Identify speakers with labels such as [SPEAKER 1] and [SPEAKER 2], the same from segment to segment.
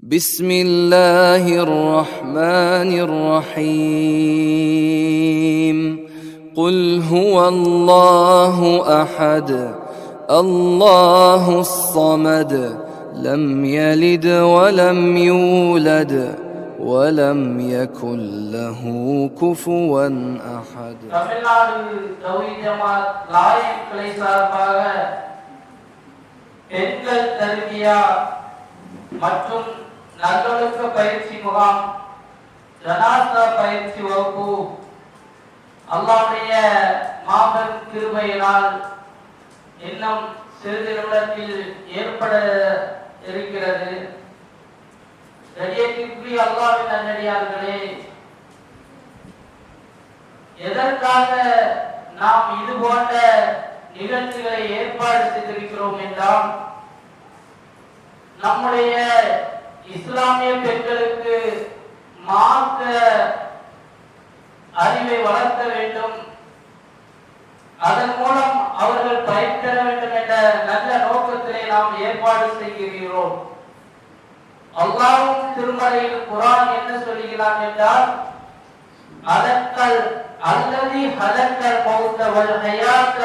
[SPEAKER 1] بسم الله الرحمن الرحيم قل هو الله أحد الله الصمد لم يلد ولم يولد ولم يكن له كفوا أحد.
[SPEAKER 2] தமிழ்நாடு தௌஹீத் ஜமாத் லாயிக் கிளை சார்பாக பெண்கள் தர்பியா மற்றும் நல்லொழுக்க பயிற்சி முகாம், ஜனாஸா பயிற்சி வகுப்பு அல்லாஹ்வுடைய மாபெரும் கிருபையினால் இன்னும் சிறிது நிமிடத்தில் ஏற்பட இருக்கிறது. கண்ணியத்திற்குரிய அல்லாஹ்வின் நல்லடியார்களே, எதற்காக நாம் இது போன்ற நிகழ்ச்சிகளை ஏற்பாடு செய்திருக்கிறோம் என்றால், நம்முடைய இஸ்லாமிய பெண்களுக்கு மார்க்க அறிவை வளர்க்க வேண்டும், அதன் மூலம் அவர்கள் பயன்பெற வேண்டும் என்ற நல்ல நோக்கத்திலே நாம் ஏற்பாடு செய்கிறோம். அல்லாஹ்வின் திருமறையில் குர்ஆன் என்ன சொல்கிறான் என்றால், அதற்கல் அல்லதி ஹலக்கல் மௌத வல் ஹயாத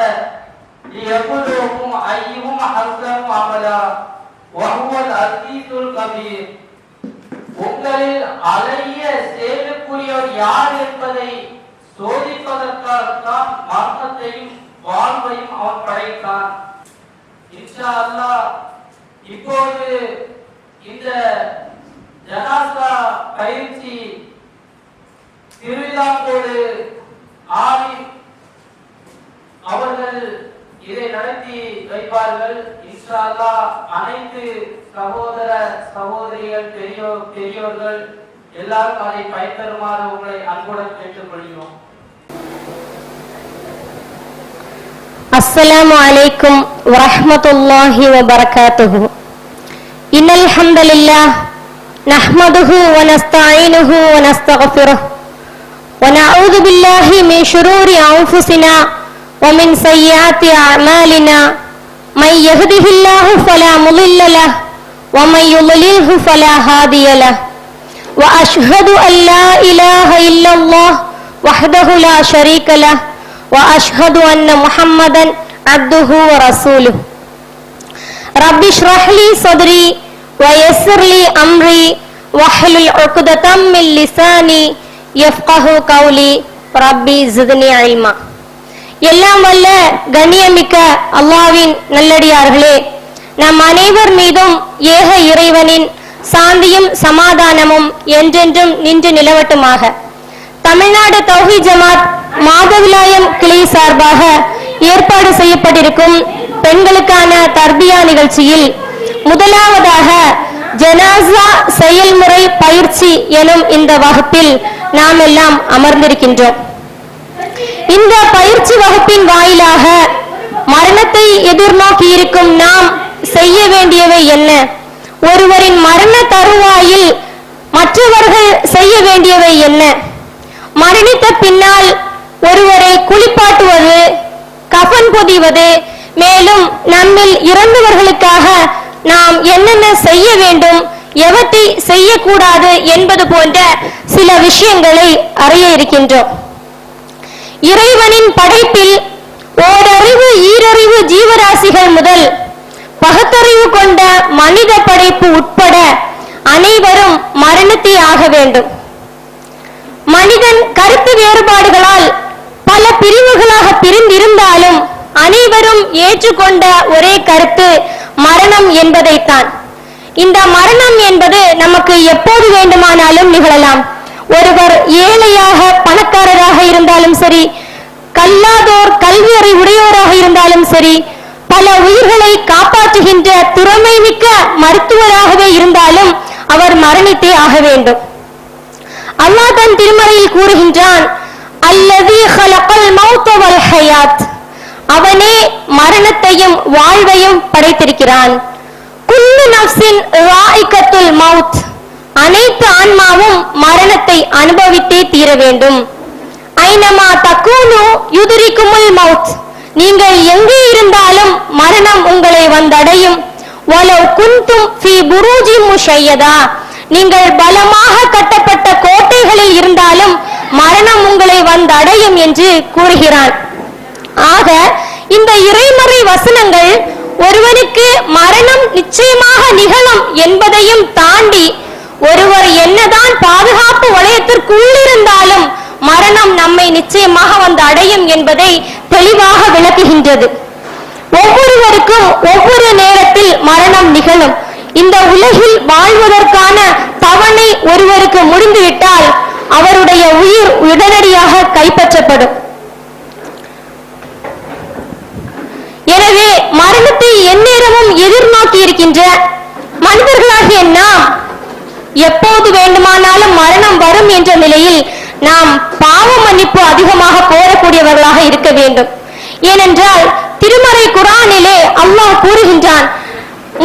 [SPEAKER 2] லியப்லுவக்கும் அய்யுஹும் அஹ்ஸனு அமலா வஹுவல் அஸீஸுல் கபீர். உங்களில் அழகிய செயலுக்குரியவர் யார் என்பதை சோதிப்பதற்காகத்தான் மரணத்தையும் வாழ்வையும் அவன் படைத்தான். இன்ஷா அல்லாஹ் இப்போது இந்த ஜனாஸா பயிற்சி திருவிழாவோடு ஆலிம் அவர்கள் இதை நடத்தி வைப்பார்கள். இன்ஷா அல்லாஹ் அனைத்து சகோதர சகோதரிகள், பெரியோர்கள் எல்லாரும் அதை பயன்பெறுமாறு உங்களை அன்புடன் கேட்டுக்கொள்கிறோம்.
[SPEAKER 3] அஸ்ஸலாமு அலைக்கும் வரஹ்மத்துல்லாஹி வபரகாத்துஹு. இன்னல் ஹம்தலில்லாஹ் நஹ்மதுஹு வ நஸ்தஈனுஹு வ நஸ்தக்ஃபிருஹு வ நஊது பில்லாஹி மின் ஷுரூரி அன்ஃபுஸினா வ மின் ஸய்யிஆத்தி அஅமாலினா மை யஹ்திஹில்லாஹு ஃபலா முضில்ல லஹு வ மை யுضலில்ஹு ஃபலா ஹாதிய லஹு வ அஷ்ஹது அன் லா இலாஹ இல்லல்லாஹ் வஹ்தஹு லா ஷரீக லஹு வ அஷ்ஹது அன்ன முஹம்மதன் அப்துஹு வ ரசூலுஹு. ரப்பி இஷ்ரஹ் லி ஸத்ரி வ யஸ்ஸிர் லி அம்ரி வஹ்லுல் உக்ததம் மின் லிசானி யஃப்கஹு கௌலி ரப்பி ஸித்னி இல்மா. எல்லாம் வல்ல கண்ணியமிக்க அல்லாஹ்வின் நல்லடியார்களே, நம் அனைவர் மீதும் ஏக இறைவனின் சாந்தியும் சமாதானமும் என்றென்றும் நின்று நிலவட்டுமாக. தமிழ்நாடு தௌஹீத் ஜமாத் மாதவிலாயம் கிளை சார்பாக ஏற்பாடு செய்யப்பட்டிருக்கும் பெண்களுக்கான தர்பியா நிகழ்ச்சியில் முதலாவதாக ஜனாஸா செயல்முறை பயிற்சி எனும் இந்த வகுப்பில் நாம் எல்லாம் அமர்ந்திருக்கின்றோம். இந்த பயிற்சி வகுப்பின் வாயிலாக மரணத்தை எதிர்நோக்கி இருக்கும் நாம் செய்ய வேண்டியவை என்ன, ஒருவரின் மரண தருவாயில் மற்றவர்கள் செய்ய வேண்டியவை என்ன, மரணித்த பின்னால் ஒருவரை குளிப்பாட்டுவது, கஃன் பொதிவது, மேலும் நம்மில் இறந்தவர்களுக்காக நாம் என்னென்ன செய்ய வேண்டும், எவற்றை செய்யக்கூடாது என்பது போன்ற சில விஷயங்களை அறிய இருக்கின்றோம். இறைவனின் படைப்பில் ஓரறிவு ஈரறிவு ஜீவராசிகள் முதல் பகுத்தறிவு கொண்ட மனித படைப்பு உட்பட அனைவரும் மரணத்தை ஆக வேண்டும். மனிதன் கருத்து வேறுபாடுகளால் பல பிரிவுகளாக பிரிந்திருந்தாலும் அனைவரும் ஏற்றுக்கொண்ட ஒரே கருத்து மரணம் என்பதைத்தான். இந்த மரணம் என்பது நமக்கு எப்போது வேண்டுமானாலும் நிகழலாம். ஒருவர் ஏழையாக பணக்காரராக இருந்தாலும் சரி, கல்லாதோர் கல்வி அறிவுடையோராக இருந்தாலும் சரி, பல உயிர்களை காப்பாற்றுகின்ற திறமை மிக்க மருத்துவராகவே இருந்தாலும் அவர் மரணித்தே ஆக வேண்டும். அல்லாஹ் தன் திருமறையில் கூறுகின்றான், அல்லதி ஹலகல் மௌத வல் ஹயாத், அவனே மரணத்தையும் வாழ்வையும் படைத்திருக்கிறான். குல்லு நஃப்ஸின் ராயிகத்துல் மௌத், அனைத்து ஆன்மாவும் மரணத்தை அனுபவித்தே தீர வேண்டும். ஐனமா தக்கூனு யுத்ரிகுமுல் மௌத், நீங்கள் எங்கே இருந்தாலும் மரணம் உங்களை வந்தடையும். வலவ் குன்தும் ஃபீ புரூஜின் முஷையதா, நீங்கள் பலமாக கட்டப்பட்ட கோட்டைகளில் இருந்தாலும் மரணம் உங்களை வந்தடையும் என்று கூறுகிறான். ஆக இந்த இறைமறை வசனங்கள் ஒருவனுக்கு மரணம் நிச்சயமாக நிகழும் என்பதையும் தாண்டி ஒருவர் என்னதான் பாதுகாப்பு வளையத்திற்குள்ளிருந்தாலும் மரணம் நம்மை நிச்சயமாக வந்து அடையும் என்பதை தெளிவாக விளக்குகின்றது. ஒவ்வொருவருக்கும் ஒவ்வொரு நேரத்தில் மரணம் நிகழும். இந்த உலகில் வாழ்வதற்கான தவணை ஒருவருக்கு முடிந்துவிட்டால் அவருடைய உயிர் உடனடியாக கைப்பற்றப்படும். எனவே மரணத்தை எந்நேரமும் எதிர்நோக்கி இருக்கின்ற மனிதர்களாகிய நாம் எப்போது வேண்டுமானாலும் மரணம் வரும் என்ற நிலையில் நாம் பாவ மன்னிப்பு அதிகமாக கோரக்கூடியவர்களாக இருக்க வேண்டும். ஏனென்றால் திருமறை குர்ஆனிலே அல்லாஹ் கூறுகின்றான்,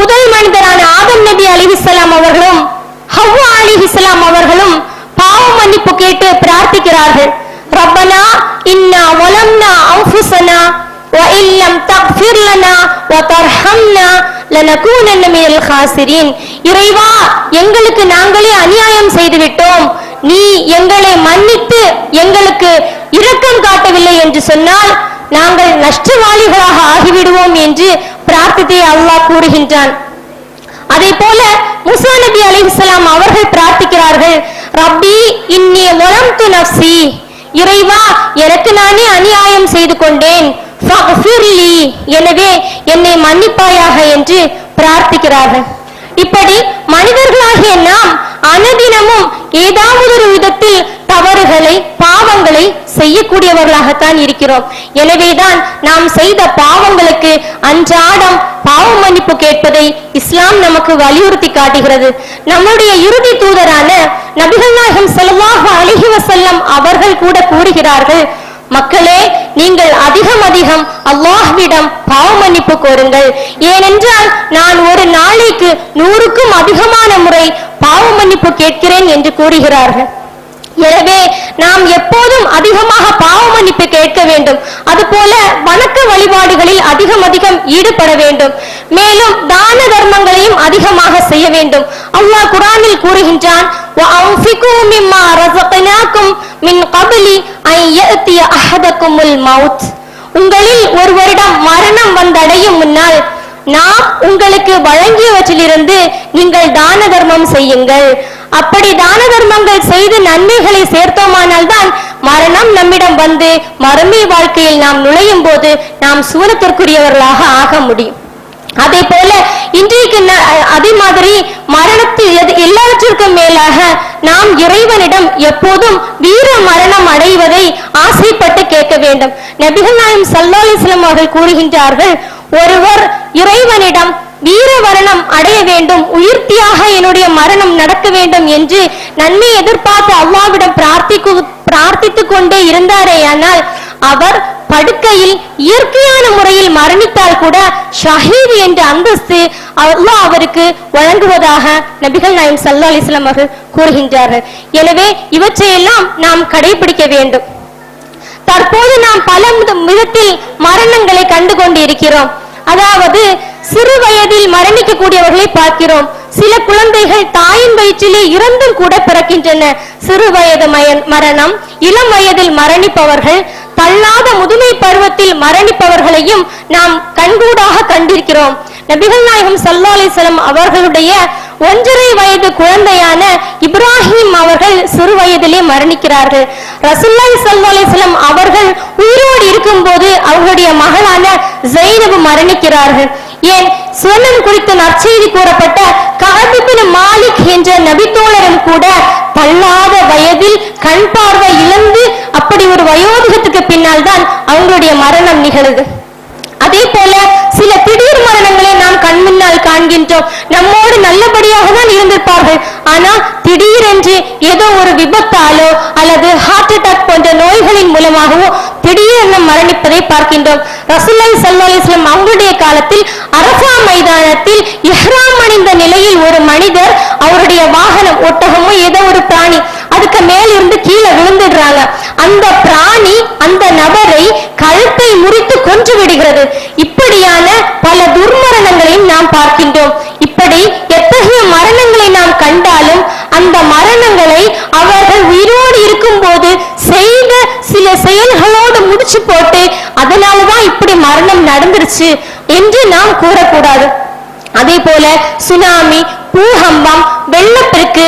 [SPEAKER 3] முதல் மனிதரான ஆதம் நபி அலைஹிஸ்ஸலாம் அவர்களும் ஹவ்வா அலைஹிஸ்ஸலாம் அவர்களும் பாவ மன்னிப்பு கேட்டு பிரார்த்திக்கிறார்கள். ரப்பனா இன்னா வலம்னா அன்ஃபுஸனா வ இல்லம் தக்ஃபிர் லனா வ தர்ஹம்னா லனகூனன்ன மினல் காசிரீன். இறைவா, எங்களுக்கு நாங்களே அநியாயம் செய்து விட்டோம், நீ எங்களை மன்னித்து எங்களுக்கு இரக்கம் காட்டவில்லை என்று சொன்னால் நாங்கள் நஷ்டவாளிகளாக ஆகிவிடுவோம் என்று பிரார்த்தத்தை அல்லாஹ் கூறுகின்றான். அதே போல மூசா நபி அலைஹிஸ்ஸலாம் அவர்கள் பிரார்த்திக்கிறார்கள், ரப்பி இன்னி வலம்து நஃப்ஸி, இறைவா எனக்கு நானே அநியாயம் செய்து கொண்டேன், ஃபக்ஃபிர்லி, எனவே என்னை மன்னிப்பாயாக என்று பிரார்த்திக்கிறார்கள். இப்படி மனிதர்களாகிய நாம் அனுதினமும் ஏதாவது ஒரு விதத்தில் தவறுகளை பாவங்களை செய்யக்கூடியவர்களாகத்தான் இருக்கிறோம். எனவேதான் நாம் செய்த பாவங்களுக்கு அன்றாடம் பாவ மன்னிப்பு கேட்பதை இஸ்லாம் நமக்கு வலியுறுத்தி காட்டுகிறது. நம்முடைய இறுதி தூதரான நபிகள் நாயகம் ஸல்லல்லாஹு அலைஹி வஸல்லம் அவர்கள் கூட கூறுகிறார்கள், மக்களே, நீங்கள் அதிகம் அல்லாஹ்விடம் பாவ மன்னிப்பு கோருங்கள். ஏனென்றால் நான் ஒரு நாளைக்கு 100க்கும் அதிகமான முறை பாவ மன்னிப்பு கேட்கிறேன் என்று கூறுகிறார்கள். எனவே நாம் எப்போதும் அதிகமாக பாவ மன்னிப்பு கேட்க வேண்டும். அதுபோல வணக்க வழிபாடுகளில் அதிகம் ஈடுபட வேண்டும். மேலும் தான தர்மங்களையும் அதிகமாக செய்ய வேண்டும். அல்லாஹ் குர்ஆனில் கூறுகின்றான், வஅன்ஃபிகு மிம்மா ரஸக்னாகும் மின் கப்லி அன் யஅதிய அஹதகுமுல் மௌத். உங்களில் ஒருவரிடம் மரணம் வந்தடையும் முன்னால் நாம் உங்களுக்கு வழங்கியவற்றிலிருந்து நீங்கள் தான தர்மம் செய்யுங்கள். அப்படி தான தர்மங்கள் செய்து நன்மைகளை சேர்த்தோமானால் தான் மரணம் நம்மிடம் வந்து மறுமை வாழ்க்கையில் நாம் நுழையும் போது நாம் சூரத்திற்குரியவர்களாக ஆக முடியும். அதே போல இன்றைக்கு அதே மாதிரி மரணத்தில் எல்லாவற்றிற்கும் மேலாக நாம் இறைவனிடம் எப்போதும் வீர மரணம் அடைவதை ஆசைப்பட்டு கேட்க வேண்டும். நபிகள் நாயகம் ஸல்லல்லாஹு அலைஹி வஸல்லம் அவர்கள் கூறுகின்றார்கள், ஒருவர் இறைவனிடம் வீர மரணம் அடைய வேண்டும், உயிர்த்தியாக என்னுடைய மரணம் நடக்க வேண்டும் என்று நன்மை எதிர்பார்த்து அல்லாஹ்விடம் பிரார்த்தித்துக் கொண்டே இருந்தாரேயானால் அவர் படுக்கையில் இயற்கையான முறையில் மரணித்தால் கூட ஷஹீத் என்ற அந்தஸ்து அல்லாஹ் அவருக்கு வழங்குவதாக நபிகள் நாயகம் ஸல்லல்லாஹு அலைஹி வஸல்லம் அவர்கள் கூறுகின்றார்கள். எனவே இவற்றையெல்லாம் நாம் கடைபிடிக்க வேண்டும். தற்போது நாம் பல விதத்தில் மரணங்களை கண்டு கொண்டு இருக்கிறோம். அதாவது சிறு வயதில் மரணிக்கக்கூடியவர்களை பார்க்கிறோம். சில குழந்தைகள் தாயின் வயிற்றிலே இறந்தும் கூட பிறக்கின்றன. சிறு வயது மரணம், இளம் வயதில் மரணிப்பவர்கள், தள்ளாத முதுமை பருவத்தில் மரணிப்பவர்களையும் நாம் கண்கூடாக கண்டிருக்கிறோம். நபிகள் நாயகம் ஸல்லல்லாஹு அலைஹி வஸல்லம் அவர்களுடைய 1.5 வயது குழந்தையான இப்ராஹிம் அவர்கள் சிறு வயதிலே மரணிக்கிறார்கள். ரசூலுல்லாஹி ஸல்லல்லாஹு அலைஹி வஸல்லம் அவர்கள் உயிரோடு இருக்கும் போது அவர்களுடைய மகளான ஸைனப் மரணிக்கிறார்கள். ஏன் சுவனம் குறித்த நற்செய்தி கூறப்பட்ட கஅப் இப்னு மாலிக் என்ற நபித்தோழரும் கூட தள்ளாத வயதில் கண் பார்வை இழந்து அப்படி ஒரு வயோதிகத்துக்கு பின்னால் தான் அவங்களுடைய மரணம் நிகழுது. அதே போல சில திடீர் மரணங்களை நாம் கண் முன்னால் காண்கின்றோம். நம்மோடு நல்லபடியாக தான் இருந்திருப்பார்கள், ஆனால் திடீரென்று ஏதோ ஒரு விபத்தாலோ அல்லது ஹார்ட் அட்டாக் போன்ற நோய்களின் மூலமாகவோ திடீரென மரணிப்பதை பார்க்கின்றோம். ரசூலுல்லாஹி ஸல்லல்லாஹு அலைஹி வஸல்லம் அவருடைய காலத்தில் அரஃபா மைதானத்தில் இஹ்ராம் அணிந்த நிலையில் ஒரு மனிதர், அவருடைய வாகனம் ஒட்டகமோ ஏதோ ஒரு பிராணி, அதுக்கு மேல் இருந்து கீழே விழுந்துடுறாங்க. அந்த பிராணி அந்த நபரை கழுத்தை முறித்து கொன்று விடுகிறது. இப்படியான பல துர்மரணங்களையும் நாம் பார்க்கின்றோம். இப்படி எத்தகைய மரணங்களை நாம் கண்டாலும் முடிச்சு போட்டு அதனாலதான் இப்படி மரணம் நடந்துருச்சு என்று நாம் கூறக்கூடாது. அதே போல சுனாமி, பூகம்பம், வெள்ளப்பெருக்கு,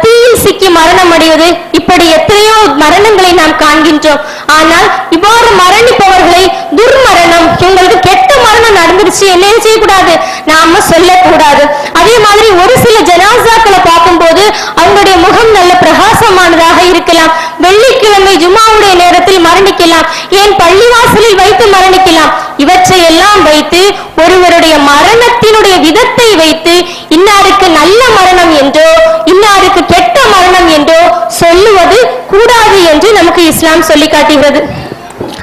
[SPEAKER 3] தீயில் சிக்கி மரணம் அடைவது, இப்படி எத்தனையோ மரணங்களை நாம் காண்கின்றோம். ஆனால் இவ்வாறு மரணிப்பவர்களை துர்மரணம், இவங்களுக்கு கெட்ட மரணம் நடந்துருச்சு என்ன செய்யக்கூடாது, நாம சொல்லக்கூடாது. அதே மாதிரி ஒரு சில ஜனாசாக்களை பார்க்கும்போது அவங்களுடைய முகம் நல்ல பிரகாசமானதாக இருக்கலாம். வெள்ளிக்கிழமை ஜும்மாவுடைய நேரத்தில் மரணிக்கலாம், ஏன் பள்ளிவாசலில் வைத்து மரணிக்கலாம். இவற்றை எல்லாம் வைத்து ஒருவருடைய மரணத்தினுடைய விதத்தை வைத்து இன்னாருக்கு நல்ல மரணம் என்றோ இன்னாருக்கு கெட்ட மரணம் என்றோ சொல்லுவது கூடாது என்று நமக்கு இஸ்லாம் சொல்லி காட்டுகிறது.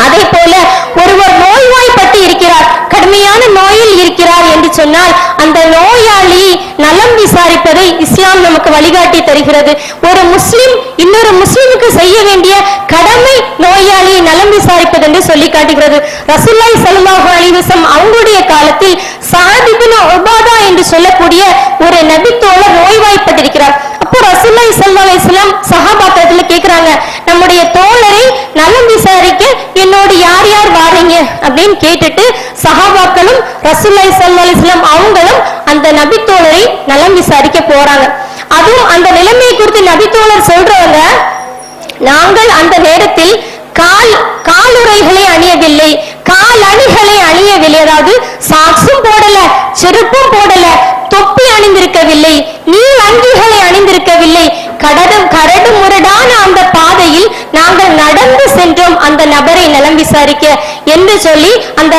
[SPEAKER 3] அதே போல ஒருவர் நோய்வாய்ப்பட்டு இருக்கிறார், கடுமையான நோயில் இருக்கிறார் என்று சொன்னால் அந்த நோயாளி நலம் விசாரிப்பதை இஸ்லாம் நமக்கு வழிகாட்டி தருகிறது. ஒரு முஸ்லிம் இன்னொரு முஸ்லிமுக்கு செய்ய வேண்டிய கடமை நோயாளியை நலம் விசாரிப்பது என்று சொல்லி காட்டுகிறது. ரசூலுல்லாஹி ஸல்லல்லாஹு அலைஹி வஸல்லம் அவங்களுடைய காலத்தில் சஅத் இப்னு உபாதா என்று சொல்லக்கூடிய ஒரு நபி தோழர் நோய்வாய்ப்பட்டிருக்கிறார். அப்போ ரசூலுல்லாஹி ஸல்லல்லாஹு அலைஹி வஸல்லம் சஹாபாக்கள கேக்குறாங்க, நம்முடைய தோழரை நலம் விசாரிக்க என்னோடு யார் யார் வாரீங்க அப்படின்னு கேட்டுட்டு சஹாபாக்களும் ரசூலுல்லாஹி ஸல்லல்லாஹு அலைஹி வஸல்லம் அவங்களும் அந்த நபி தோழரை நலம் விசாரிக்க போறாங்க. அதுவும் அந்த நிலைமையை குறித்து நபி தோழர் சொல்றவங்க, நாங்கள் அந்த நேரத்தில் காலுறைகளை அணியவில்லை, கால் அணிகளை அணியவில்லை, அதாவது சாக்ஸும் போடல, செருப்பும் போடல, தொப்பி அணிந்திருக்கவில்லை, நீள் அங்கிகளை அணிந்திருக்கவில்லை, கரடு முரடான அந்த பாதையில் நாங்கள் நடந்து சென்றோம் அந்த நபரை நலம் விசாரிக்க என்று சொல்லி அந்த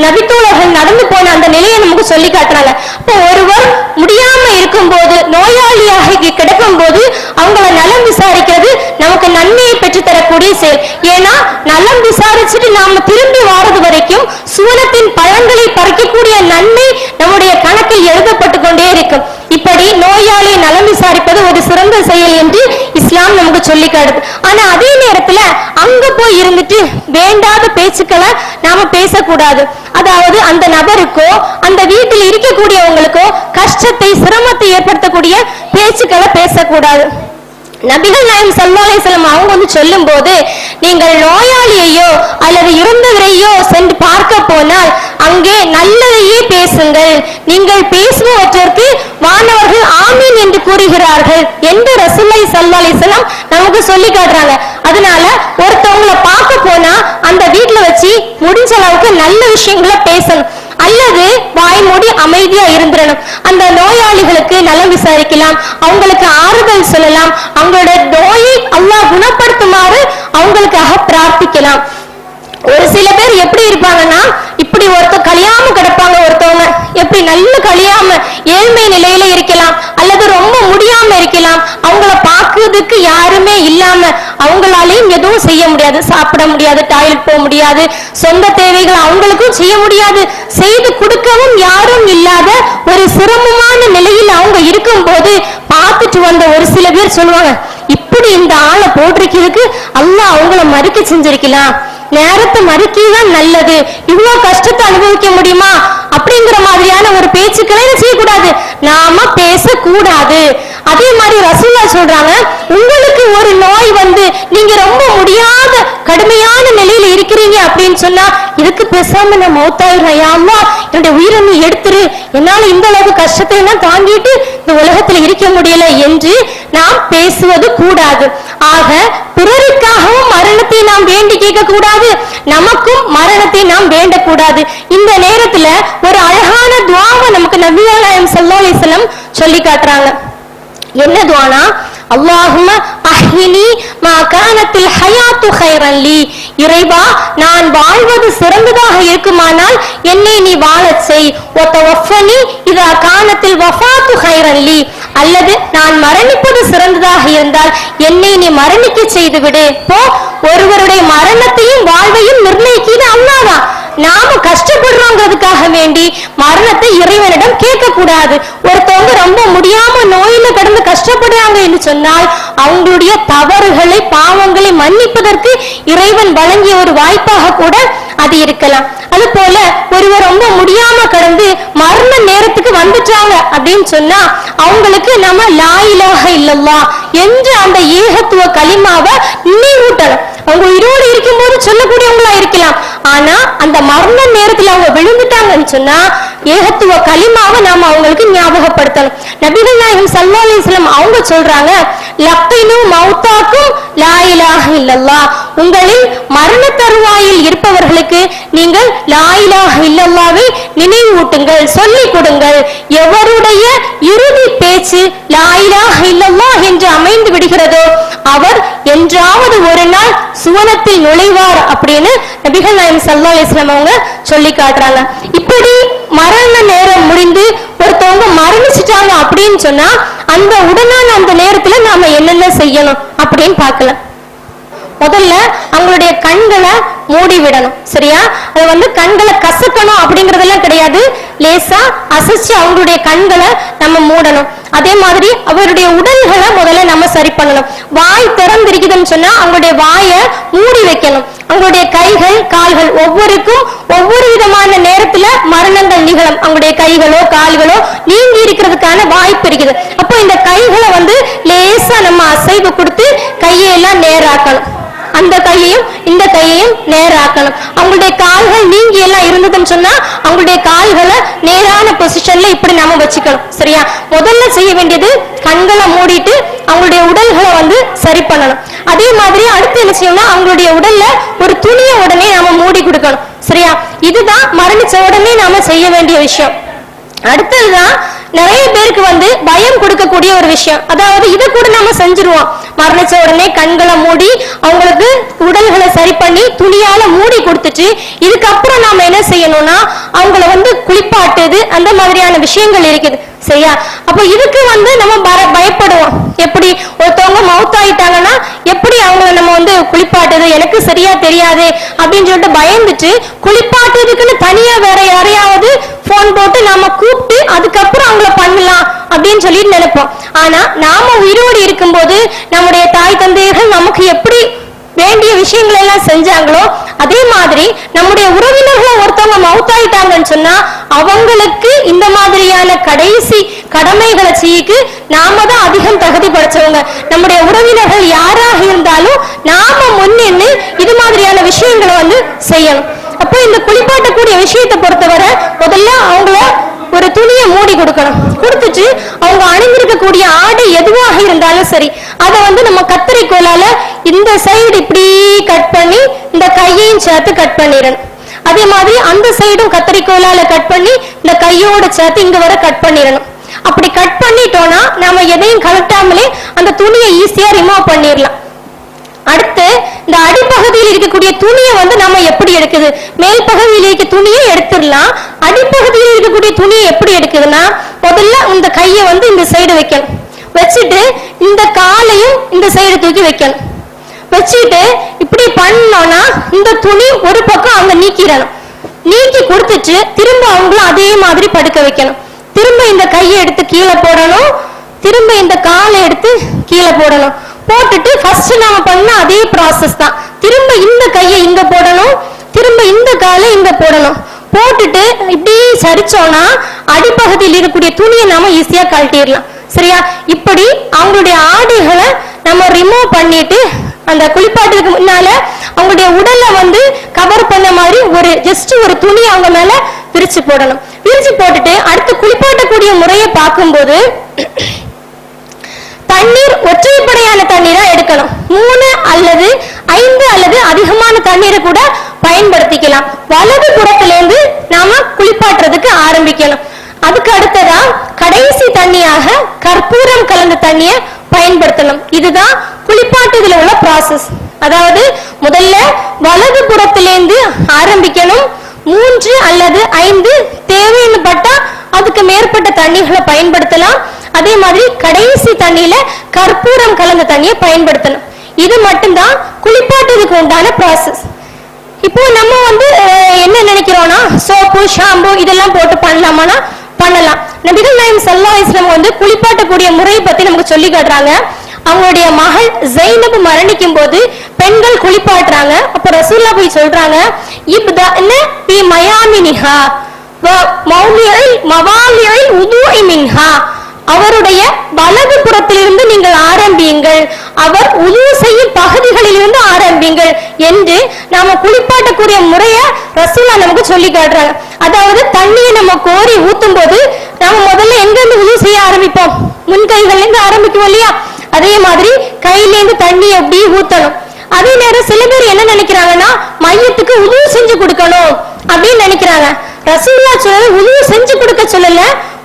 [SPEAKER 3] நபித்தோழர்கள் நடந்து போன அந்த நிலையை நமக்கு சொல்லி காட்டுறாங்க. இப்போ ஒருவர் முடியாம இருக்கும் போது, நோயாளியாக கிடக்கும் போது அவங்கள நலம் விசாரிக்கிறது நமக்கு நன்மையை பெற்று தரக்கூடிய செயல். ஏன்னா நலம் விசாரிச்சுட்டு நாம திரும்பி வாரது வரைக்கும் சூனத்தின் பழங்களை பறிக்கக்கூடிய நன்மை நம்முடைய கணக்கில் எழுதப்பட்டு கொண்டே இருக்கும். இப்படி நோயாளியை நலம் விசாரிப்பது ஒரு சிறந்த செயல் என்று இஸ்லாம் நமக்கு சொல்லி காட்டுது. ஆனா அதே நேரத்துல அங்க போய் இருந்துட்டு வேண்டாத பேச்சுக்களை நாம பேசக்கூடாது. அதாவது அந்த நபருக்கோ அந்த வீட்டில் இருக்கக்கூடியவங்களுக்கோ கஷ்டத்தை, சிரமத்தை ஏற்படுத்தக்கூடிய பேச்சுக்களை பேசக்கூடாது. நபிகள் நாயகம் ஸல்லல்லாஹு அலைஹி வஸல்லம் அவங்க சொல்லும் போது, நீங்கள் நோயாளியையோ அல்லது இறந்தவரையோ சென்று பார்க்க போனால் அங்கே நல்லதையே பேசுங்கள், நீங்கள் பேசுவதற்கு வானவர்கள் ஆமீன் என்று கூறுகிறார்கள் என்று ரசூலுல்லாஹி ஸல்லல்லாஹு அலைஹி வஸல்லம் நமக்கு சொல்லி காட்டுறாங்க. அதனால ஒருத்தவங்களை பார்க்க போனா அந்த வீட்டுல வச்சு முடிஞ்ச அளவுக்கு நல்ல விஷயங்களை பேசணும், அல்லது வாய் மூடி அமைதியா இருந்துடணும். அந்த நோயாளிகளுக்கு நலம் விசாரிக்கலாம், அவங்களுக்கு ஆறுதல் சொல்லலாம், அவங்களோட நோயை அல்லாஹ் குணப்படுத்துமாறு அவங்களுக்காக பிரார்த்திக்கலாம். ஒரு சில பேர் எப்படி இருப்பாங்கன்னா, இப்படி ஒருத்தர் கழியாம கிடப்பாங்க, ஒருத்தவங்க எப்படி நல்ல கழியாம ஏழ்மை நிலையில இருக்கலாம், அல்லது ரொம்ப முடியாம இருக்கலாம், அவங்கள பார்க்கறதுக்கு யாருமே இல்லாம அவங்களாலையும் எதுவும் செய்ய முடியாது, சாப்பிட முடியாது, டாய்லெட் போக முடியாது, சொந்த தேவைகள் அவங்களுக்கும் செய்ய முடியாது, செய்து கொடுக்கவும் யாரும் இல்லாத ஒரு சிரமமான நிலையில் அவங்க இருக்கும் போது பார்த்துட்டு வந்த ஒரு சில பேர் சொல்லுவாங்க, இப்படி இந்த ஆளை போட்டிருக்கிறதுக்கு அல்லாஹ் அவங்கள மறுக்க செஞ்சிருக்கலாம், நேரத்தை மறுக்கிதான் நல்லது, இவ்வளவு கஷ்டத்தை அனுபவிக்க முடியுமா அப்படிங்கிற மாதிரியான ஒரு பேச்சுக்களை செய்யக்கூடாது, நாம பேசக்கூடாது. அதே மாதிரி ரசூலுல்லாஹ் சொல்றாங்க, உங்களுக்கு ஒரு நோய் வந்து நீங்க ரொம்ப முடியாத கடுமையான நிலையில இருக்கிறீங்க அப்படின்னு சொன்னா, இதுக்கு பேசாம நான் மௌத்தாயிடுறேன், யா அல்லாஹ் என்னுடைய உயிரை நீ எடுத்துரு, என்னால இந்த அளவுக்கு கஷ்டத்தை எல்லாம் தாங்கிட்டு இந்த உலகத்துல இருக்க முடியல என்று நாம் பேசுவது கூடாது. ஆக பிறருக்காகவும் மரணத்தை நாம் வேண்டி கேட்க கூடாது, நமக்கும் மரணத்தை நாம் வேண்டக்கூடாது. இந்த நேரத்துல ஒரு அழகான துஆவை நமக்கு நபிகள் நாயகம் ஸல்லல்லாஹு அலைஹி வஸல்லம் சொல்லி காட்டுறாங்க. என்ன துஆனா, அல்லாஹும்ம அஹ்யினி மா கானத்தில் ஹயாத்து கைரன் லீ, இறைவா நான் வாழ்வது சிறந்ததாக இருக்குமானால் என்னை நீ வாழச் செய், வ தவஃபனி இதா கானத்தில் வஃபாத்து கைரன் லீ, அல்லது நான் மரணிப்பது சிறந்ததாக இருந்தால் என்னை நீ மரணிக்க செய்து விடு. போ, ஒருவருடைய மரணத்தையும் வாழ்வையும் நிர்ணயிக்கிறது அல்லாஹ்தான். நாம கஷ்டப்படுறோங்கிறதுக்காக வேண்டி மரணத்தை இறைவனிடம் கேட்க கூடாது. ஒருத்தவங்க ரொம்ப முடியாம நோயில கடந்து கஷ்டப்படுறாங்க என்று சொன்னால் அவங்களுடைய தவறுகளை, பாவங்களை மன்னிப்பதற்கு இறைவன் வழங்கிய ஒரு வாய்ப்பாக கூட அது இருக்கலாம். அது போல ஒருவர் ரொம்ப முடியாம கடந்து மரண நேரத்துக்கு வந்துட்டாங்க அப்படின்னு சொன்னா அவங்களுக்கு நம்ம லா இலாஹ இல்லல்லாஹ் என்ற அந்த ஏகத்துவ கலிமாவை நினைவூட்டணும். அவங்க உயிரோடு இருக்கும்போது சொல்லக்கூடியவங்களா இருக்கலாம். ஆனா அந்த மரண நேரத்துல அவங்க விழுந்துட்டாங்கன்னு சொன்னா ஏகத்துவ கலிமாவை நாம அவங்களுக்கு ஞாபகப்படுத்தணும். நபிகள் நாயகம் ஸல்லல்லாஹு அலைஹி வஸல்லம் அவங்க சொல்றாங்க, லக்கினு மௌதாக்கும் லா இலாஹ இல்லல்லாஹ், உங்களில் மரண தருவாயில் இருப்பவர்களுக்கு நீங்கள் லா இலாஹ இல்லல்லாஹ்வை நினைவூட்டுங்கள், சொல்லிக் கொடுங்கள். எவருடைய இறுதி பேச்சு லா இலாஹ இல்லல்லாஹ் என்று அமைந்து விடுகிறதோ அவர் என்றாவது ஒரு நாள் சுவனத்தில் நுழைவார் அப்படின்னு நபிகள் நாயகம் ஸல்லல்லாஹு அலைஹி வஸல்லம் அவங்க சொல்லி காட்டுறாங்க. இப்படி மரண நேரம் முடிந்து ஒருத்தவங்க மரணிச்சுட்டாங்க அப்படின்னு சொன்னா அந்த உடனான அந்த நேரத்துல நாம என்னென்ன செய்யணும் அப்படின்னு பார்க்கலாம். முதல்ல அவங்களுடைய கண்களை மூடி விடணும். சரியா? அது கண்களை கசக்கணும் அப்படிங்கறதெல்லாம் கிடையாது. லேசா அசைச்சு அவங்களுடைய கண்களை நம்ம மூடணும். அதே மாதிரி அவருடைய உடல்களை முதல்ல நம்ம சரி பண்ணணும். வாய் திறந்திருக்குதுன்னு சொன்னா அவங்களுடைய வாயை மூடி வைக்கணும். அவங்களுடைய கைகள் கால்கள் ஒவ்வொருக்கும் ஒவ்வொரு விதமான நேரத்துல மரணங்கள் நிகழும். அவங்களுடைய கைகளோ கால்களோ நீங்கி இருக்கிறதுக்கான வாய்ப்பு இருக்குது. அப்போ இந்த கைகளை லேசா நம்ம அசைவு கொடுத்து கையெல்லாம் நேராக்கணும். அந்த கையையும் இந்த கையையும் நேராக்கணும். அவங்களுடைய கால்கள் நீங்கி எல்லாம் இருந்ததுன்னு சொன்னா அவங்களுடைய கால்களை நேரான பொசிஷன்ல இப்படி நம்ம வச்சுக்கணும். சரியா? முதல்ல செய்ய வேண்டியது கண்களை மூடிட்டு அவங்களுடைய உடல்களை சரி பண்ணணும். அதே மாதிரி அடுத்து என்ன செய்யணும்னா அவங்களுடைய உடல்ல ஒரு துணியை உடனே நாம மூடி கொடுக்கணும். சரியா? இதுதான் மரணிச்ச உடனே நாம செய்ய வேண்டிய விஷயம். அடுத்ததுதான் நிறைய பேருக்கு பயம் கொடுக்கக்கூடிய ஒரு விஷயம். அதாவது இதை கூட நம்ம செஞ்சிருவோம். மரணிச்ச உடனே கண்களை மூடி அவங்களுக்கு உடல்களை சரி பண்ணி துணியால மூடி கொடுத்துட்டு இதுக்கப்புறம் நாம என்ன செய்யணும்னா அவங்கள குளிப்பாட்டுது அந்த மாதிரியான விஷயங்கள் இருக்குது. சரியா? அப்ப இதுக்கு நம்ம பயப்படுவோம். எப்படி ஒருத்தவங்க மவுத் ஆயிட்டாங்கன்னா எப்படி அவங்கள நம்ம குளிப்பாட்டுது, எனக்கு சரியா தெரியாது அப்படின்னு சொல்லிட்டு பயந்துட்டு குளிப்பாட்டுறதுக்குன்னு தனியா வேற யாரையாவது போன் போட்டு நாம கூப்பிட்டு அதுக்கப்புறம் அவங்கள பண்ணலாம் அப்படின்னு சொல்லிட்டு நினைப்போம். ஆனா நாம உயிரோடு இருக்கும்போது நம்முடைய தாய் தந்தையர்கள் நமக்கு எப்படி வேண்டிய விஷயங்கள் எல்லாம் செஞ்சாங்களோ அதே மாதிரி நம்முடைய உறவினர்கள் ஒருத்தவங்க மவுத்தாயிட்டாங்கன்னு சொன்னா அவங்களுக்கு இந்த மாதிரியான கடைசி கடமைகளை செய்யக்கு நாம தான் அதிகம் தகுதி படைச்சவங்க. நம்முடைய உறவினர்கள் யாராக இருந்தாலும் நாம முன்னின்று இது மாதிரியான விஷயங்களை செய்யணும். அப்போ இந்த குளிப்பாட்டக்கூடிய விஷயத்தை பொறுத்தவரை முதல்ல அவங்கள ஒரு துணியை மூடி கொடுக்கணும். கொடுத்துட்டு அவங்க அணிந்திருக்கக்கூடிய ஆடை எதுவாக இருந்தாலும் சரி அதை நம்ம கத்தரிக்கோலால இந்த சைடு இப்படி கட் பண்ணி இந்த கையையும் சேர்த்து கட் பண்ணிடணும். அதே மாதிரி அந்த சைடும் கத்தரிக்கோலால கட் பண்ணி இந்த கையோட சேர்த்து இங்க வர கட் பண்ணிடணும். அப்படி கட் பண்ணிட்டோம்னா நாம எதையும் கலட்டாமலே அந்த துணியை ஈஸியா ரிமூவ் பண்ணிடலாம். அடுத்து இந்த அடிப்பகுதியில் இருக்கக்கூடிய துணியை நம்ம எப்படி எடுக்குது, மேல் பகுதியில் இருக்க துணியை எடுத்துடலாம். அடிப்பகுதியில் இருக்கக்கூடிய துணியை எப்படி எடுக்குதுன்னா முதல்ல இந்த கையை இந்த சைடு வைக்கணும். வச்சுட்டு இந்த காலையும் இந்த சைடு தூக்கி வைக்கணும். வச்சுட்டு இப்படி பண்ணோம்னா இந்த துணி ஒரு பக்கம் அவங்க நீக்கிடணும். நீக்கி கொடுத்துட்டு திரும்ப அவங்களும் அதே மாதிரி படுக்க வைக்கணும். திரும்ப இந்த கையை எடுத்து கீழே போடணும். திரும்ப இந்த காலை எடுத்து கீழே போடணும். போட்டுட்டு ஃபர்ஸ்ட் நாம பண்ண அதே ப்ராசஸ் தான். திரும்ப இந்த கையை இங்க போடணும், திரும்ப இந்த காலை இங்க போடணும். போட்டுட்டு இப்படி சரிச்சோம்னா அடிப்பகுதியில் இருக்கக்கூடிய துணியை நாம ஈஸியா கழட்டிடலாம். சரியா? இப்படி அவங்களுடைய ஆடைகளை நம்ம ரிமூவ் பண்ணிட்டு அந்த குளிப்பாட்டுக்கு முன்னால அவங்களுடைய உடல்ல கவர் பண்ண மாதிரி ஜஸ்ட் ஒரு துணி அவங்க மேல விரிச்சு போடணும். விரிச்சு போட்டுட்டு அடுத்து குளிப்பாட்டக்கூடிய முறையை பார்க்கும்போது தண்ணீர் ஒற்றைப்படையான தண்ணீரா எடுக்கணும். 3 அல்லது 5 அல்லது அதிகமான தண்ணீரை கூட பயன்படுத்திக்கலாம். வலது புறத்திலிருந்து நாம குளிப்பாட்டுறதுக்கு ஆரம்பிக்கணும். அதுக்கு அடுத்ததா கடைசி தண்ணியாக கற்பூரம் கலந்த தண்ணியை பயன்படுத்தணும். இதுதான் குளிப்பாட்டுதல உள்ள ப்ராசஸ். அதாவது முதல்ல வலது புறத்திலிருந்து ஆரம்பிக்கணும். 3 அல்லது 5 தேவைன்னு பட்டா அதுக்கு மேற்பட்ட தண்ணிகளை பயன்படுத்தலாம். அதே மாதிரி கடைசி தண்ணியில கற்பூரம் கலந்த தண்ணியை பயன்படுத்தணும். இது மட்டும்தான் குளிப்பாட்டுறதுக்கு உண்டான ப்ராசஸ். இப்போ நம்ம என்ன நினைக்கிறோம்னா சோப்பு ஷாம்பு இதெல்லாம் போட்டு பண்ணலாமானா பண்ணலாம். நபிகள் நாயகம் ஸல்லல்லாஹு அலைஹி வஸல்லம் குளிப்பாட்டக்கூடிய முறையை பத்தி நமக்கு சொல்லி காட்டுறாங்க. அவங்களுடைய மகள் ஜைனப் மரணிக்கும் போது பெண்கள் குளிப்பாட்டுறாங்க. அப்ப ரசூலுல்லாஹ் போய் சொல்றாங்க, இப்தஅன பி மயாமினிஹா வ மௌலிஇல் மவாலிஇல் உதுஇ மின்ஹா, அவருடைய வலது புறத்திலிருந்து நீங்கள் ஆரம்பியுங்கள், அவர் உது செய்யும் பகுதிகளிலிருந்து ஆரம்பிங்க செய்யுங்கள் என்று நாம குளிப்பாட்டக்கூடிய முறைய ரசூலா நமக்கு சொல்லி காட்டுறாங்க. அதாவது தண்ணியை நம்ம கோரி ஊத்தும் போது நாம முதல்ல எங்க இருந்து உதவு செய்ய ஆரம்பிப்போம்? முன்கைகள்ல இருந்து ஆரம்பிக்கும் இல்லையா? அதே மாதிரி கையிலேருந்து தண்ணி எப்படி ஊத்தணும். அதே நேரம் சில பேர் என்ன நினைக்கிறாங்கன்னா மையத்துக்கு உதவு செஞ்சு கொடுக்கணும் அப்படின்னு நினைக்கிறாங்க. ரசூலுல்லாஹ் சொல்றது உதவு செஞ்சு கொடுக்க சொல்லல,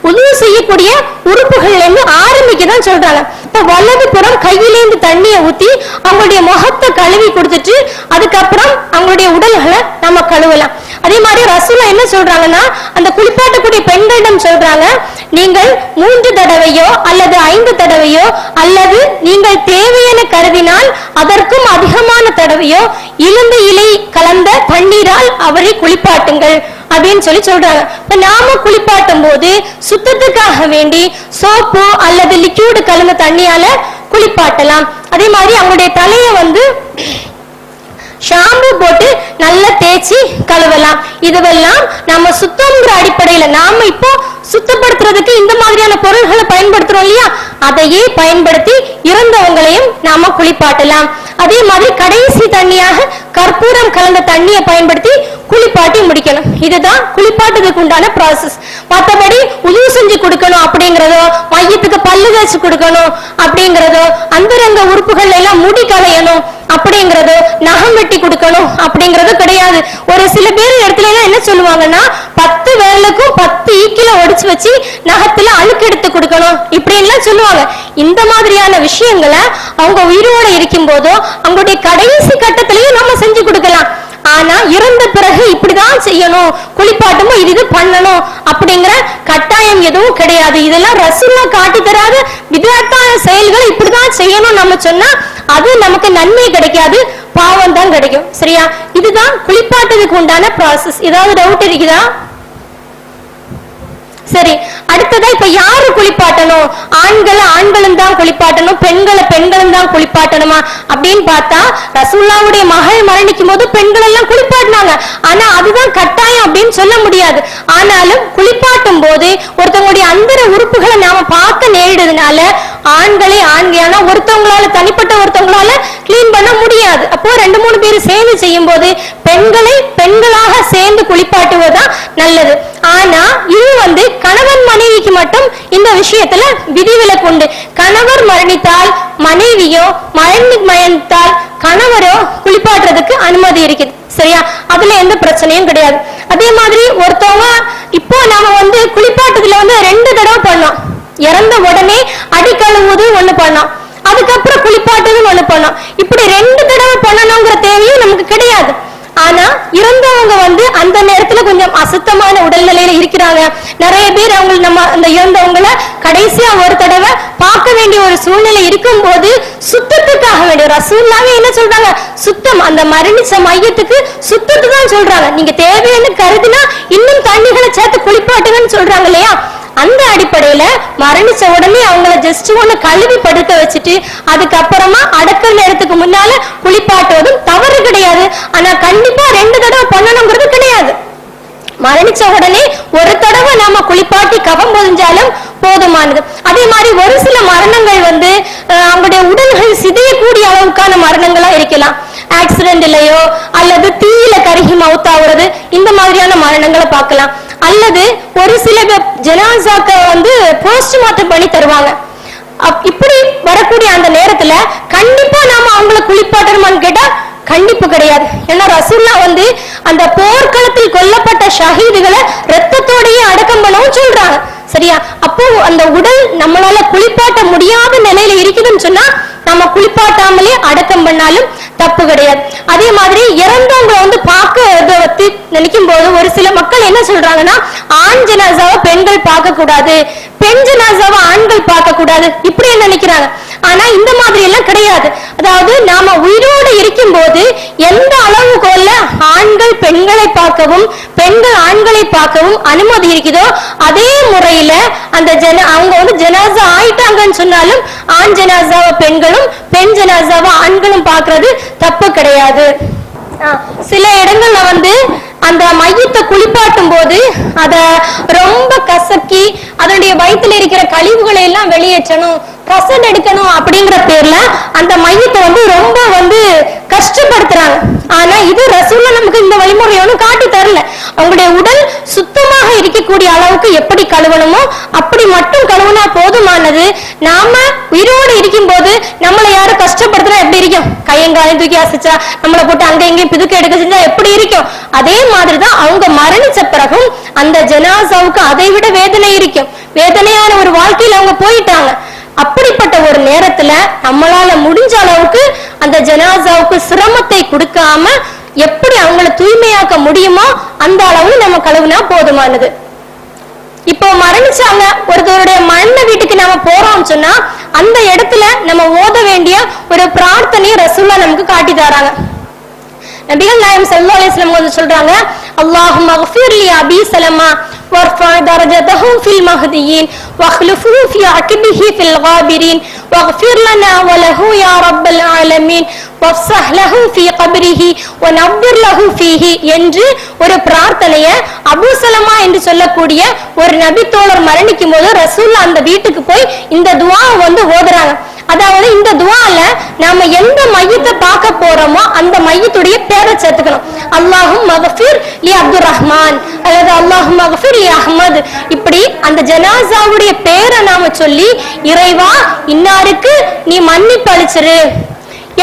[SPEAKER 3] உதவு செய்யக்கூடிய உறுப்புகள்ல இருந்து ஆரம்பிக்கதான் சொல்றாங்க. இப்ப வலது புறம் கையிலேந்து தண்ணியை ஊத்தி அவங்களுடைய முகத்தை கழுவி கொடுத்துட்டு அதுக்கப்புறம் அவங்களுடைய உடல்களை நம்ம கழுவலாம். அதே மாதிரி ரசூலுல்லாஹ் என்ன சொல்றாங்கன்னா அந்த குளிப்பாட்டக்கூடிய பெண்களிடம் சொல்றாங்க, நீங்கள் 3 தடவையோ அல்லது 5 தடவையோ அல்லது நீங்கள் தேவையென கருதினால் அதற்கும் அதிகமான தடவையோ இழுந்த இலை கலந்த தண்ணீரால் அவரை குளிப்பாட்டுங்கள் அப்படின்னு சொல்றாங்க. நாம குளிப்பாட்டும் போது சுத்தத்துக்காக வேண்டி சோப்பு அல்லது லிக்யூடு கலந்த தண்ணியால குளிப்பாட்டலாம். அதே மாதிரி அவங்களுடைய தலையை ஷாம்பு போட்டு நல்லா தேய்ச்சி கழுவலாம். இதுவெல்லாம் நம்ம சுத்தம்ங்கிற அடிப்படையில நாம இப்போ சுத்தப்படுத்துறதுக்கு இந்த மாதிரியான பொருள்களை பயன்படுத்துறோம் இல்லையா, அதையே பயன்படுத்தி இறந்தவங்களையும் நாம குளிப்பாட்டலாம். அதே மாதிரி கடைசி தண்ணியாக கற்பூரம் கலந்த தண்ணியை பயன்படுத்தி குளிப்பாட்டி முடிக்கணும். இதுதான் குளிப்பாட்டுறதுக்கு உண்டான ப்ராசஸ். மற்றபடி உதவு செஞ்சு கொடுக்கணும் அப்படிங்கிறதோ, மையத்துக்கு பல்லு தேய்ச்சி கொடுக்கணும் அப்படிங்கிறதோ, அந்தரங்க உறுப்புகள் எல்லாம் முடி களையணும் அப்படிங்கிறதோ, நகம் வெட்டி கொடுக்கணும் அப்படிங்கறது கிடையாது. ஒரு சில பேர் இடத்துல என்ன சொல்லுவாங்கன்னா 10 விரலுக்கும் 10 ஈக்கில ஒடிச்சு வச்சு நகத்துல அழுக்கு எடுத்து கொடுக்கணும் இப்படின்லாம் சொல்லுவாங்க. இந்த மாதிரியான விஷயங்களை அவங்க உயிரோட இருக்கும் போதோ அவங்களுடைய கடைசி கட்டத்திலையும் நம்ம செஞ்சு கொடுக்கலாம். ஆனா இறந்த பிறகு இப்படிதான் செய்யணும், குளிப்பாட்டுமோ இது பண்ணணும் அப்படிங்கிற கட்டாயம் எதுவும் கிடையாது. இதெல்லாம் ரசூலுல்லாஹ் காட்டி தராத விதத்தான செயல்கள் இப்படிதான் செய்யணும் நம்ம சொன்னா அது நமக்கு நன்மை கிடைக்காது, பாவம் தான் கிடைக்கும். சரியா? இதுதான் குளிப்பாட்டுறதுக்கு உண்டான ப்ராசஸ். ஏதாவது டவுட் இருக்குதா? சரி, அடுத்ததா இப்ப யாரு குளிப்பாட்டணும்? ஆண்களும் தான் குளிப்பாட்டணும், பெண்களும் தான் குளிப்பாட்டணுமா அப்படின்னு பார்த்தா ரசூலுல்லாஹ்வுடைய மகள் மரணிக்கும் போது பெண்கள் எல்லாம் குளிப்பாட்டினாங்க. ஆனா அதுதான் கட்டாயம் அப்படின்னு சொல்ல முடியாது. ஆனாலும் குளிப்பாட்டும் போது ஒருத்தவங்களுடைய அந்தர உறுப்புகளை நாம பார்க்க நேரிடுறதுனால ஆண்களே ஆண்கையான ஒருத்தவங்களால தனிப்பட்ட ஒருத்தவங்களால கிளீன் பண்ண முடியாது. அப்போ 2-3 பேர் சேர்ந்து செய்யும் போது பெண்களை பெண்களாக சேர்ந்து குளிப்பாட்டுவதுதான் நல்லது. ஆனா இது கணவன் மனைவிக்கு மட்டும் இந்த விஷயத்துல விதிவிலக்கு உண்டு. கணவர் மரணித்தால் மனைவியோ, மரணித்தால் கணவரோ குளிப்பாட்டுறதுக்கு அனுமதி இருக்குது. சரியா? அதுல எந்த பிரச்சனையும் கிடையாது. அதே மாதிரி ஒருத்தவங்க இப்போ நாம குளிப்பாட்டுறதுல 2 தடவை பண்ணோம். இறந்த உடனே அடி கழுவுவது ஒண்ணு பண்ணோம், அதுக்கப்புறம் குளிப்பாட்டுறது ஒண்ணு பண்ணோம். இப்படி 2 தடவை பண்ணணுங்கிற தேவையும் நமக்கு கிடையாது. ஆனா இறந்தவங்க அந்த நேரத்துல கொஞ்சம் அசுத்தமான உடல்நிலையில இருக்கிறாங்க. நிறைய பேர் நம்ம அந்த இறந்தவங்களை கடைசியா ஒரு தடவை பார்க்க வேண்டிய ஒரு சூழ்நிலை இருக்கும் போது சுத்தத்துக்காக வேண்டிய ரசூலுல்லாஹ் என்ன சொல்றாங்க? சுத்தம், அந்த மரணிச்ச மையத்துக்கு சுத்தத்தை தான் சொல்றாங்க. நீங்க தேவைன்னு கருதினா இன்னும் தண்ணிகளை சேர்த்து குளிப்பாட்டுங்கன்னு சொல்றாங்க இல்லையா? அந்த அடிப்படையில மரணிச்ச உடனே அவங்கள ஜஸ்ட் கழுவி படுக்க வச்சுட்டு அதுக்கப்புறமா அடக்க நேரத்துக்கு முன்னால குளிப்பாட்டுவதும் தவறு கிடையாது. ஆனா கண்டிப்பா 2 தடவை பண்ணணுங்கிறது கிடையாது. மரணிச்ச உடனே ஒரு தடவை நாம குளிப்பாட்டி கவம் பொதிஞ்சாலும் போதுமானது. அதே மாதிரி ஒரு சில மரணங்கள் அவங்களுடைய உடல்கள் சிதையக்கூடிய அளவுக்கான மரணங்களா இருக்கலாம். ஆக்சிடென்ட்லயோ அல்லது தீயில கருகி மவுத்தாகிறது, இந்த மாதிரியான மரணங்களை பார்க்கலாம். அல்லது ஒரு சில ஜனாசாக்க போஸ்ட்மார்ட்டம் பண்ணி தருவாங்க. இப்படி வரக்கூடிய அந்த நேரத்துல கண்டிப்பா நாம அவங்களை குளிப்பாட்டணுமான்னு கேட்டா கண்டிப்பு கிடையாது. ஏன்னா ரசூலுல்லாஹ் அந்த போர்க்களத்தில் கொல்லப்பட்ட ஷஹீதுகளை ரத்தத்தோடையே அடக்கம் பண்ணவும் சொல்றாங்க. சரியா? அப்போ அந்த உடல் நம்மளால குளிப்பாட்ட முடியாத நிலையில இருக்குதுன்னு சொன்னா நம்ம குளிப்பாட்டாமலே அடக்கம் பண்ணாலும் தப்பு கிடையாது. அதே மாதிரி இறந்தவங்களை பார்க்க நினைக்கும் போது ஒரு சில மக்கள் என்ன சொல்றாங்கன்னா ஆண் ஜனாசாவை பெண்கள் பார்க்க கூடாது, பெண் ஜனாசாவை ஆண்கள் பார்க்க கூடாது இப்படி நினைக்கிறாங்க. ஆனா இந்த மாதிரி எல்லாம் கிடையாது. அதாவது நாம உயிரோடு இருக்கும் போது எந்த அளவுகோல்ல ஆண்கள் பெண்களை பார்க்கவும் பெண்கள் ஆண்களை பார்க்கவும் அனுமதி இருக்குதோ அதே முறையில அந்த அவங்க ஜனாசா ஆயிட்டாங்கன்னு சொன்னாலும் ஆண் ஜனாசாவை பெண்களும் பெண் ஜனாசாவை ஆண்களும் பார்க்கறது தப்பு கிடையாது. சில இடங்கள்ல அந்த மையத்தை குளிப்பாட்டும் போது அத ரொம்ப கசக்கி அதனுடைய வயிற்றுல இருக்கிற கழிவுகளை எல்லாம் வெளியேற்றணும், கசடு எடுக்கணும் அப்படிங்கிற பேர்ல அந்த மையத்தை ரொம்ப கஷ்டப்படுத்துறாங்க. ஆனா இது ரசூலுல்லாஹ் நமக்கு இந்த வழிமுறையை காட்டி தரல. அவங்களுடைய உடல் சுத்தமாக இருக்கக்கூடிய அளவுக்கு எப்படி கழுவணுமோ அப்படி மட்டும் கழுவுனா போதுமானது. நாம உயிரோடு இருக்கும் போது நம்மளை யாரும் கஷ்டப்படுத்தினா எப்படி இருக்கும்? கையங்காயம் தூக்கி அசைச்சா நம்மளை போட்டு அங்க எங்கேயும் பிதுக்க எடுக்க செஞ்சா எப்படி இருக்கும்? அதே மாதிரிதான் அவங்க மரணிச்ச பிறகும் அந்த ஜனாசாவுக்கு அதை விட வேதனை இருக்கும். வேதனையான ஒரு வாழ்க்கையில அவங்க போயிட்டாங்க. அப்படிப்பட்ட ஒரு நேரத்துல நம்மளால முடிஞ்ச அளவுக்கு அந்த ஜனாசாவுக்கு சிரமத்தை கொடுக்காம எப்படி அவங்களை தூய்மையாக்க முடியுமோ அந்த அளவு நம்ம கழுவுனா போதுமானது. இப்போ மரணிச்சாங்க ஒருத்தருடைய மரண வீட்டுக்கு நாம போறோம்னு சொன்னா அந்த இடத்துல நம்ம ஓத வேண்டிய ஒரு பிரார்த்தனையை ரசூலுல்லாஹ் நமக்கு காட்டி தராங்க. நபிகள் நாயகம் ஸல்லல்லாஹு அலைஹி வஸல்லம் சொல்றாங்க, அல்லாஹும்ம அக்ஃபிர் லி அபி ஸலமா வர்ஃபா தரஜதஹு ஃபில் மஹ்தியின் வக்லுஃபு ஃபி அக்பிஹி ஃபில் காபிரின் வக்ஃபிர் லனா வ லஹு யா ரப்பல் ஆலமீன் வஃப்ஸஹ் லஹு ஃபி கப்ரிஹி வ நவ்விர் லஹு ஃபீஹி என்று ஒரு பிரார்த்தனையை அபூ ஸலமா என்று சொல்லக்கூடிய ஒரு நபி தோழர் மரணிக்கும் போது ரசூலுல்லாஹ் அந்த வீட்டுக்கு போய் இந்த துஆவை ஓதுறாங்க. அதாவது இந்த துஆல நாம எந்த மையத்தை பார்க்க போறோமோ அந்த மையத்துடைய பேரை சேர்த்துக்கணும். அல்லாஹும் மக்ஃபிர் லி அப்துர் ரஹ்மான் அல்லது அல்லாஹும் மக்ஃபிர் லி அஹ்மத், இப்படி அந்த ஜனாசாவுடைய பேரை நாம சொல்லி இறைவா இன்னாருக்கு நீ மன்னிப்பு அளிச்சிரு,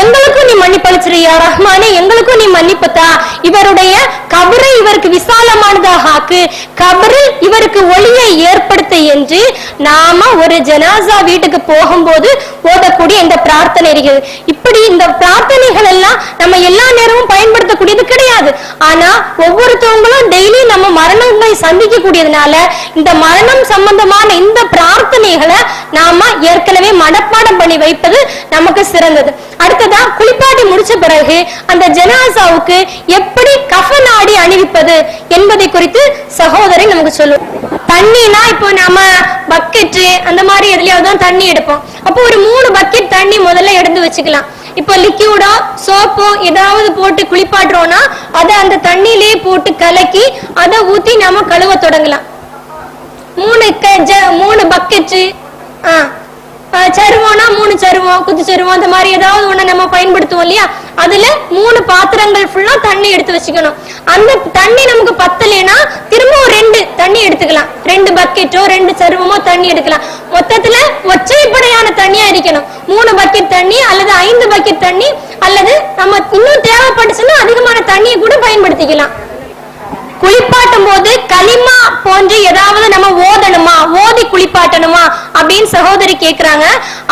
[SPEAKER 3] எங்களுக்கும் நீ மன்னிப்பளிச்சிரு யா ரஹ்மானே, எங்களுக்கும் நீ மன்னிப்புத்தா, இவருடைய கபரை இவருக்கு விசாலமானதாக ஆக்கு, கபரில் இவருக்கு ஒளியை ஏற்படுத்த என்று நாம ஒரு ஜனாசா வீட்டுக்கு போகும்போது ஓதக்கூடிய இந்த பிரார்த்தனை இருக்குது. இப்படி இந்த பிரார்த்தனைகள் எல்லாம் நம்ம எல்லா நேரமும் பயன்படுத்தக்கூடியது கிடையாது. ஆனா ஒவ்வொருத்தவங்களும் டெய்லி நம்ம மரணங்களை சந்திக்க கூடியதுனால இந்த மரணம் சம்பந்தமான இந்த பிரார்த்தனைகளை நாம ஏற்கனவே மனப்பாடம் பண்ணி வைப்பது நமக்கு சிறந்தது. அடுத்ததான் குளிப்பாட்டி முடிச்ச பிறகு அந்த ஜனாசாவுக்கு எப்படி கஃன் ஆடை அணிவிப்பது என்பதை குறித்து சகோதரி நமக்கு சொல்லும். தண்ணினா இப்போ நாம பக்கெட் அந்த மாதிரி எதுலயாவது தான் தண்ணி எடுப்போம். அப்போ ஒரு 3 பக்கெட் தண்ணி முதல்ல எடுத்து வச்சுக்கலாம். இப்போ லிக்யூடோ சோப்போ ஏதாவது போட்டு குளிப்பாட்டுறோம்னா அதை அந்த தண்ணியிலேயே போட்டு கலக்கி அதை ஊத்தி நாம கழுவ தொடங்கலாம். 3 பக்கெட் சருவோம்னா 3 சருவோம், குத்து சருவோம், அந்த மாதிரி ஏதாவது ஒண்ணு நம்ம பயன்படுத்துவோம் இல்லையா, அதுல 3 பாத்திரங்கள் ஃபுல்லா தண்ணி எடுத்து வச்சுக்கணும். அந்த தண்ணி நமக்கு பத்தலைன்னா திரும்ப 2 தண்ணி எடுத்துக்கலாம். 2 பக்கெட்டோ 2 சருவமோ தண்ணி எடுக்கலாம். மொத்தத்துல ஒற்றைப்படையான தண்ணியா இருக்கணும். 3 பக்கெட் தண்ணி அல்லது 5 பக்கெட் தண்ணி அல்லது நம்ம இன்னும் தேவைப்பட்டுச்சுன்னா அதிகமான தண்ணியை கூட பயன்படுத்திக்கலாம். குளிப்பாட்டும் போது களிமா போன்று ஏதாவது நம்ம ஓதணுமா, ஓதி குளிப்பாட்டணுமா அப்படின்னு சகோதரி கேக்குறாங்க.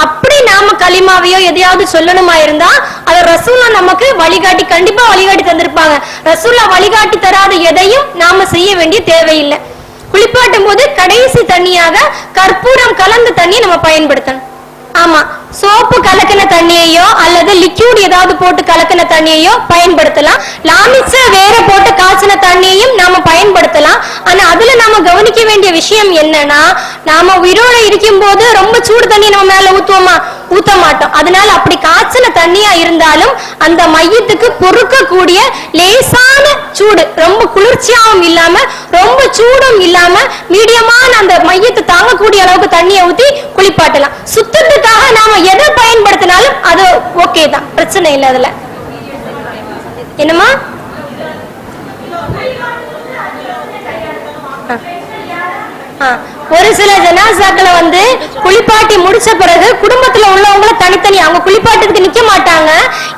[SPEAKER 3] அப்படி நாம களிமாவையோ எதையாவது சொல்லணுமா இருந்தா அதை ரசூலுல்லாஹ் நமக்கு வழிகாட்டி கண்டிப்பா வழிகாட்டி தந்திருப்பாங்க. ரசூலுல்லாஹ் வழிகாட்டி தராத எதையும் நாம செய்ய வேண்டிய தேவையில்லை. குளிப்பாட்டும் போது கடைசி தண்ணியாக கற்பூரம் கலந்த தண்ணியை நம்ம பயன்படுத்தணும். ஆமா, சோப்பு கலக்கின தண்ணியையோ அல்லது லிக்யூட் ஏதாவது போட்டு கலக்கின தண்ணியையோ பயன்படுத்தலாம். லாமிக்ஸ வேற போட்டு காய்ச்சின தண்ணியையும் நாம பயன்படுத்தலாம். ஆனா அதுல நாம கவனிக்க வேண்டிய விஷயம் என்னன்னா, நாம உயிரோட இருக்கும் போது ரொம்ப சூடு தண்ணி நம்ம மேல ஊத்துவோமா? ஊத்த மாட்டோம். அதனால அப்படி காய்ச்சின தண்ணியா இருந்தாலும் அந்த மையத்துக்கு பொறுக்கக்கூடிய லேசான சூடு, ரொம்ப குளிர்ச்சியாவும் இல்லாம ரொம்ப சூடும் இல்லாம மீடியமான அந்த மையத்தை தாங்கக்கூடிய அளவுக்கு தண்ணியை ஊத்தி குளிப்பாட்டலாம். சுத்தத்துக்காக நாம எதை பயன்படுத்தினாலும் அது ஓகே தான், பிரச்சனை இல்லை. அதுல என்னமா ஒரு சில ஜனாசாக்களை குளிப்பாட்டி முடிச்ச பிறகு குடும்பத்துல உள்ளவங்களை தனித்தனி அவங்க குளிப்பாட்டத்துக்கு நிக்க மாட்டாங்க.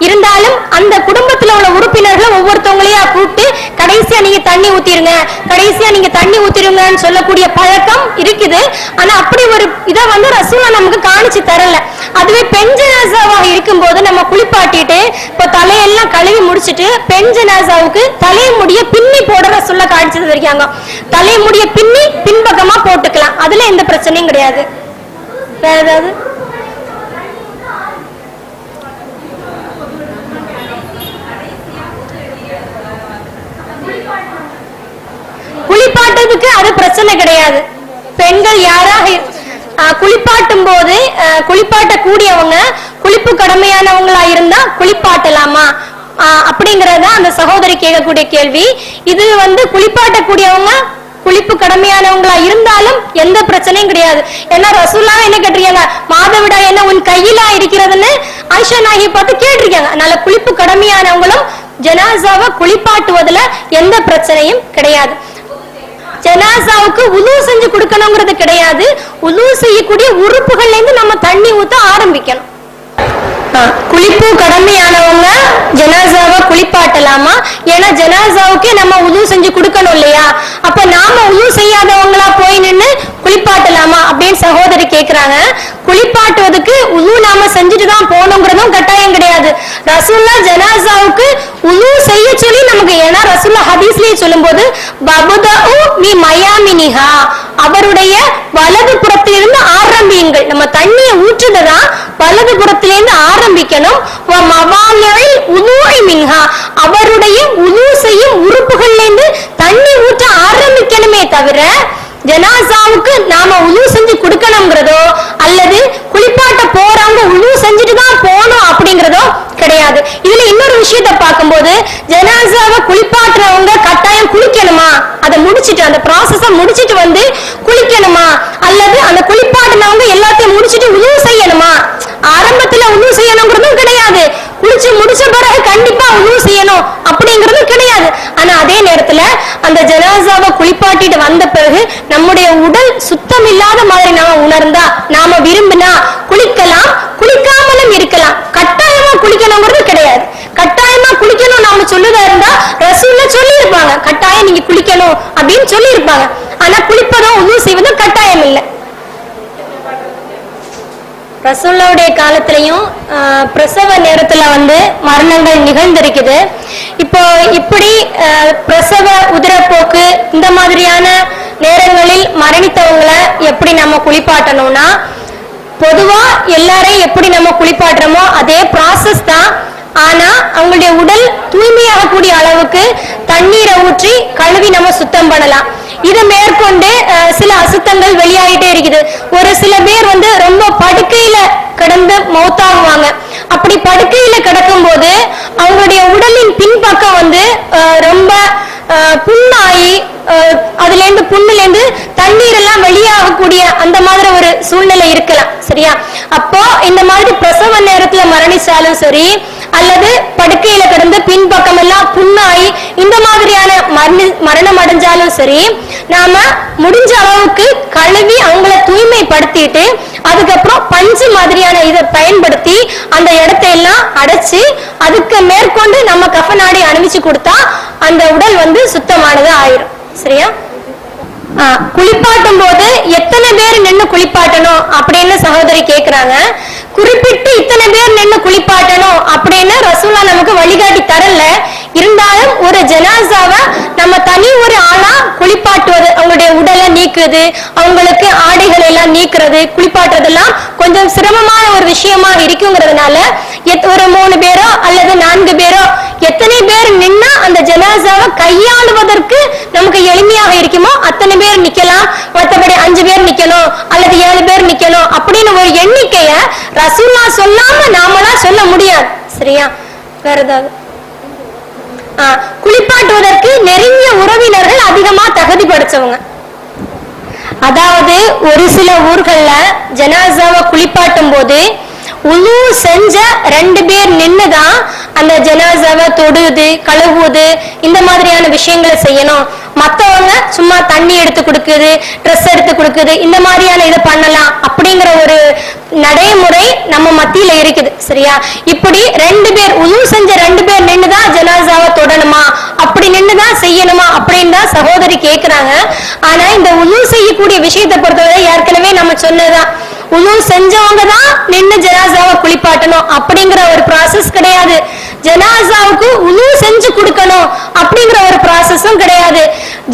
[SPEAKER 3] இருந்தாலும் அந்த குடும்பத்துல உள்ள உறுப்பினர்களை ஒவ்வொருத்தவங்களையா கூப்பிட்டு கடைசியா நீங்க தண்ணி ஊத்திருங்க, கடைசியா நீங்க தண்ணி ஊத்திருங்கன்னு சொல்லக்கூடிய பழக்கம் இருக்குது. ஆனா அப்படி ஒரு இதை ரசூலுல்லாஹ் நமக்கு காணிச்சு தரல. அதுவே பெண் ஜனாசாவாக இருக்கும் போது நம்ம குளிப்பாட்டிட்டு இப்போ தலையெல்லாம் கழுவி முடிச்சுட்டு பெண் ஜனாசாவுக்கு தலைமுடிய பின்னி போட ரசூலுல்லாஹ் காணிச்சு தந்திருக்காங்க. தலைமுடிய பின்னி பின்பக்கமா போட்டுக்கலாம், அதுல எந்த பிரச்சனையும் கிடையாது. வேற ஏதாவது குளிப்பாட்டத்துக்கு அது பிரச்சனை கிடையாது. பெண்கள் யாராக குளிப்பாட்டும் போது குளிப்பாட்ட கூடியவங்க குளிப்பு கடமையானவங்களா இருந்தா குளிப்பாட்டலாமா, அப்படிங்கறத அந்த சகோதரி கேட்கக்கூடிய கேள்வி. இது குளிப்பாட்டக்கூடியவங்க குளிப்பு கடமையானவங்களா இருந்தாலும் எந்த பிரச்சனையும் கிடையாது. ஏன்னா ரசூல்லா என்ன கேட்டிருக்காங்க, மாதவிடாய் என்ன உன் கையிலா இருக்கிறதுன்னு ஆயிஷா நாயகி பார்த்து கேட்டிருக்காங்க. அதனால குளிப்பு கடமையானவங்களும் ஜனாசாவை குளிப்பாட்டுவதுல எந்த பிரச்சனையும் கிடையாது. ஜனாசாவுக்கு உது செஞ்சு கொடுக்கணுங்கிறது கிடையாது. உது செய்யக்கூடிய உறுப்புகள்ல இருந்து நம்ம தண்ணி ஊத்த ஆரம்பிக்கணும். குளிப்பு கடமையானவங்க ஜனாசாவை குளிப்பாட்டலாமா? ஏன்னா ஜனாசாவுக்கே நம்ம உது செஞ்சு கொடுக்கணும் இல்லையா? அப்ப நாம உது செய்யாதவங்களா போய் நின்று குளிப்பாட்டலாமா அப்படின்னு சகோதரி கேக்குறாங்க. குளிப்பாட்டுவதுக்கு உது நாம செஞ்சுட்டு தான் போகணுங்கிறதும் கட்டாயம் கிடையாது. ரசூல்லா ஜனாசாவுக்கு உது செய்ய சொல்லி நமக்கு, ஏன்னா ரசூல்லா ஹதீஸ்லயே சொல்லும் போது அவருடைய வலது புறத்திலிருந்து ஆரம்பியுங்கள். நம்ம தண்ணியை ஊற்றுதான் வலது புறத்திலிருந்து ஆரம்பிக்கணும். அவருடைய உது செய்யும் உறுப்புகள்ல இருந்து தண்ணி ஊற்ற ஆரம்பிக்கணுமே தவிர ஜனாசாவுக்கு நாம உது செஞ்சு கொடுக்கணுங்கிறதோ அல்லது குளிப்பாட்ட போறவங்க உது செஞ்சுட்டு தான் போகணும் அப்படிங்கிறதோ கிடையாது. இதுல இன்னொரு விஷயத்த பார்க்கும்போது ஜனாசாவை குளிப்பாட்டுறவங்க கட்டாயம் குளிக்கணுமா? அதை முடிச்சிட்டு அந்த ப்ராசஸ முடிச்சிட்டு குளிக்கணுமா? அல்லது அந்த குளிப்பாட்டினவங்க எல்லாத்தையும் முடிச்சிட்டு உது செய்யணுமா? ஆரம்பத்துல உது செய்யணுங்கிறதும் கிடையாது. குளிச்சு முடிச்ச பிறகு கண்டிப்பா உது செய்யணும் அப்படிங்கிறதும் கிடையாது. ஆனா அதே நேரத்துல அந்த ஜனாசாவை குளிப்பாட்டிட்டு வந்த பிறகு நம்முடைய உடல் சுத்தம் இல்லாத மாதிரி நாம உணர்ந்தா, நாம விரும்பினா குளிக்கலாம், குளிக்காமலும் இருக்கலாம். கட்டாயமா குளிக்கணுங்கிறது கிடையாது. கட்டாயமா குளிக்கணும் நாம சொல்லுதா இருந்தா ரசூல்ல சொல்லி இருப்பாங்க, கட்டாயம் நீங்க குளிக்கணும் அப்படின்னு சொல்லி இருப்பாங்க. ஆனா குளிப்பதும் உது செய்வதும் கட்டாயம் இல்லை. ரசூலுல்லாஹ்வுடைய காலத்திலையும் பிரசவ நேரத்துல மரணங்கள் நிகழ்ந்திருக்குது. இப்போ இப்படி பிரசவ உதிரப்போக்கு இந்த மாதிரியான நேரங்களில் மரணித்தவங்களை எப்படி நம்ம குளிப்பாட்டணும்னா, பொதுவா எல்லாரையும் எப்படி நம்ம குளிப்பாட்டுறோமோ அதே ப்ராசஸ் தான். ஆனா அவங்களுடைய உடல் தூய்மையாகக்கூடிய அளவுக்கு தண்ணீரை ஊற்றி கழுவி நம்ம சுத்தம் பண்ணலாம். இதை மேற்கொண்டு சில அசுத்தங்கள் வெளியாகிட்டே இருக்குது. ஒரு சில பேர் ரொம்ப படுக்கையில கிடந்து மௌத்தாகுவாங்க. அப்படி படுக்கையில கிடக்கும் போது அவங்களுடைய உடலின் பின்பக்கம் ரொம்ப புண்ணாகி அதுல இருந்து புண்ணுல இருந்து தண்ணீர் எல்லாம் வெளியாகக்கூடிய அந்த மாதிரி ஒரு சூழ்நிலை இருக்கலாம். சரியா? அப்போ இந்த மாதிரி பிரசவ நேரத்துல மரணிச்சாலும் சரி அல்லது படுக்கையில கிடந்து பின்பக்கம் எல்லாம் புண்ணாகி இந்த மாதிரியான மரணம் அடைஞ்சாலும் சரி, நாம முடிஞ்ச அளவுக்கு கழுவி அவங்கள தூய்மைப்படுத்திட்டு அதுக்கப்புறம் பஞ்சு மாதிரியான இதை பயன்படுத்தி அந்த இடத்தை எல்லாம் அடைச்சு அதுக்கு மேற்கொண்டு நம்ம கஃனாடி அணிவிச்சு கொடுத்தா அந்த உடல் சுத்தமானது ஆயிரும். சரியா? குளிப்பாட்டும் போது எத்தனை பேர் நின்று குளிப்பாட்டணும் அப்படின்னு சகோதரி கேக்குறாங்க. குறிப்பிட்டு இத்தனை பேர் நின்று குளிப்பாட்டணும் அப்படின்னு ரசூலா நமக்கு வழிகாட்டி தரல. இருந்தாலும் ஒரு ஜனாசாவை நம்ம தனி ஒரு ஆளா குளிப்பாட்டுவது, அவங்களுடைய உடலை நீக்குது, அவங்களுக்கு ஆடைகள் எல்லாம் நீக்கிறது, குளிப்பாட்டுறதெல்லாம் கொஞ்சம் சிரமமான ஒரு விஷயமா இருக்குங்கிறதுனால ஒரு 3 பேரோ அல்லது 4 பேரோ எத்தனை பேர் நின்னா அந்த ஜனாசாவை கையாளுவதற்கு நமக்கு எளிமையாக இருக்குமோ அத்தனை பேர் நிக்கலாம். மற்றபடி 5 பேர் நிக்கணும் அல்லது 7 பேர் நிக்கணும் அப்படின்னு ஒரு எண்ணிக்கைய ரசூல்லா சொல்லாம நாமளா சொல்ல முடியாது. சரியா? வேற ஏதாவது? குளிப்பாட்டுவதற்கு நெருங்கிய உறவினர்கள் அதிகமா தகுதி படைச்சவங்க. அதாவது ஒரு சில ஊர்கள்ல ஜனாசாவை குளிப்பாட்டும் போது உது செஞ்ச 2 பேர் நின்னுதான் அந்த ஜனாசாவை தொடுது, கழுவுது, இந்த மாதிரியான விஷயங்களை செய்யணும். மத்தவங்க சும்மா தண்ணி எடுத்து கொடுக்குது, ட்ரெஸ் எடுத்து கொடுக்குது, இந்த மாதிரியான இதை பண்ணலாம் அப்படிங்கிற ஒரு நடைமுறை நம்ம மத்தியில இருக்குது. சரியா? இப்படி 2 பேர் உது செஞ்ச 2 பேர் நின்னுதான் ஜனாசாவை தொடணுமா, அப்படி நின்னுதான் செய்யணுமா அப்படின்னு தான் சகோதரி கேக்குறாங்க. ஆனா இந்த உது செய்யக்கூடிய விஷயத்தை பொறுத்தவரை ஏற்கனவே நம்ம சொன்னதுதான், உது செஞ்சவங்க தான் நின்று ஜனாசாவை குளிப்பாட்டணும் அப்படிங்கிற ஒரு ப்ராசஸ் கிடையாது. ஜனாசாவுக்கு உது செஞ்சு கொடுக்கணும் அப்படிங்கிற ஒரு ப்ராசஸும் கிடையாது.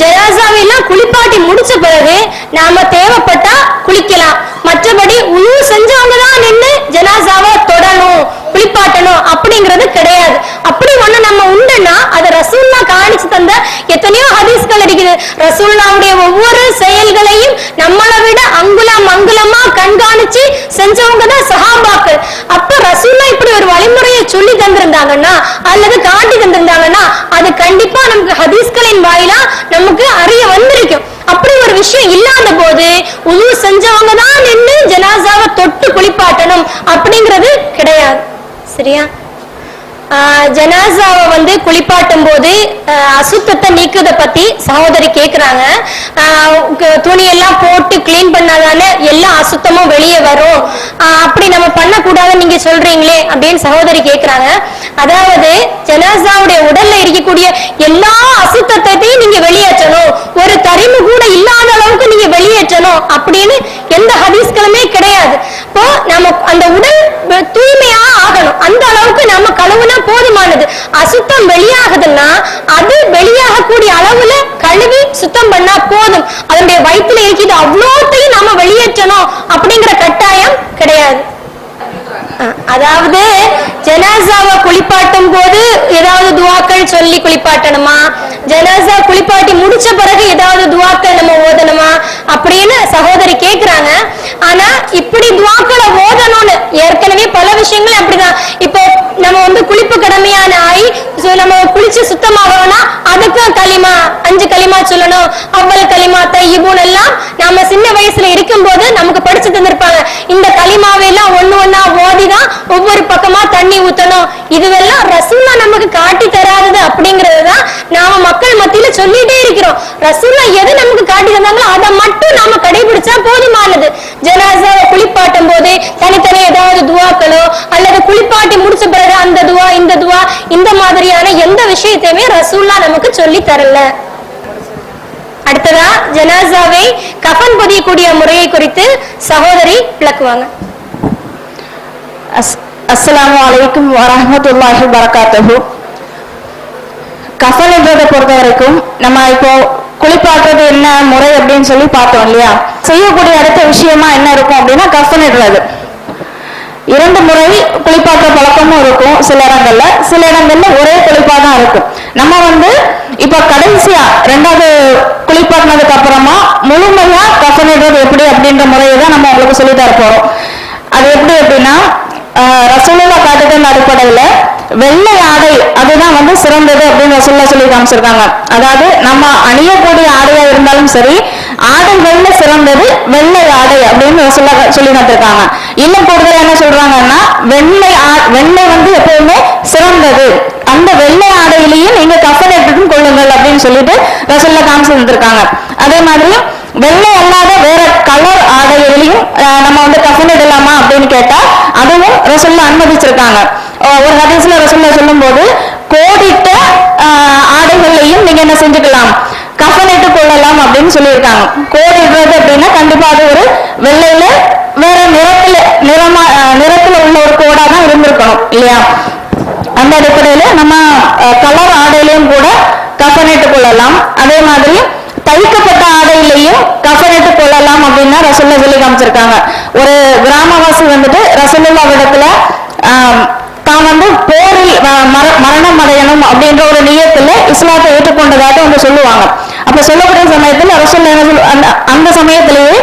[SPEAKER 3] ஜனாசாவெல்லாம் குளிப்பாட்டி முடிச்ச பிறகு நாம தேவைப்பட்டா குளிக்கலாம். மற்றபடி உது செஞ்சவங்க தான் நின்று ஜனாசாவை தொடணும், குளிப்பாட்டணும் அப்படிங்கிறது கிடையாது. அப்படி ஒண்ணு நம்ம உண்டுன்னா அது ரசூல்லா காணிச்சு தந்த எத்தனையோ ஹதீஸ்கள் இருக்குது. ரசூல்லாவுடைய ஒவ்வொரு செயல்களையும் நம்மளை விட அங்குலம் அங்குலமா கண்காணிச்சு செஞ்சவங்க தான் சஹாபாக்கள். அப்ப ரசூல்லா இப்படி ஒரு வழிமுறையை சொல்லி தந்திருந்தாங்கன்னா அல்லது கண்டிப்பா நமக்கு ஹதீஸ்களின் வாயிலா நமக்கு அறிய வந்திருக்கும். அப்படி ஒரு விஷயம் இல்லாத போது உது செஞ்சவங்க தான் நின்று ஜனாசாவை தொட்டு குளிப்பாட்டணும் அப்படிங்கிறது கிடையாது. சரியா? ஜனாசாவை வந்து குளிப்பாட்டும் போது அசுத்தத்தை நீக்குறத பத்தி சகோதரி கேக்குறாங்க. துணியெல்லாம் போட்டு கிளீன் பண்ணாதானே எல்லா அசுத்தமும் வெளியே வரும், அப்படி நம்ம பண்ணக்கூடாதுன்னு நீங்க சொல்றீங்களே அப்படின்னு சகோதரி கேக்குறாங்க. அதாவது ஜனாசாவுடைய உடல்ல இருக்கக்கூடிய எல்லா அசுத்தத்தையும் நீங்க வெளியேற்றணும், ஒரு தரிமு கூட இல்லாத அளவுக்கு நீங்க வெளியேற்றணும் அப்படின்னு எந்த ஹதீஸ்களுமே கிடையாது. இப்போ நம்ம அந்த உடல் தூய்மையா ஆகணும், அந்த அளவுக்கு நம்ம கழுவுனா போதுமானது. அசுத்தம் வெளியாகுதுன்னா அது வெளியாகக்கூடிய அளவுல கழுவி சுத்தம் பண்ணா போதும். அதனுடைய வயிற்றுல இருக்குது அவ்வளோத்தையும் நாம வெளியேற்றணும் அப்படிங்கிற கட்டாயம் கிடையாது. அதாவது ஜனாசாவை குளிப்பாட்டும் போது ஏதாவது துவாக்கள் சொல்லி குளிப்பாட்டணுமா, ஜனாசா குளிப்பாட்டி முடிச்ச பிறகு ஏதாவது துவாக்கள் நம்ம ஓதணுமா அப்படின்னு சகோதரி கேக்குறாங்க. ஆனா இப்படி துவாக்களை ஓதணும்னு ஏற்கனவே பல விஷயங்கள் அப்படிதான். இப்போ நம்ம வந்து குளிப்பு கடமையான ஆகி நம்ம குளிச்சு சுத்தமாகணும்னா அதுக்கு களிமா 5 களிமா சொல்லணும். அவ்வளவு களிமா தையிபூன் எல்லாம் நாம சின்ன வயசுல இருக்கும் போது நமக்கு படிச்சு தந்திருப்பாங்க. இந்த களிமாவெல்லாம் ஒண்ணா ஓதிதான் ஒவ்வொரு பக்கமா தண்ணி ஊத்தணும். இதுவெல்லாம் ரசூல்லா நமக்கு காட்டி தராதது அப்படிங்கறதுதான் நாம மக்கள் மத்தியில சொல்லிட்டே இருக்கிறோம். ரசூல்லா எது நமக்கு காட்டி தந்தாங்களோ அதை மட்டும் நாம கடைபிடிச்சா போதுமானது. ஜனாசாவை குளிப்பாட்டும் போது தனித்தனி ஏதாவது துவாக்களோ அல்லது குளிப்பாட்டி முடிச்ச பிறகு அந்த துவா இந்த துவா இந்த மாதிரியான எந்த விஷயத்தையுமே ரசூல்லா நமக்கு சொல்லி தரல. அடுத்ததா ஜனாசாவை கஃன் பொதியக்கூடிய முறையை குறித்து சகோதரி விளக்குவாங்க.
[SPEAKER 4] அஸ்ஸலாமு அலைக்கும் வரஹ்மத்துல்லாஹி வபரகாத்துஹு. கஃன் என்றதை பொறுத்த வரைக்கும் நம்ம இப்போ குளிப்பாட்டுறது என்ன முறை அப்படின்னு சொல்லி பார்த்தோம் இல்லையா? செய்யக்கூடிய அடுத்த விஷயமா என்ன இருக்கும் அப்படின்னா கஃன் இடுறது. 2 முறை குளிப்பாட்டுற பழக்கமும் இருக்கும் சில இடங்கள்ல, சில இடங்கள்ல ஒரே குளிப்பா தான் இருக்கும். நம்ம வந்து இப்ப கடைசியா 2வது குளிப்பாட்டினதுக்கு அப்புறமா முழுமையா கஃன் இடுறது எப்படி அப்படின்ற முறையை தான் நம்ம உங்களுக்கு சொல்லி தர போறோம். அது எப்படி அப்படின்னா ரசூலுல்லாஹ் காட்டுதல் அடிப்படையில வெள்ளை ஆடை அதுதான் வந்து சிறந்தது அப்படின்னு ரசூலுல்லாஹ் சொல்லி காமிச்சிருக்காங்க. அதாவது நம்ம அணியக்கூடிய ஆடையா இருந்தாலும் சரி, ஆடைகள்ல சிறந்தது வெள்ளை ஆடை அப்படின்னு ரசூலுல்லாஹ் சொல்லி நட்டிருக்காங்க. இன்னும் கூடுதல் என்ன சொல்றாங்கன்னா வெள்ளை வந்து எப்பவுமே சிறந்தது, அந்த வெள்ளை ஆடையிலையும் நீங்க கஃன் எடுத்துக்கும் கொள்ளுங்கள் அப்படின்னு சொல்லிட்டு ரசூலுல்லாஹ் காமிச்சு தந்திருக்காங்க. அதே மாதிரி வெள்ளை அல்லாத வேற கலர் ஆடைகளையும் நம்ம வந்து கஃன் இடலாமா அப்படின்னு கேட்டா அதுவும் ரசூலுல்லாஹ் அனுமதிச்சிருக்காங்க. ஒரு ஹதீஸ்ல ரசூலுல்லாஹ் சொல்லும் போது கோடிட்ட ஆடைகளையும் நீங்க என்ன செஞ்சுக்கலாம், கஃன் இட்டு கொள்ளலாம் அப்படின்னு சொல்லியிருக்காங்க. கோடிடுறது அப்படின்னா கண்டிப்பா அது ஒரு வெள்ளையில வேற நிறத்துல உள்ள ஒரு கோடா தான் இருந்திருக்கணும் இல்லையா? அந்த அடிப்படையில நம்ம கலர் ஆடையிலையும் கூட கஃன் இட்டு கொள்ளலாம். அதே மாதிரி தைக்கப்பட்ட ஆடையிலையும் கஃன் இட்டு கொள்ளலாம் அப்படின்னு ரசூலுல்லாஹ் சொல்லி காமிச்சிருக்காங்க. ஒரு கிராமவாசி வந்துட்டு ரசூலுல்லாஹ்விடத்துல தான் வந்து போரில் மரணம் அடையணும் அப்படின்ற ஒரு நியத்துல இஸ்லாத்தை ஏற்றுக்கொண்டதாக வந்து சொல்லுவாங்க. அப்ப சொல்லக்கூடிய சமயத்துல ரசூலுல்லாஹ் அந்த சமயத்திலேயே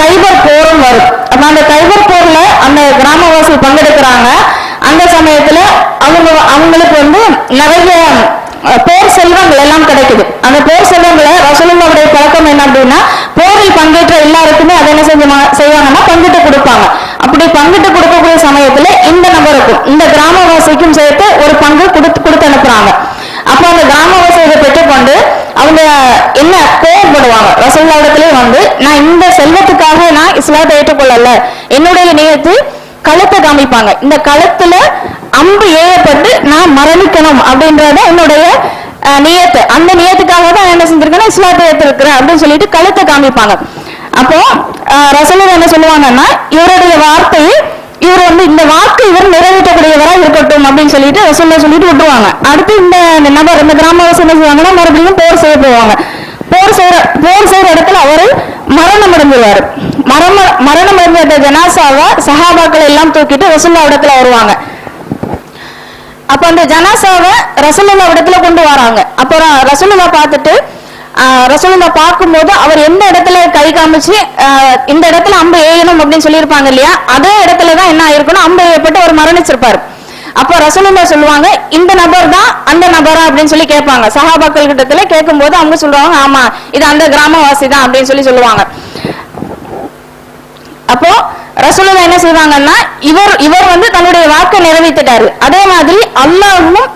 [SPEAKER 4] கைபர் போரும் வரும். அப்ப அந்த கைபர் போர்ல அந்த கிராமவாசி பங்கெடுக்கிறாங்க. அந்த சமயத்துல அவங்களுக்கு வந்து நிறைய போர் செல்வங்கள் எல்லாம் கிடைக்குது. அந்த போர் செல்வங்களை ரசூலுல்லாஹ்வுடைய பழக்கம் என்ன அப்படின்னா போரில் பங்கேற்ற எல்லாருக்குமே அதை என்ன செய்வாங்கன்னா பங்கிட்டு கொடுப்பாங்க. அப்படி பங்கிட்டு கொடுக்கக்கூடிய சமயத்துல இந்த நபருக்கும் இந்த கிராமவாசிக்கும் சேர்த்து ஒரு பங்கு கொடுத்து அனுப்புறாங்க. அப்ப அந்த கிராமவாசியை பெற்றுக்கொண்டு அவங்க என்ன கோவப்படுவாங்க ரசூலுல்லாஹ்விடத்திலே வந்து, நான் இந்த செல்வத்துக்காக நான் இஸ்லாத்தை ஏற்றுக்கொள்ளல, என்னுடைய நியத்து கழுத்தை காமிப்பாங்க, இந்த கழுத்துல அம்பு ஏறப்பட்டு நான் மரணிக்கணும் அப்படின்றத என்னுடைய நியத்து, அந்த நியத்துக்காக தான் என்ன செஞ்சிருக்கேன்னா இஸ்லாத்தை ஏற்றிருக்கிறேன் அப்படின்னு சொல்லிட்டு கழுத்தை காமிப்பாங்க. அப்போ ரசூலுல்லாஹ் என்ன சொல்லுவாங்கன்னா இவருடைய வார்த்தையை இவர் வந்து இந்த வாக்கு இவர் நிறைவேற்றக்கூடியவராக இருக்கட்டும் அப்படின்னு சொல்லிட்டு ரசூலுல்லாஹ் சொல்லிட்டு விட்டுருவாங்க. அடுத்து இந்த நபர் இந்த கிராமவாசி என்ன செய்வாங்கன்னா மறுபடியும் போர் செய்ய போவாங்க. போர் செய்யற இடத்துல அவரு மரணம் அடைஞ்சிருவாரு. மரணம் அடைஞ்ச ஜனாசாவை சஹாபாக்கள் எல்லாம் தூக்கிட்டு ரசூலுல்லாஹ் இடத்துல வருவாங்க. அப்ப அந்த ஜனாசாவை ரசூலுல்லாஹ் இடத்துல கொண்டு வராங்க. அப்புறம் ரசூலுல்லாஹ் பார்த்துட்டு ரசூலுல்லாஹ் பார்க்கும்போது அவர் எந்த இடத்துல கை காமிச்சு இந்த இடத்துல அம்பு ஏயணும் அப்படின்னு சொல்லியிருப்பாங்க இல்லையா, அதே இடத்துலதான் என்ன ஆயிருக்கணும், அம்பு ஏற்பட்டு அவர் மரணிச்சிருப்பாரு. அப்ப ரசூலுல்லாஹ் சொல்லுவாங்க, இந்த நபர் தான் அந்த நபரா அப்படின்னு சொல்லி கேட்பாங்க. சஹாபாக்கள் கிட்டத்துல கேட்கும் போது அவங்க சொல்லுவாங்க, ஆமா இது அந்த கிராமவாசி தான் அப்படின்னு சொல்லி சொல்லுவாங்க. அப்போ ரசூலுல்லாஹ் என்ன செய்வாங்கன்னா, இவர் வந்து தன்னுடைய வாக்கை நிறைவேற்றிட்டாரு, அதே மாதிரி அல்லாஹ்வும்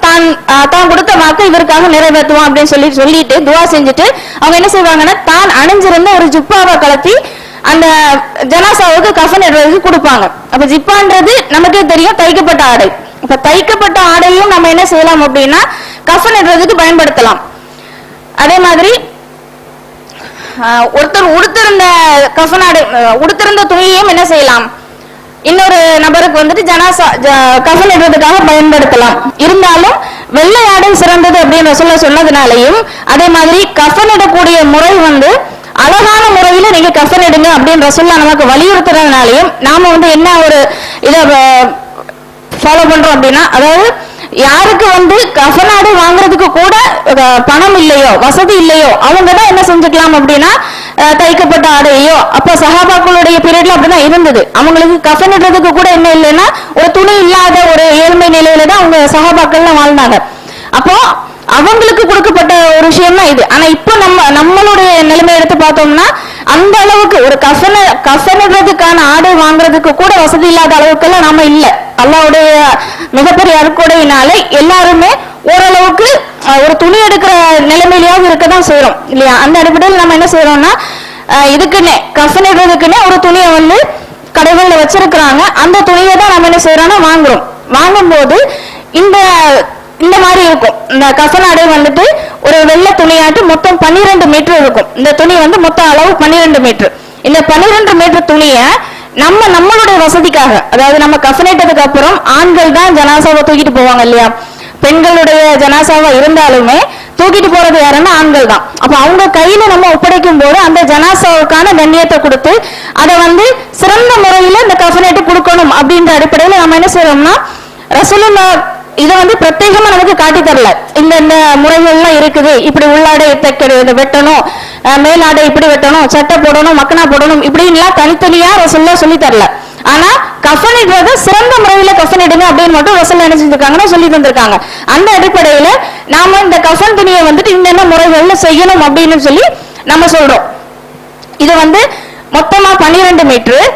[SPEAKER 4] தான் கொடுத்த வாக்கை இவருக்காக நிறைவேற்றுவான் அப்படின்னு சொல்லிட்டு துவா செஞ்சுட்டு அவங்க என்ன செய்வாங்கன்னா, தான் அணிஞ்சிருந்த ஒரு ஜுப்பாவை கலத்தி அந்த ஜனாசாவுக்கு கஃன் இடுறதுக்கு கொடுப்பாங்க. அப்ப ஜிப்பான்றது நமக்கே தெரியும், தைக்கப்பட்ட ஆடை. இப்ப தைக்கப்பட்ட ஆடையும் நம்ம என்ன செய்யலாம் அப்படின்னா கஃன் இடுறதுக்கு பயன்படுத்தலாம். அதே மாதிரி ஒருத்தர் உடுத்திருந்த கஃன் ஆடை உடுத்திருந்த துணியையும் என்ன செய்யலாம், இன்னொரு நபருக்கு வந்துட்டு ஜனாசா கஃன் இடுறதுக்காக பயன்படுத்தலாம். இருந்தாலும் வெள்ளை ஆடை சிறந்தது அப்படின்னு சொன்னதுனாலையும், அதே மாதிரி கஃன் இடக்கூடிய முறை வந்து அழகான முறையில நீங்க கஃன் எடுங்க அப்படின்னு ரசூலுல்லாஹ் நமக்கு வலியுறுத்துறதுனாலையும் நாம வந்து என்ன ஒரு இதை ஃபாலோ பண்றோம் அப்படின்னா, அதாவது யாருக்கு வந்து கஃன் ஆடை வாங்குறதுக்கு கூட பணம் இல்லையோ, வசதி இல்லையோ, அவங்க தான் என்ன செஞ்சுக்கலாம் அப்படின்னா தைக்கப்பட்ட ஆடையோ. அப்ப சஹாபாக்களுடைய பீரியட்ல அப்படிதான் இருந்தது. அவங்களுக்கு கஃன் இடுறதுக்கு கூட என்ன இல்லைன்னா ஒரு துணி இல்லாத ஒரு ஏழ்மை நிலையில தான் அவங்க சஹாபாக்கள்லாம் வாழ்ந்தாங்க. அப்போ அவங்களுக்கு கொடுக்கப்பட்ட ஒரு விஷயம் தான் இது. ஆனா இப்ப நம்மளுடைய நிலைமை எடுத்து பார்த்தோம்னா அந்த அளவுக்கு ஒரு கஃன் இடுறதுக்கான ஆடை வாங்குறதுக்கு கூட வசதி இல்லாத அளவுக்குலாம் நாம இல்ல. அல்லாஹ்வுடைய மிகப்பெரிய அருட்கொடையினால எல்லாருமே ஓரளவுக்கு ஒரு துணி எடுக்கிற நிலைமையிலேயாவது இருக்கதான் செய்யறோம் இல்லையா. அந்த அடிப்படையில் நம்ம என்ன செய்யறோம்னா, இதுக்குன்னே கஃன் இடுறதுக்குன்னே ஒரு துணியை வந்து கடைகள்ல வச்சிருக்கிறாங்க. அந்த துணியை தான் நம்ம என்ன செய்யறோம்னா வாங்குறோம். வாங்கும்போது இந்த மாதிரி இருக்கும். இந்த கஃன் ஆடை வந்துட்டு ஒரு வெள்ளை துணியாட்டு மொத்தம் 12 மீட்டர் இருக்கும். இந்த துணி வந்து மொத்த அளவு 12 மீட்டர். இந்த 12 மீட்டர் துணியை நம்மளுடைய வசதிக்காக, அதாவது நம்ம கஃனிட்டதுக்கு அப்புறம் ஆண்கள் தான் ஜனாசாவை தூக்கிட்டு போவாங்க இல்லையா. பெண்களுடைய ஜனாசாவா இருந்தாலுமே தூக்கிட்டு போறது யாருன்னா ஆண்கள் தான். அப்ப அவங்க கையில நம்ம ஒப்படைக்கும் போது அந்த ஜனாசாவுக்கான கண்ணியத்தை கொடுத்து அதை வந்து சிறந்த முறையில இந்த கஃனிட்டு கொடுக்கணும் அப்படின்ற அடிப்படையில நம்ம என்ன செய்யறோம்னா, ரசூலுல்லாஹ் இதை வந்து பிரத்யேகமா நமக்கு காட்டி தரல. இந்த முறைகள்லாம் இருக்குது, இப்படி உள்ளாடை தைக்கிறது வெட்டணும், மேலாடை இப்படி வெட்டணும், சட்டை போடணும், மக்கனா போடணும், இப்படின்லாம் தனித்தனியா ரசூலுல்லாஹ் சொல்லி தரல. ஆனா கஃன் இடுறத சிறந்த முறையில கஃன் இடுங்க அப்படின்னு மட்டும் ரசூலுல்லாஹ் என்ன செஞ்சிருக்காங்கன்னா சொல்லி தந்திருக்காங்க. அந்த அடிப்படையில நாம இந்த கஃன் துணியை வந்துட்டு இந்த முறைகள்ல செய்யணும் அப்படின்னு சொல்லி நம்ம சொல்றோம். இது வந்து மொத்தமா 12 மீட்டர்.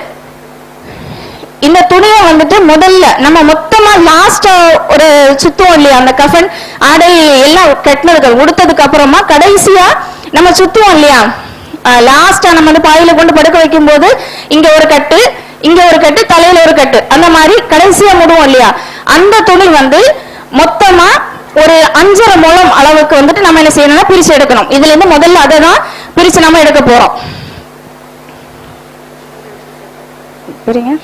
[SPEAKER 4] இந்த துணியை வந்துட்டு முதல்ல நம்ம மொத்தமா லாஸ்டா ஒரு சுத்துவோம் இல்லையா, அந்த கஃன் ஆடை எல்லாம் கட்டினதுக்கு உடுத்ததுக்கு அப்புறமா கடைசியா நம்ம சுத்துவோம் இல்லையா, லாஸ்டா நம்ம வந்து பாயில கொண்டு படுக்க வைக்கும் போது இங்க ஒரு கட்டு, இங்க ஒரு கட்டு, தலையில ஒரு கட்டு, அந்த மாதிரி கடைசியா முடுவோம் இல்லையா. அந்த துணி வந்து மொத்தமா ஒரு 5.5 முழம் அளவுக்கு வந்துட்டு நம்ம என்ன செய்யணும்னா பிரிச்சு எடுக்கணும். இதுல இருந்து முதல்ல அதை தான் பிரிச்சு நம்ம எடுக்க போறோம். புரியுங்க,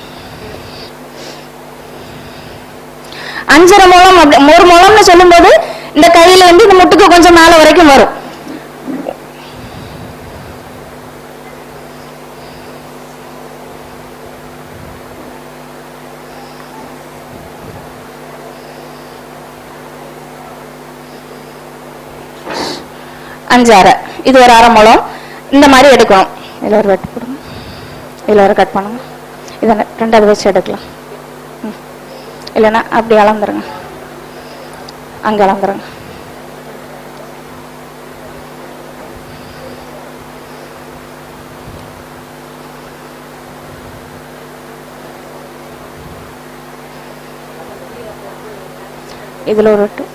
[SPEAKER 4] 5.5 முழம். ஒரு முழம்னு சொல்லும் போது இந்த கையில இருந்து இந்த முட்டுக்கு கொஞ்சம் மேல வரைக்கும் வரும். அஞ்சாறு, இது ஒரு 1/2 முழம். இந்த மாதிரி எடுக்கணும். இதுல ஒரு வெட்டு போடுங்க, இதுல ஒரு கட் பண்ணுங்க, இதை 2வது வச்சு எடுக்கலாம். இல்லைன்னா அப்படி அளந்துருங்க, அங்க அளந்துருங்க. இதுல ஒரு வெட்டு,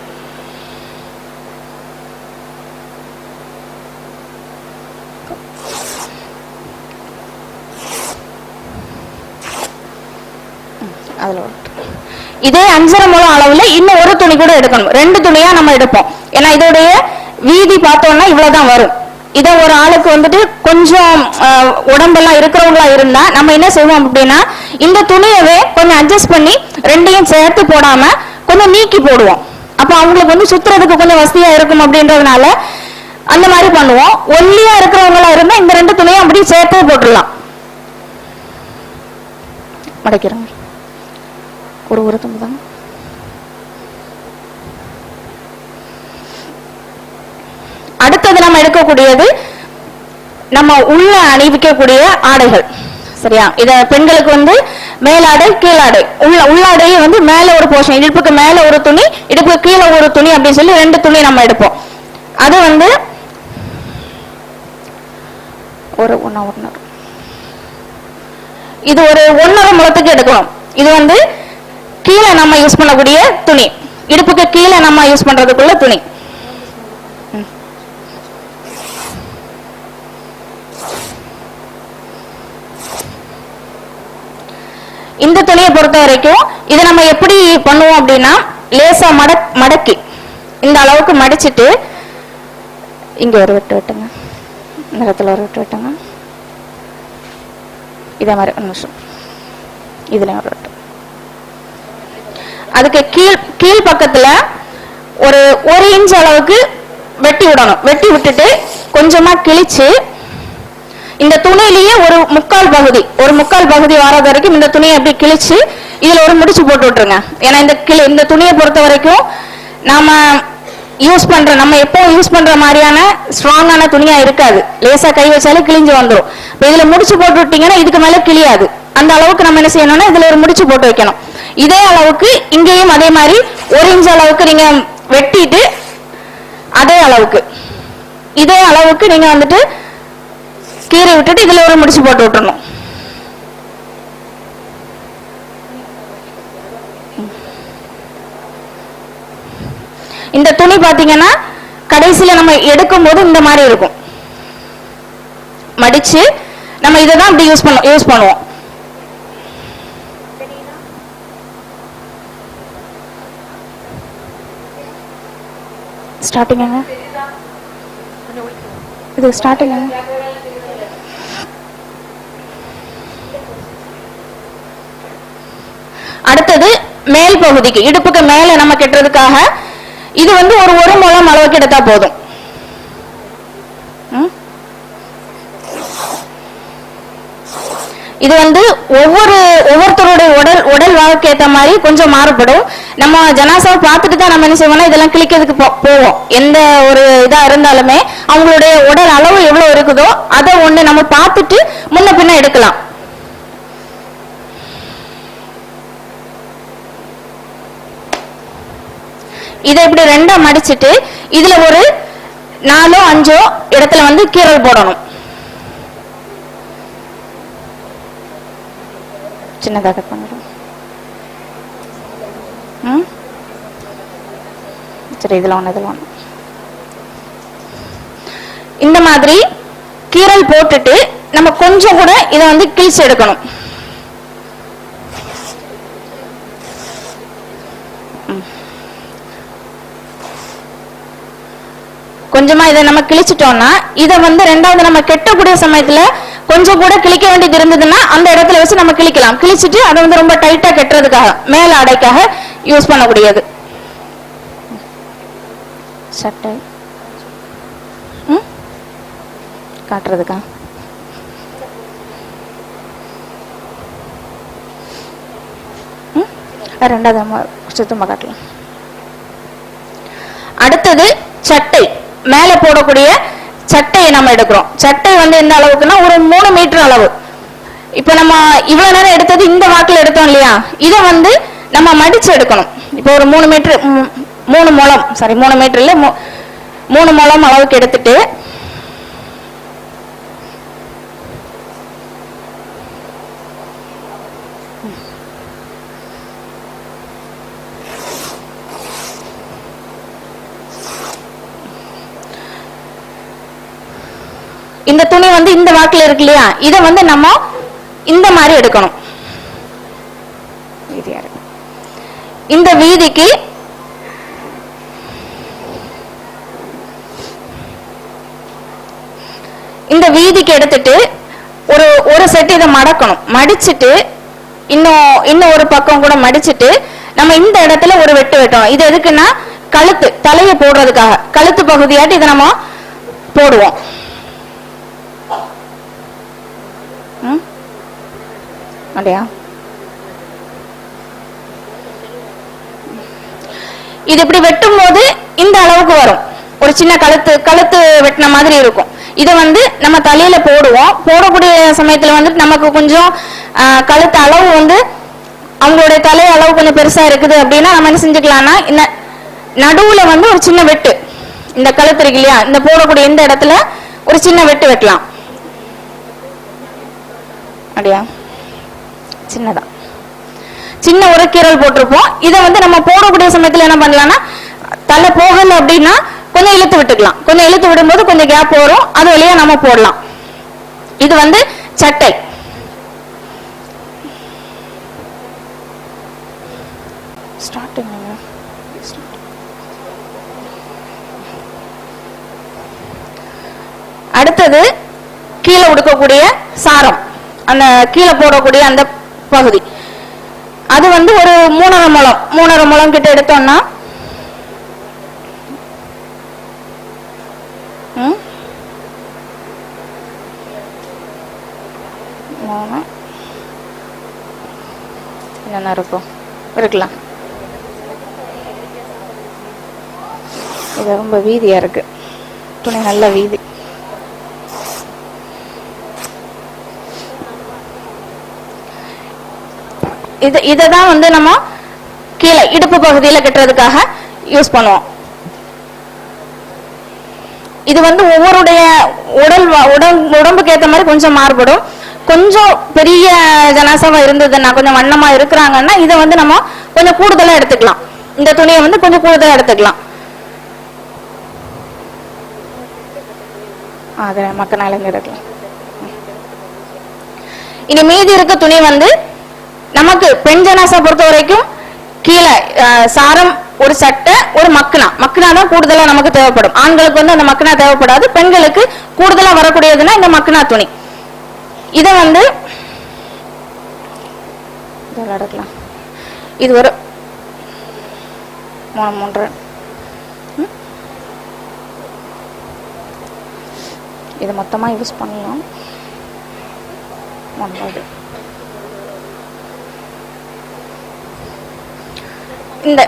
[SPEAKER 4] அதுல ஒரு. இதே 5.5 முழம் அளவுல இன்னும் ஒரு துணி கூட எடுக்கணும். 2 துணியா நம்ம எடுப்போம். ஏன்னா இதோடைய வீதி பார்த்தோம்னா இவ்வளவுதான் வரும். இதை ஒரு ஆளுக்கு வந்துட்டு கொஞ்சம் உடம்பெல்லாம் இருக்கிறவங்களா இருந்தா நம்ம என்ன செய்வோம் அப்படின்னா, இந்த துணியவே கொஞ்சம் அட்ஜஸ்ட் பண்ணி 2யும் சேர்த்து போடாம கொஞ்சம் நீக்கி போடுவோம். அப்ப அவங்களுக்கு வந்து சுத்துறதுக்கு கொஞ்சம் வசதியா இருக்கும் அப்படின்றதுனால அந்த மாதிரி பண்ணுவோம். ஒல்லியா இருக்கிறவங்களா இருந்தா இந்த 2 துணியும் அப்படி சேர்த்து போட்டுடலாம். மடக்கிறோங்க, ஒரு துணி தான். அடுத்தது நம்ம எடுக்கக்கூடியது நம்ம உள்ள அணிவிக்கக்கூடிய ஆடைகள். சரியா, இத பெண்களுக்கு வந்து மேலாடை கீழாடை, உள்ளாடையை வந்து மேல ஒரு ஒரு போர்ஷன், இடுப்புக்கு மேல ஒரு துணி, இடுப்புக்கு கீழே ஒரு துணி அப்படின்னு சொல்லி 2 துணி நம்ம எடுப்போம். அது வந்து இது ஒரு 1.5 முழத்துக்கு எடுக்கணும். இது வந்து கீழே நம்ம யூஸ் பண்ணக்கூடிய துணி, இடுப்புக்கு கீழே நம்ம யூஸ் பண்றதுக்குள்ள துணி. இந்த துணியை பொறுத்த வரைக்கும் இதை நம்ம எப்படி பண்ணுவோம் அப்படின்னா, லேசா மடக்கி இந்த அளவுக்கு மடிச்சிட்டு இங்க ஒரு வெட்டு வெட்டுங்க, இந்த இடத்துல ஒரு வெட்டு வெட்டுங்க, இதே மாதிரி ஒரு நிமிஷம் இதுல ஒரு வெட்டு. அதுக்கு கீழ் பக்கத்துல ஒரு 1 இன்ச் அளவுக்கு வெட்டி விடணும். வெட்டி விட்டுட்டு கொஞ்சமா கிழிச்சு இந்த துணியிலேயே ஒரு முக்கால் பகுதி வர்றது வரைக்கும் இந்த துணியை அப்படி கிழிச்சு இதுல ஒரு முடிச்சு போட்டு விட்டுருங்க. ஏன்னா இந்த துணியை பொறுத்த வரைக்கும் நாம நம்ம எப்போ யூஸ் பண்ற மாதிரியான ஸ்ட்ராங்கான துணியா இருக்காது, லேசா கை வச்சாலே கிழிஞ்சு வந்துடும். இப்போ இதுல முடிச்சு போட்டு விட்டீங்கன்னா இதுக்கு மேல கிழியாது. அந்த அளவுக்கு நம்ம என்ன செய்யணும்னா இதுல ஒரு முடிச்சு போட்டு வைக்கணும். இதே அளவுக்கு இங்கேயும் அதே மாதிரி 1 இன்ச் அளவுக்கு நீங்க வெட்டிட்டு இதே அளவுக்கு நீங்க வந்துட்டு கீரை விட்டுட்டு இதுல ஒரு முடிச்சு போட்டு விட்டுறணும். இந்த துணி பாத்தீங்கன்னா கடைசியில நம்ம எடுக்கும் போது இந்த மாதிரி இருக்கும். மடிச்சு நம்ம இதை தான் அப்படி யூஸ் பண்ணுவோம். ஸ்டார்டிங் இது ஸ்டார்டிங் அடுத்தது மேல் பகுதிக்கு, இடுப்புக்கு மேல நம்ம கட்டுறதுக்காக இது வந்து ஒரு 1 முழம் அளவுக்கு எடுத்தா போதும். இது வந்து ஒவ்வொருத்தருடைய உடல் வாழ்க்கை ஏற்ற மாதிரி கொஞ்சம் மாறுபடும். நம்ம ஜனாசாவை பார்த்துட்டு தான் நம்ம என்ன செய்வோம்னா இதெல்லாம் கிளிக்கிறதுக்கு போவோம். எந்த ஒரு இதா இருந்தாலுமே அவங்களுடைய உடல் அளவு எவ்வளவு இருக்குதோ அதை ஒண்ணு நம்ம பார்த்துட்டு முன்ன பின்ன எடுக்கலாம். இதை இப்படி 2ஆ மடிச்சிட்டு இதுல ஒரு 4 5 இடத்துல வந்து கீரல் போடணும். சின்னதாக பண்ணுறோம். சரி, இதுல ஒண்ணு இந்த மாதிரி கீரல் போட்டுட்டு நம்ம கொஞ்சம் கூட இதை வந்து கிழிச்சு எடுக்கணும். கொஞ்சமா இதை நம்ம கிழிச்சிட்டோம்னா இதை வந்து 2வது நம்ம கெட்டக்கூடிய சமயத்துல கொஞ்சம் கூட கிழிக்க வேண்டியது இருந்ததுன்னா அந்த இடத்துல வச்சு நம்ம கிழிக்கலாம். கிழிச்சிட்டு அதை வந்து ரொம்ப டைட்டா கெட்டுறதுக்காக மேல அடைக்காக யூஸ் பண்ணக்கூடியது. சட்டை காட்டுறதுக்கா ரெண்டாவது சுத்தமா காட்டலாம். அடுத்தது சட்டை, மேல போடக்கூடிய சட்டையை நம்ம எடுக்கிறோம். சட்டை வந்து எந்த அளவுக்குன்னா ஒரு 3 மீட்டர் அளவு. இப்ப நம்ம இவ்வளவு நேரம் எடுத்தது இந்த வாக்கில் எடுத்தோம் இல்லையா, இதை வந்து நம்ம மடிச்சு எடுக்கணும். இப்போ ஒரு 3 மீட்டர்ல 3 முழம் அளவுக்கு எடுத்துட்டு இந்த துணி வந்து இந்த வாக்குல இருக்கு இல்லையா, இதை வந்து நம்ம இந்த மாதிரி எடுக்கணும். இந்த வீதிக்கு எடுத்துட்டு ஒரு செட் இதை மடக்கணும். மடிச்சுட்டு இன்னும் ஒரு பக்கம் கூட மடிச்சுட்டு நம்ம இந்த இடத்துல ஒரு வெட்டு வெட்டணும். இது எதுக்குன்னா தலையை போடுறதுக்காக, கழுத்து பகுதியாட்டி இதை நம்ம போடுவோம். அப்படியா, இது இப்படி வெட்டும் போது இந்த அளவுக்கு வரும். ஒரு சின்ன கழுத்து வெட்டின மாதிரி இருக்கும். இதை வந்து நம்ம தலையில போடுவோம். போடக்கூடிய சமயத்துல வந்து நமக்கு கொஞ்சம் கழுத்து அளவு வந்து அவங்களுடைய தலை அளவு கொஞ்சம் பெருசா இருக்குது அப்படின்னா நம்ம என்ன செஞ்சுக்கலாம்னா இந்த நடுவுல வந்து ஒரு சின்ன வெட்டு, இந்த கழுத்து இருக்கு இல்லையா, இந்த போடக்கூடிய இந்த இடத்துல ஒரு சின்ன வெட்டு வெட்டலாம். அப்படியா சின்னதா சின்ன ஒரு கீரல் போட்டிருப்போம். இதை வந்து நம்ம போடக்கூடிய சமயத்துல என்ன பண்ணலாம்னா தலை போகல அப்படின்னா கொஞ்சம் இழுத்து விட்டுக்கலாம். கொஞ்சம் இழுத்து விடும்போது கொஞ்சம் கேப் வரும், அது வழியா நம்ம போடலாம். இது வந்து சட்டை. அடுத்தது கீழே உடுக்கக்கூடிய சாரம், அந்த கீழே போடக்கூடிய அந்த பகுதி, அது வந்து ஒரு 3.5 முழம் கிட்ட எடுத்தோம்னா என்ன இருக்கும் இருக்கலாம். இது ரொம்ப வீதியா இருக்கு, துணி நல்ல வீதி. இததான் வந்து நம்ம கீழே இடுப்பு பகுதியில கட்டுறதுக்காக யூஸ் பண்ணுவோம். இது வந்து ஒவ்வொருடைய உடம்புக்கு ஏற்ற மாதிரி கொஞ்சம் மாறுபடும். கொஞ்சம் பெரிய ஜனாசாவா இருந்ததுன்னா, கொஞ்சம் வண்ணமா இருக்கிறாங்கன்னா இதை வந்து நம்ம கொஞ்சம் கூடுதலா எடுத்துக்கலாம். இந்த துணியை வந்து கொஞ்சம் கூடுதலா எடுத்துக்கலாம். அத மக்கனால எடுக்கலாம். இனி மீதி இருக்க துணி வந்து நமக்கு பெண் ஜனாசா பொறுத்த வரைக்கும் கீழே சாரம், ஒரு சட்டை, ஒரு மக்குனா தான் கூடுதலா நமக்கு தேவைப்படும். ஆண்களுக்கு வந்து அந்த மக்குனா தேவைப்படாது. பெண்களுக்கு கூடுதலா வரக்கூடியதுன்னா இந்த மக்குனா துணி. இத வந்து எடுக்கலாம். இது ஒரு 3 இது மொத்தமா யூஸ் பண்ணலாம். 9 இந்த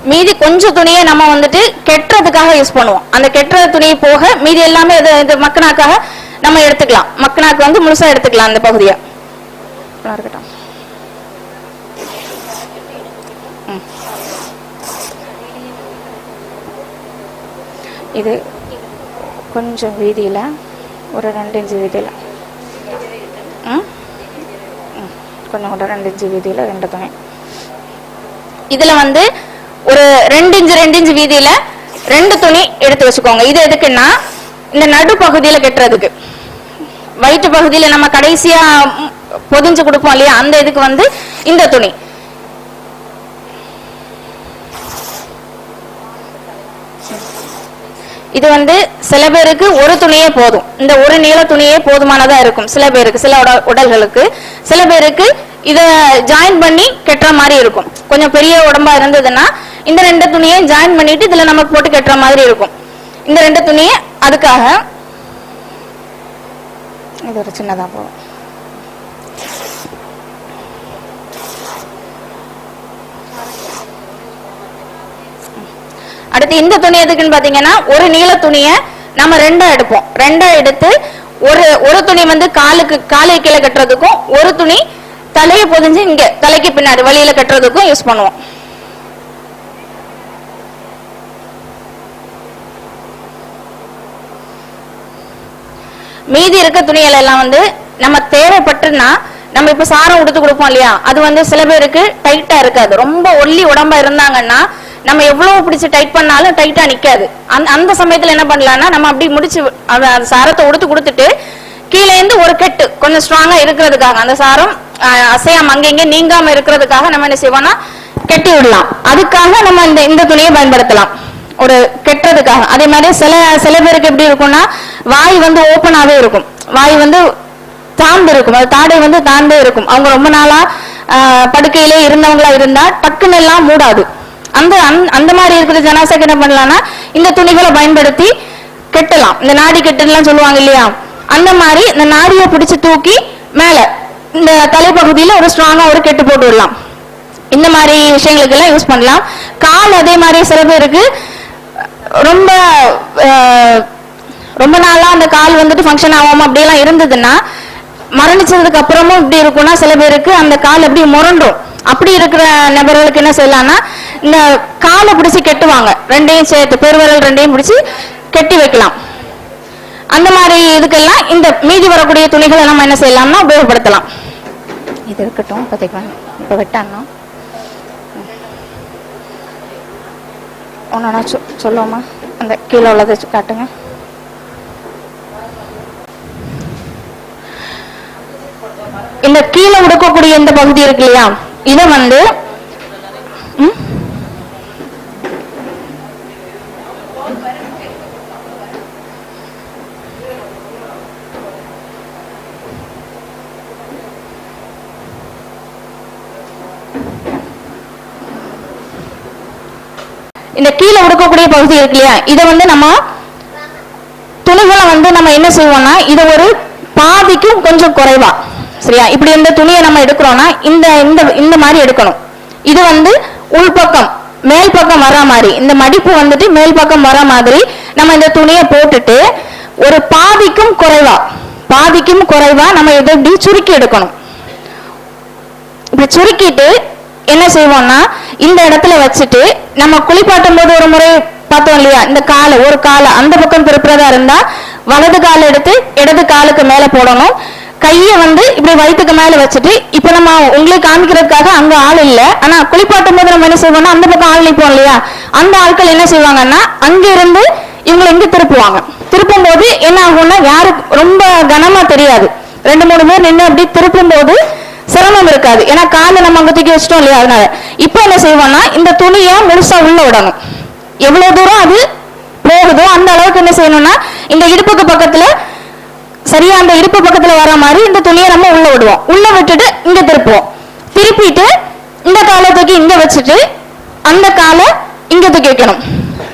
[SPEAKER 4] மீதி கொஞ்சம் துணியை நம்ம வந்துட்டு கெட்டுறதுக்காக யூஸ் பண்ணுவோம். அந்த கெட்டுற துணியை போக மீதி எல்லாமே இது மக்கனாக்காக நம்ம எடுத்துக்கலாம். மக்கனாக்கு வந்து முழுசா எடுத்துக்கலாம் அந்த பகுதியை. இருக்கட்டும். இது கொஞ்சம் வீதியில ஒரு 2 இன்ச்சு வீதியில கொஞ்சம் கூட 2 இன்ச்சு வீதியில 2 துணி. இதுல வந்து ஒரு 2 இன்ச்சு வீதியில 2 துணி எடுத்து வச்சுக்கோங்க. இது எதுக்குன்னா இந்த நடு பகுதியில கெட்டுறதுக்கு. வயிற்று பகுதியில நம்ம கடைசியா பொதிஞ்சு கொடுப்போம் இல்லையா, அந்த இதுக்கு வந்து இந்த துணி. இது வந்து சில பேருக்கு ஒரு துணியே போதும், இந்த ஒரு நீள துணியே போதுமானதா இருக்கும் சில பேருக்கு, சில உடல்களுக்கு. சில பேருக்கு இத ஜாயின் பண்ணி கெட்டுற மாதிரி இருக்கும். கொஞ்சம் பெரிய உடம்பா இருந்ததுன்னா இந்த 2 துணியை ஜாயின் பண்ணிட்டு இதுல நமக்கு போட்டு கெட்டுற மாதிரி இருக்கும். இந்த 2 துணியை அதுக்காக இது ஒரு சின்னதா போகும். அடுத்து இந்த துணி எதுக்குன்னு பாத்தீங்கன்னா, ஒரு நீள துணியை நம்ம 2 எடுப்போம். 2 எடுத்து ஒரு துணி வந்து காலை கீழே கட்டுறதுக்கும், ஒரு துணி தலையை பொதிஞ்சு இங்க தலைக்கு பின்னாடி வழியில கட்டுறதுக்கும் யூஸ் பண்ணுவோம். மீதி இருக்க துணிகள் எல்லாம் வந்து நம்ம தேவைப்பட்டுன்னா, நம்ம இப்ப சாரம் உடுத்து கொடுப்போம் இல்லையா, அது வந்து சில பேருக்கு டைட்டா இருக்காது. ரொம்ப ஒல்லி உடம்பா இருந்தாங்கன்னா நம்ம எவ்வளவு பிடிச்சு டைட் பண்ணாலும் டைட்டா நிக்காது. அந்த சமயத்துல என்ன பண்ணலாம்னா, நம்ம அப்படி முடிச்சு சாரத்தை உடுத்து கொடுத்துட்டு கீழே இருந்து ஒரு கெட்டு கொஞ்சம் ஸ்ட்ராங்கா இருக்கிறதுக்காக, அந்த சாரம் அசையாம அங்கங்க நீங்காம இருக்கிறதுக்காக நம்ம என்ன செய்வோம்னா கெட்டி விடலாம். அதுக்காக நம்ம இந்த துணியை பயன்படுத்தலாம் ஒரு கெட்டுறதுக்காக. அதே மாதிரி சில பேருக்கு எப்படி இருக்கும்னா, வாய் வந்து ஓப்பனாவே இருக்கும், வாய் வந்து தாண்டு இருக்கும், அது தாடை வந்து தாண்டே இருக்கும். அவங்க ரொம்ப நாளா படுக்கையிலே இருந்தவங்களா இருந்தா டக்குன்னு எல்லாம் மூடாது. அந்த மாதிரி இருக்கிற ஜனாசாக்கு என்ன பண்ணலாம்னா இந்த துணிகளை பயன்படுத்தி கெட்டலாம். இந்த நாடி கெட்டுலாம் சொல்லுவாங்க இல்லையா, அந்த மாதிரி இந்த நாடியை பிடிச்சு தூக்கி மேல இந்த தலைப்பகுதியில ஒரு ஸ்ட்ராங்கா ஒரு கெட்டு போட்டு விடலாம். இந்த மாதிரி விஷயங்களுக்கு எல்லாம் யூஸ் பண்ணலாம். கால் அதே மாதிரி சில பேருக்கு ரொம்ப நாளா அந்த கால் வந்துட்டு ஃபங்க்ஷன் ஆகாம அப்படியெல்லாம் இருந்ததுன்னா மரணிச்சதுக்கு அப்புறமும் இப்படி இருக்கும்னா சில பேருக்கு அந்த கால் அப்படி முரண்டும். அப்படி இருக்கிற நபர்களுக்கு என்ன செய்யலாம்னா இந்த காலை பிடிச்சி கெட்டுவாங்க, ரெண்டையும் சேர்த்து பெருவிரல் ரெண்டையும் பிடிச்சி கெட்டி வைக்கலாம். அந்த மாதிரி இதுக்கெல்லாம் இந்த மீதி வரக்கூடிய துணிகளை நம்ம என்ன செய்யலாம்னா உபயோகப்படுத்தலாம். இது இருக்கட்டும், இப்போ வெட்டானா ஒன்னா சொல்லுவோமா, அந்த கீழே உள்ளதை காட்டுங்க. இந்த கீழே உடுக்கக்கூடிய இந்த பகுதி இருக்கு இல்லையா, இதை வந்து இந்த கீழே உடுக்கக்கூடிய பகுதி இருக்கு இல்லையா, இதை வந்து நம்ம துணிகளை வந்து நம்ம என்ன செய்வோம்னா இதை ஒரு பாதிக்கும் கொஞ்சம் குறைவா, சரியா, இப்படி இந்த துணியை நம்ம எடுக்கிறோம்னா இந்த இந்த இந்த மாதிரி எடுக்கணும். இது வந்து உள்பக்கம் மேல் பக்கம் வர மாதிரி, இந்த மடிப்பு வந்துட்டு மேல் பக்கம் வர மாதிரி நம்ம இந்த துணியை போட்டுட்டு ஒரு பாதிக்கும் குறைவா நம்ம இதை இப்படி சுருக்கி எடுக்கணும். இப்படி சுருக்கிட்டு என்ன செய்வோம்னா இந்த இடத்துல வச்சுட்டு நம்ம குளிப்பாட்டும் போது ஒரு முறை பார்த்தோம் இல்லையா, இந்த காலை ஒரு காலை அந்த பக்கம் திருப்புறதா இருந்தா வலது காலை எடுத்து இடது காலுக்கு மேல போடணும். கையை வந்து இப்படி வயிற்றுக்கு மேல வச்சுட்டு, இப்ப நம்ம உங்களுக்கு காமிக்கிறதுக்காக அங்க ஆள் இல்லை, ஆனா குளிப்பாட்டும் போது நம்ம என்ன செய்வோம்னா அந்த பக்கம் ஆள் நிற்போம் இல்லையா, அந்த ஆட்கள் என்ன செய்வாங்கன்னா அங்க இருந்து இவங்களை இங்க திருப்புவாங்க. திருப்பும் போது என்ன ஆகும்னா யாருக்கு ரொம்ப கனமா தெரியாது, 2-3 பேர் நின்று அப்படி திருப்பும் போது சிரமம் இருக்காது, ஏன்னா காலை நம்ம அங்க தூக்கி வச்சிட்டோம் இல்லையா. அதனால இப்ப என்ன செய்வோம்னா இந்த துணியை முழுசா உள்ள விடணும். எவ்வளவு தூரம் அது போகுதோ அந்த அளவுக்கு என்ன செய்யணும்னா இந்த இடுப்புக்கு பக்கத்துல சரியா அந்த இடுப்பு பக்கத்துல வர மாதிரி இந்த துணியை நம்ம உள்ள விடுவோம். உள்ள விட்டுட்டு இங்க திருப்புவோம். திருப்பிட்டு இந்த காலை தூக்கி இங்க வச்சுட்டு அந்த காலை இங்க தூக்கி வைக்கணும்.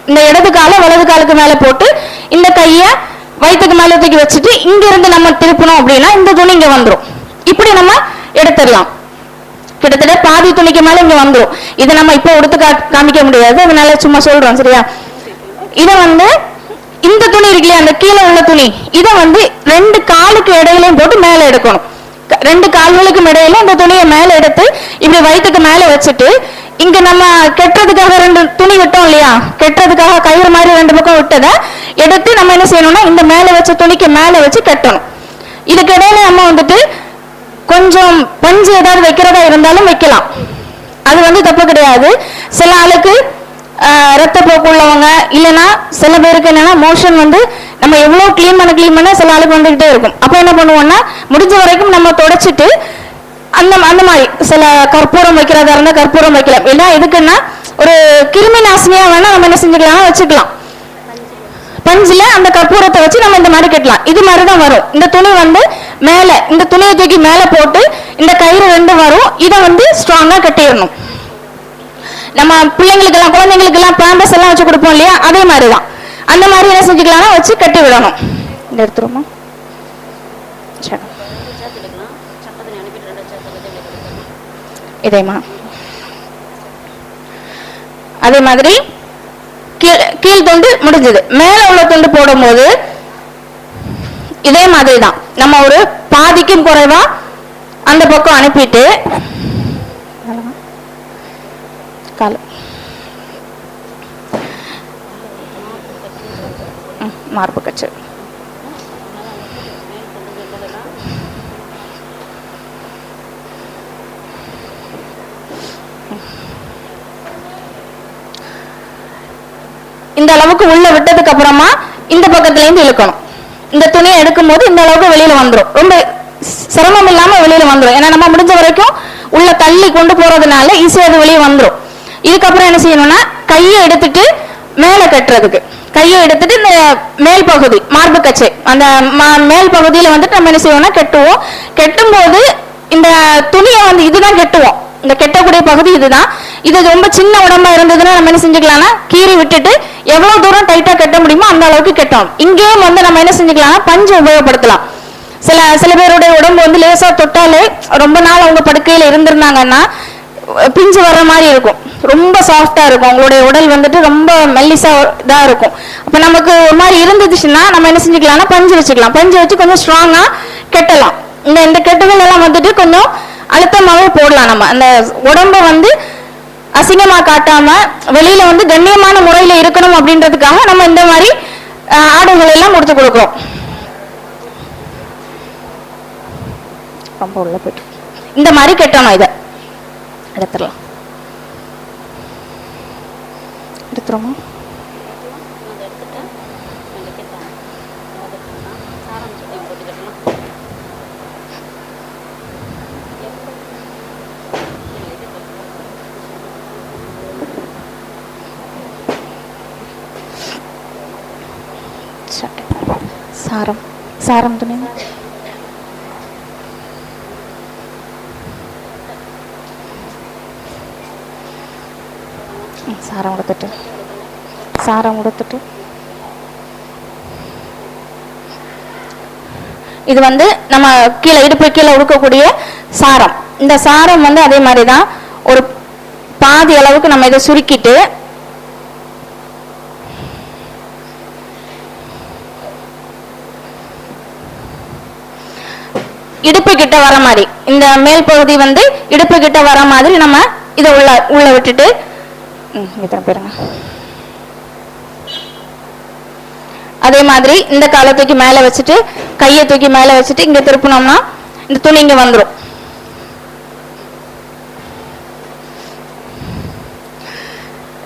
[SPEAKER 4] இந்த இடது காலை வலது காலுக்கு மேல போட்டு இந்த கைய வயிற்றுக்கு மேல தூக்கி வச்சுட்டு இங்க இருந்து நம்ம திருப்பணும் அப்படின்னா இந்த துணி இங்க வந்துடும். இப்படி நம்ம எடுத்துடலாம். கிட்டத்தட்ட பாதி துணிக்கு மேல இங்க வந்துடும். இதை நம்ம இப்ப எடுத்து காமிக்க முடியாது, அதனால சும்மா சொல்றோம், சரியா. இதை வந்து இந்த துணி இருக்கு இல்லையா, அந்த கீழே உள்ள துணி, இதை வந்து 2 காலுக்கு இடையிலையும் போட்டு மேல எடுக்கணும். 2 கால்களுக்கும் இடையில இந்த துணியை மேல எடுத்து இப்படி வயிற்றுக்கு மேல வச்சுட்டு இங்க நம்ம கெட்டுறதுக்காக 2 துணி விட்டோம் இல்லையா, கெட்டுறதுக்காக கயிறு மாதிரி 2 பக்கம் விட்டதை எடுத்து நம்ம என்ன செய்யணும்னா இந்த மேல வச்ச துணிக்கு மேல வச்சு கட்டணும். இதுக்கு இடையில நம்ம வந்துட்டு கொஞ்சம் பஞ்சு ஏதாவது வைக்கிறதா இருந்தாலும் வைக்கலாம், அது வந்து தப்பு கிடையாது. சில ஆளுக்கு ரத்த போக்கு உள்ளவங்க இல்லைன்னா சில பேருக்கு என்னன்னா மோஷன் வந்து நம்ம எவ்வளவு கிளீன் பண்ண சில ஆளுக்கு வந்துகிட்டே இருக்கும். அப்ப என்ன பண்ணுவோம்னா முடிஞ்ச வரைக்கும் நம்ம தொடச்சிட்டு அந்த மாதிரி சில கற்பூரம் வைக்கிறதா இருந்தா கற்பூரம் வைக்கலாம். ஏன்னா எதுக்குன்னா ஒரு கிருமி நாசினியா வேணா நம்ம என்ன செஞ்சுக்கலாம் வச்சுக்கலாம். பஞ்சுல அந்த கற்பூரத்தை வச்சு நம்ம இந்த மாதிரி கட்டலாம். இது மாதிரிதான் வரும். இந்த துணி வந்து மேல இந்த துணியை தூக்கி மேல போட்டு இந்த கயிறு 2 வரும். இதை வந்து ஸ்ட்ராங்கா கட்டிடணும். நம்ம பிள்ளைங்களுக்கு எல்லாம் குழந்தைங்களுக்கு எல்லாம் பேம்பஸ் எல்லாம் வச்சு கொடுப்போம் இல்லையா, அதே மாதிரிதான் அந்த மாதிரி என்ன செஞ்சுக்கலாம் வச்சு கட்டி விடணும். இந்த எடுத்துருமா இதேமா அதே மாதிரி கீழ் துண்டு முடிஞ்சது. மேல உள்ள துண்டு போடும் போது இதே மாதிரி தான் நம்ம ஒரு பாதிக்கும் குறைவா அந்த பக்கம் அனுப்பிட்டு மார்பு கச்சு இந்த அளவுக்கு உள்ள விட்டதுக்கு அப்புறமா இந்த பக்கத்துல இருந்து இழுக்கணும். இந்த துணியை எடுக்கும் போது இந்த அளவுக்கு வெளியில வந்துடும். ரொம்ப சிரமம் இல்லாம வெளியில வந்துடும். ஏன்னா நம்ம முடிஞ்ச வரைக்கும் உள்ள தள்ளி கொண்டு போறதுனால ஈஸியா அது வெளியே வந்துடும். இதுக்கப்புறம் என்ன செய்யணும்னா கையை எடுத்துட்டு மேல கட்டுறதுக்கு கையை எடுத்துட்டு இந்த மேல் பகுதி மார்பு கச்சை அந்த மேல் பகுதியில வந்துட்டு நம்ம என்ன செய்வோம்னா கட்டுவோம். கட்டும் போது இந்த துணியை வந்து இதுதான் கட்டுவோம். இந்த கெட்டக்கூடிய பகுதி இதுதான். இது ரொம்ப சின்ன உடம்பா இருந்ததுன்னா நம்ம என்ன செஞ்சுக்கலாம்னா கீறி விட்டுட்டு எவ்வளவு தூரம் டைட்டா கட்ட முடியுமோ அந்த அளவுக்கு கட்டணும். இங்கேயும் வந்து நம்ம என்ன செஞ்சுக்கலாம்னா பஞ்சு உபயோகப்படுத்தலாம். சில பேருடைய உடம்பு வந்து லேசா தொட்டாலே ரொம்ப நாள் அவங்க படுக்கையில இருந்திருந்தாங்கன்னா பிஞ்சு வர்ற மாதிரி இருக்கும். ரொம்ப சாஃப்டா இருக்கும். அவங்களுடைய உடல் வந்துட்டு ரொம்ப மெல்லிசா இதா இருக்கும். அப்ப நமக்கு ஒரு மாதிரி இருந்துச்சுன்னா நம்ம என்ன செஞ்சுக்கலாம்னா பஞ்சு வச்சுக்கலாம். பஞ்சு வச்சு கொஞ்சம் ஸ்ட்ராங்கா கட்டலாம். இந்த இந்த கெட்டுகள் எல்லாம் வந்துட்டு கொஞ்சம் அழுத்தமாவே போடலாம். நம்ம அந்த உடம்ப வந்து அசிங்கமா காட்டாம வெளியில வந்து கண்ணியமான முறையில இருக்கணும் அப்படின்றதுக்காக நம்ம இந்த மாதிரி ஆடைகள் எல்லாம் கொடுத்து கொடுக்கிறோம். ரொம்ப உள்ள போயிட்டு இந்த மாதிரி கெட்டணும். இதை எடுத்துடலாம். எடுத்துருமா? சாரம் சாரம் துணி சாரம் கொடுத்துட்டு இது வந்து நம்ம கீழே இடுப்பு கீழே உடுக்கக்கூடிய சாரம். இந்த சாரம் வந்து அதே மாதிரி தான் ஒரு பாதி அளவுக்கு நம்ம இதை சுருக்கிட்டு இடுப்பு கிட்ட வர மாதிரி, இந்த மேல் பகுதி வந்து இடுப்பு கிட்ட வர மாதிரி நம்ம இதை உள்ள விட்டுட்டு பாருங்க. அதே மாதிரி இந்த காலை தூக்கி மேல வச்சுட்டு கையை தூக்கி மேல வச்சுட்டு இங்க திருப்பினோம்னா இந்த துணி இங்க வந்துடும்.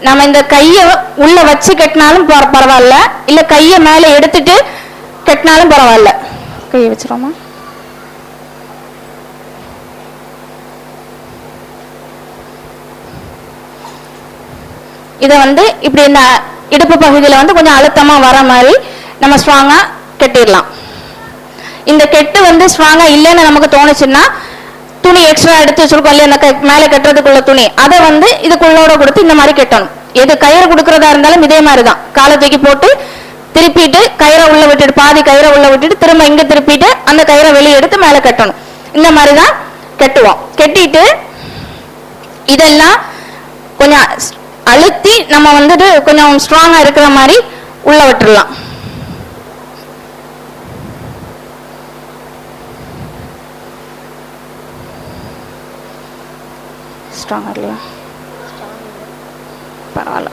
[SPEAKER 4] நம்ம இந்த கையை உள்ள வச்சு கட்டினாலும் பரவாயில்ல, இல்ல கையை மேல எடுத்துட்டு கட்டினாலும் பரவாயில்ல. கையை வச்சிரோமா? இதை வந்து இப்படி இந்த இடுப்பு பகுதியில் வந்து கொஞ்சம் அழுத்தமா வர மாதிரி நம்ம ஸ்ட்ராங்கா கட்டிடலாம். இந்த கெட்டு வந்து ஸ்ட்ராங்கா இல்லைன்னு நமக்கு தோணுச்சுன்னா துணி எக்ஸ்ட்ரா எடுத்து வச்சிருக்கோம் இல்லையா, அந்த மேலே கட்டுறதுக்குள்ள துணி, அதை வந்து இதுக்குள்ளோட கொடுத்து இந்த மாதிரி கட்டணும். எது கயிறு கொடுக்கறதா இருந்தாலும் இதே மாதிரி தான். காலை தூக்கி போட்டு திருப்பிட்டு கயிறை உள்ள விட்டுட்டு பாதி கயிறை உள்ள விட்டுட்டு திரும்ப இங்க திருப்பிட்டு அந்த கயிறை வெளியே எடுத்து மேலே கட்டணும். இந்த மாதிரி தான் கட்டுவோம். கட்டிட்டு இதெல்லாம் கொஞ்சம் அழுத்தி நம்ம வந்துட்டு கொஞ்சம் ஸ்ட்ராங்கா இருக்கிற மாதிரி உள்ள விட்டுடலாம். ஸ்ட்ராங்கா இல்லையா? பரவாயில்ல.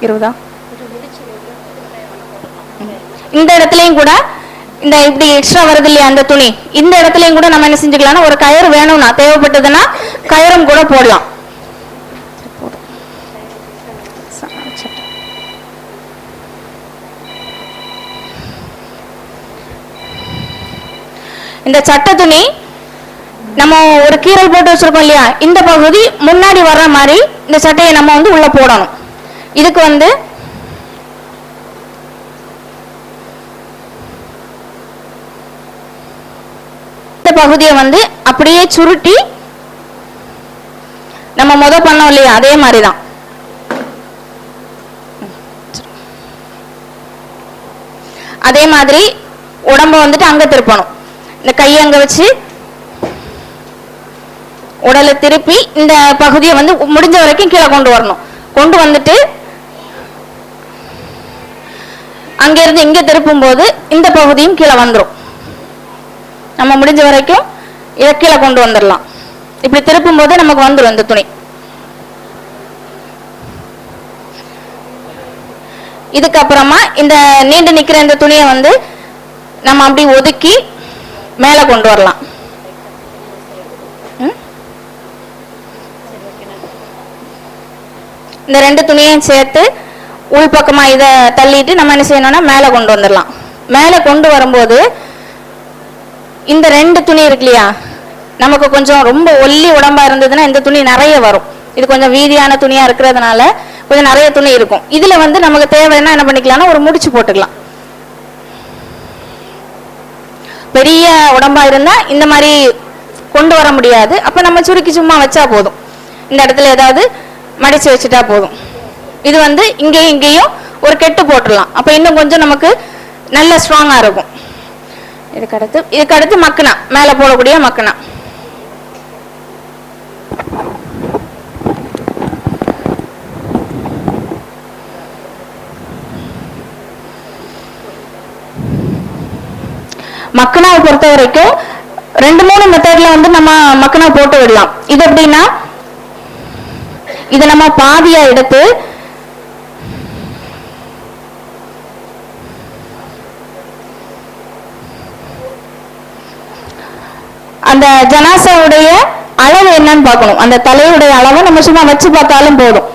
[SPEAKER 4] 20 இந்த இடத்துலயும் கூட இந்த இப்படி எக்ஸ்ட்ரா வருது இல்லையா அந்த துணி, இந்த இடத்துலயும் கூட நம்ம என்ன செஞ்சுக்கலாம், ஒரு கயிறு வேணும்னா தேவைப்பட்டதுன்னா கயிறும் கூட போடலாம். இந்த சட்டை துணி நம்ம ஒரு கீரல் போட்டு வச்சிருக்கோம் இல்லையா, இந்த பகுதி முன்னாடி வர்ற மாதிரி இந்த சட்டையை நம்ம வந்து உள்ள போடணும். இதுக்கு வந்து இந்த பகுதியை வந்து அப்படியே சுருட்டி நம்ம பண்ணோம் இல்லையா, அதே மாதிரிதான். அதே மாதிரி உடம்ப வந்துட்டு அங்க திருப்பணும். இந்த கையை அங்க வச்சு உடலை திருப்பி இந்த பகுதியை வந்து முடிஞ்ச வரைக்கும் கீழே கொண்டு வரணும். கொண்டு வந்துட்டு அங்க இருந்து இங்க திருப்பும் போது இந்த பகுதியும் கீழே வந்துடும். நம்ம முடிஞ்ச வரைக்கும் இதை கீழே கொண்டு வந்துடலாம். இப்படி திருப்பும் போது நமக்கு வந்துடும் இந்த துணி. இதுக்கப்புறமா இந்த நீண்டு நிக்கிற இந்த துணியை வந்து நம்ம அப்படி ஒதுக்கி மேல கொண்டு வரலாம். இந்த ரெண்டு துணியையும் சேர்த்து உள்பக்கமா இதை தள்ளிட்டு நம்ம என்ன செய்யணும்னா மேல கொண்டு வந்துடலாம். மேல கொண்டு வரும்போது இந்த ரெண்டு துணி இருக்கு இல்லையா, நமக்கு கொஞ்சம் ரொம்ப ஒல்லி உடம்பா இருந்ததுன்னா இந்த துணி நிறைய வரும். இது கொஞ்சம் வீதியான துணியா இருக்கிறதுனால கொஞ்சம் நிறைய துணி இருக்கும். இதுல வந்து நமக்கு தேவைன்னா என்ன பண்ணிக்கலாம்னா ஒரு முடிச்சு போட்டுக்கலாம். பெரிய உடம்பா இருந்தா இந்த மாதிரி கொண்டு வர முடியாது. அப்ப நம்ம சுருக்கி சும்மா வச்சா போதும். இந்த இடத்துல ஏதாவது மடிச்சு வச்சுட்டா போதும். இது வந்து இங்கேயும் இங்கேயும் ஒரு கெட்டு போட்டுடலாம். அப்ப இன்னும் கொஞ்சம் நமக்கு நல்ல ஸ்ட்ராங்கா இருக்கும். இதுக்கடுத்து மக்கனா, மேல போடக்கூடிய மக்கனா. மக்குனாவை பொறுத்த வரைக்கும் 2-3 மெத்தட்ல வந்து நம்ம மக்குனா போட்டு விடலாம். இது எப்படின்னா, இதை நம்ம பாதியா எடுத்து அந்த ஜனாசாவுடைய அளவு என்னன்னு பார்க்கணும். அந்த தலையுடைய அளவை நம்ம சும்மா வச்சு பார்த்தாலும் போதும்.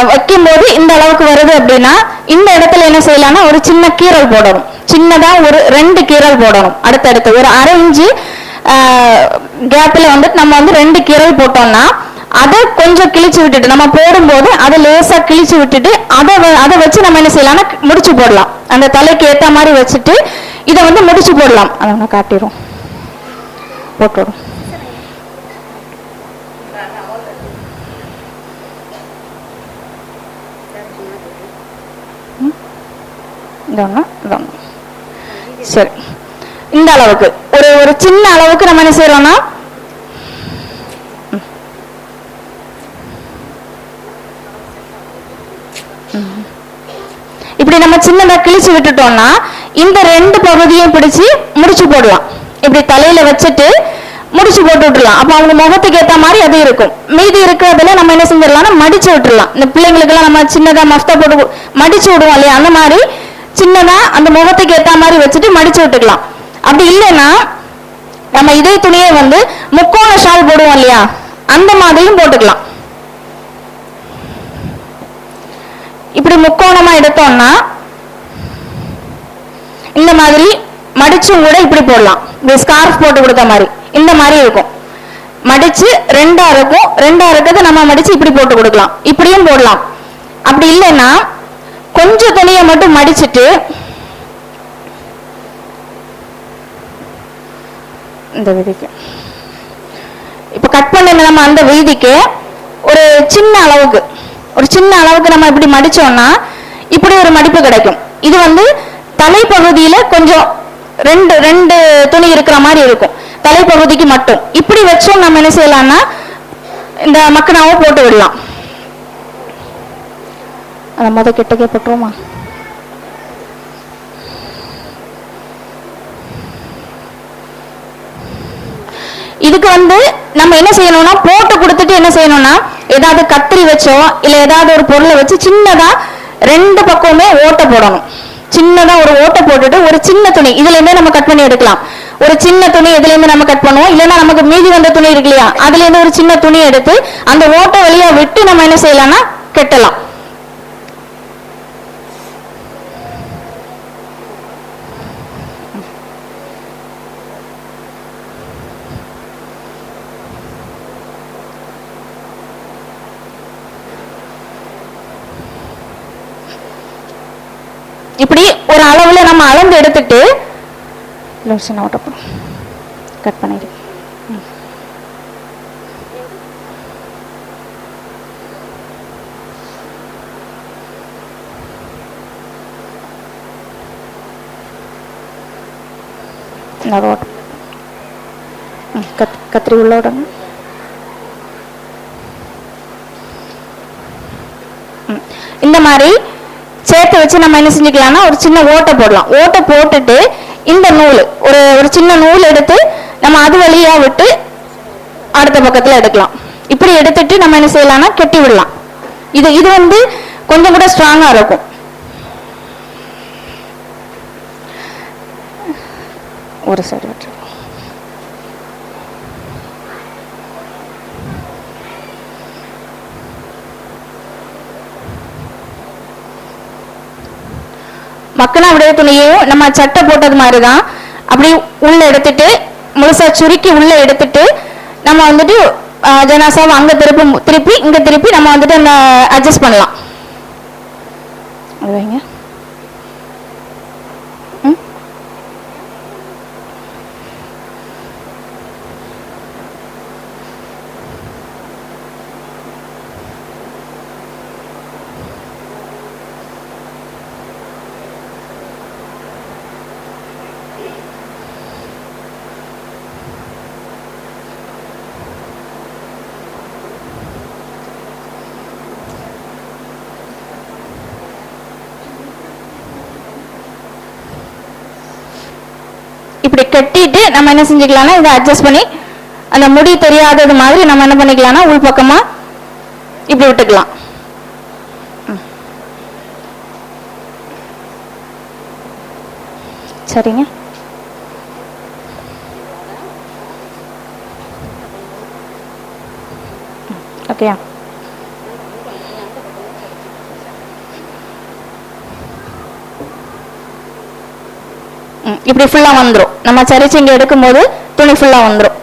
[SPEAKER 4] வைக்கும்போது இந்த அளவுக்கு வருது அப்படின்னா இந்த இடத்துல என்ன செய்யலாம்னா ஒரு சின்ன கீறல் போடணும். சின்னதா ஒரு 2 கீறல் போடணும். அடுத்தடுத்து ஒரு 1/2 இன்ச்சு கேப்ல வந்து நம்ம வந்து 2 கீறல் போட்டோம்னா அதை கொஞ்சம் கிழிச்சு விட்டுட்டு நம்ம போடும்போது அதை லேசா கிழிச்சு விட்டுட்டு அதை வச்சு நம்ம என்ன செய்யலாம்னா முடிச்சு போடலாம். அந்த தலைக்கு ஏற்ற மாதிரி வச்சுட்டு இதை வந்து முடிச்சு போடலாம். அதை நான் காட்டிடும் போட்டுடும். சரி, இந்த அளவுக்கு ஒரு சின்ன அளவுக்கு நம்ம என்ன செய்யறோம்னா இப்படி நம்ம சின்னதா கிழிச்சு விட்டுட்டோம்னா இந்த 2 பகுதியும் பிடிச்சு முடிச்சு போடலாம். இப்படி தலையில வச்சுட்டு முடிச்சு போட்டு விட்டுலாம். அப்ப அவங்க முகத்துக்கு ஏற்ற மாதிரி அது இருக்கும். மீதி இருக்கிறதுல நம்ம என்ன செஞ்சிடலாம்னா மடிச்சு விட்டுலாம். இந்த பிள்ளைங்களுக்கு எல்லாம் நம்ம சின்னதா மஃப்தா போட்டு மடிச்சு விடுவோம் இல்லையா, அந்த மாதிரி சின்னதா அந்த முகத்துக்கு ஏற்ற மாதிரி வச்சுட்டு மடிச்சு விட்டுக்கலாம். அப்படி இல்லைன்னா நம்ம இதே துணியை வந்து முக்கோண ஷால் போடுவோம் இல்லையா, அந்த மாதிரியும் போட்டுக்கலாம். இப்படி முக்கோணமா எடுத்தோம்னா இந்த மாதிரி மடிச்சும் கூட இப்படி போடலாம். இந்த ஸ்கார்ஃப் போட்டு கொடுத்த மாதிரி இந்த மாதிரி இருக்கும். மடிச்சு 2ஆ இருக்கும். 2ஆ இருக்கிறது நம்ம மடிச்சு இப்படி போட்டு கொடுக்கலாம். இப்படியும் போடலாம். அப்படி இல்லைன்னா கொஞ்சம் துணியை மட்டும் மடிச்சுட்டு இந்த விதிக்கு இப்ப கட் பண்ண நம்ம அந்த வீதிக்கு ஒரு சின்ன அளவுக்கு நம்ம இப்படி மடிச்சோம்னா இப்படி ஒரு மடிப்பு கிடைக்கும். இது வந்து தலைப்பகுதியில கொஞ்சம் 2 துணி இருக்கிற மாதிரி இருக்கும். தலைப்பகுதிக்கு மட்டும் இப்படி வச்சோம் நம்ம என்ன செய்யலாம்னா இந்த மக்குனாவை போட்டு விடலாம். அதை கிட்டக்கே போட்டுருவோமா? இதுக்கு வந்து நம்ம என்ன செய்யணும்னா போட்டு கொடுத்துட்டு என்ன செய்யணும்னா ஏதாவது கத்திரி வச்சோ இல்ல ஏதாவது ஒரு பொருளை வச்சு சின்னதா 2 பக்கமுமே ஓட்டை போடணும். சின்னதா ஒரு ஓட்டை போட்டுட்டு ஒரு சின்ன துணி இதுல இருந்தே நம்ம கட் பண்ணி எடுக்கலாம். ஒரு சின்ன துணி இதுல இருந்து நம்ம கட் பண்ணுவோம். இல்லைன்னா நமக்கு மீதி வந்த துணி இருக்கு இல்லையா, அதுல இருந்து ஒரு சின்ன துணி எடுத்து அந்த ஓட்டை வழியா விட்டு நம்ம என்ன செய்யலாம்னா கட்டலாம். இப்படி ஒரு அளவுல நம்ம அளந்து எடுத்துட்டு கட் பண்ணிடு. கத்திரி உள்ள விடணும். இந்த மாதிரி சேர்த்து வச்சு நம்ம என்ன செஞ்சுக்கலாம்னா ஒரு சின்ன ஓட்டை போடலாம். ஓட்டை போட்டுட்டு இந்த நூல் ஒரு சின்ன நூல் எடுத்து நம்ம அது வழியா விட்டு அடுத்த பக்கத்துல எடுக்கலாம். இப்படி எடுத்துட்டு நம்ம என்ன செய்யலாம்னா கட்டி விடலாம். இது வந்து கொஞ்சம் கூட ஸ்ட்ராங்கா இருக்கும். ஒரு சைடு விட்டு மக்கனா விடைய துணியையும் நம்ம சட்டை போட்டது மாதிரிதான் அப்படி உள்ள எடுத்துட்டு முழுசா சுருக்கி உள்ள எடுத்துட்டு நம்ம வந்துட்டு ஜனாசாவை அங்க திருப்பி இங்க திருப்பி நம்ம வந்துட்டு அந்த அட்ஜஸ்ட் பண்ணலாம். அது வைங்க. இப்படி கட்டிட்டு நம்ம என்ன செஞ்சுக்கலாம்னா இதை அட்ஜஸ்ட் பண்ணி அந்த முடி தெரியாதது மாதிரி நம்ம என்ன பண்ணிக்கலாம்னா உள் பக்கமா இப்படி விட்டுக்கலாம். சரிங்க. ஓகேயா? இப்படி ஃபுல்லா வந்துடும். நம்ம சரிச்சு இங்க எடுக்கும் போது துணி ஃபுல்லா வந்துடும்.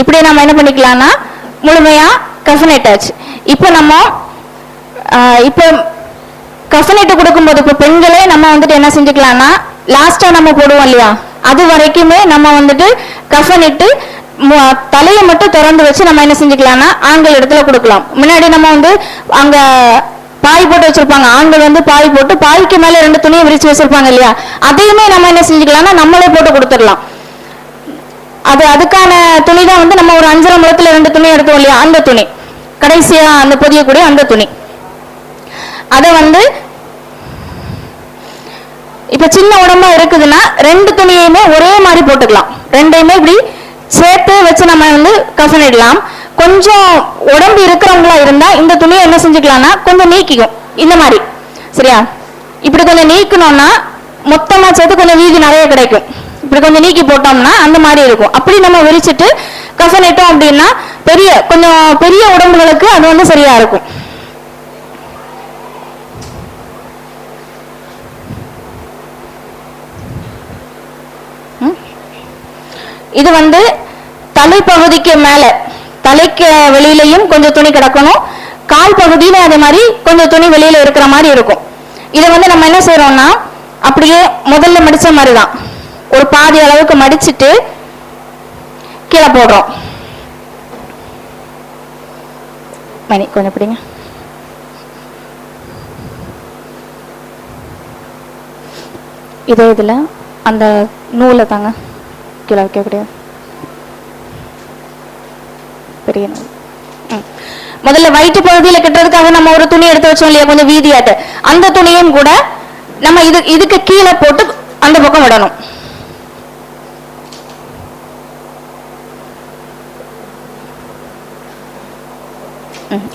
[SPEAKER 4] இப்படி நம்ம என்ன பண்ணிக்கலாம்னா முழுமையா கஃபனேட்டாச்சு. இப்போ நம்ம இப்போ கஃபனேட்டு கொடுக்கும்போது இப்போ பெண்களே நம்ம வந்துட்டு என்ன செஞ்சுக்கலாம்னா லாஸ்டா நம்ம போடுவோம் இல்லையா, அது வரைக்குமே நம்ம வந்துட்டு கஃபனிட்டு தலையை மட்டும் திறந்து வச்சு நம்ம என்ன செஞ்சுக்கலாம்னா ஆண்கள் இடத்துல கொடுக்கலாம். முன்னாடி நம்ம வந்து அங்க பாய் போட்டு வச்சிருப்பாங்க, ஆண்கள் வந்து பாய் போட்டு பாய்க்கு மேல 2 துணியை விரிச்சு வச்சிருப்பாங்க இல்லையா, அதையுமே நம்ம என்ன செஞ்சுக்கலாம்னா நம்மளே போட்டு கொடுத்துடலாம். அதுக்கான துணி தான் வந்து நம்ம ஒரு 5.5 முழத்துல 2 துணி எடுத்தோம் இல்லையா, அந்த துணி கடைசியா அந்த பொதியக்கூடிய அந்த துணி. அத வந்து இப்ப சின்ன உடம்பா இருக்குதுன்னா 2 துணியையுமே ஒரே மாதிரி போட்டுக்கலாம். 2யுமே இப்படி சேர்த்து வச்சு நம்ம வந்து கஃனிடலாம். கொஞ்சம் உடம்பு இருக்கிறவங்களா இருந்தா இந்த துணியை என்ன செஞ்சுக்கலாம்னா கொஞ்சம் நீக்கிக்கும் இந்த மாதிரி. சரியா? இப்படி கொஞ்சம் நீக்கணும்னா மொத்தமா சேர்த்து கொஞ்சம் வீதி நிறைய கிடைக்கும். இப்படி கொஞ்சம் நீக்கி போட்டோம்னா அந்த மாதிரி இருக்கும். அப்படி நம்ம விரிச்சிட்டு கஃனிட்டோம் அப்படின்னா கொஞ்சம் பெரிய உடம்புகளுக்கு அது வந்து சரியா இருக்கும். இது வந்து தலைப்பகுதிக்கு மேல தலைக்கு வெளியிலையும் கொஞ்சம் துணி கிடக்கணும், கால் பகுதியில அதே மாதிரி கொஞ்சம் துணி வெளியில இருக்கிற மாதிரி இருக்கும். இதை வந்து நம்ம என்ன செய்யறோம்னா அப்படியே முதல்ல மடிச்ச மாதிரிதான் ஒரு பாதி அளவுக்கு மடிச்சுட்டு கீழே போடுறோம். மணி கொஞ்சம் பிடிங்க. இதே இதுல அந்த நூலை தாங்க கீழே வைக்க கிடையாது, பெரிய நூல். முதல்ல வயிற்று பகுதியில கட்டுறதுக்காக நம்ம ஒரு துணி எடுத்து வச்சோம் இல்லையா கொஞ்சம் வீதியாட்டு, அந்த துணியும் கூட நம்ம இதுக்கு கீழே போட்டு அந்த பக்கம் விடணும்.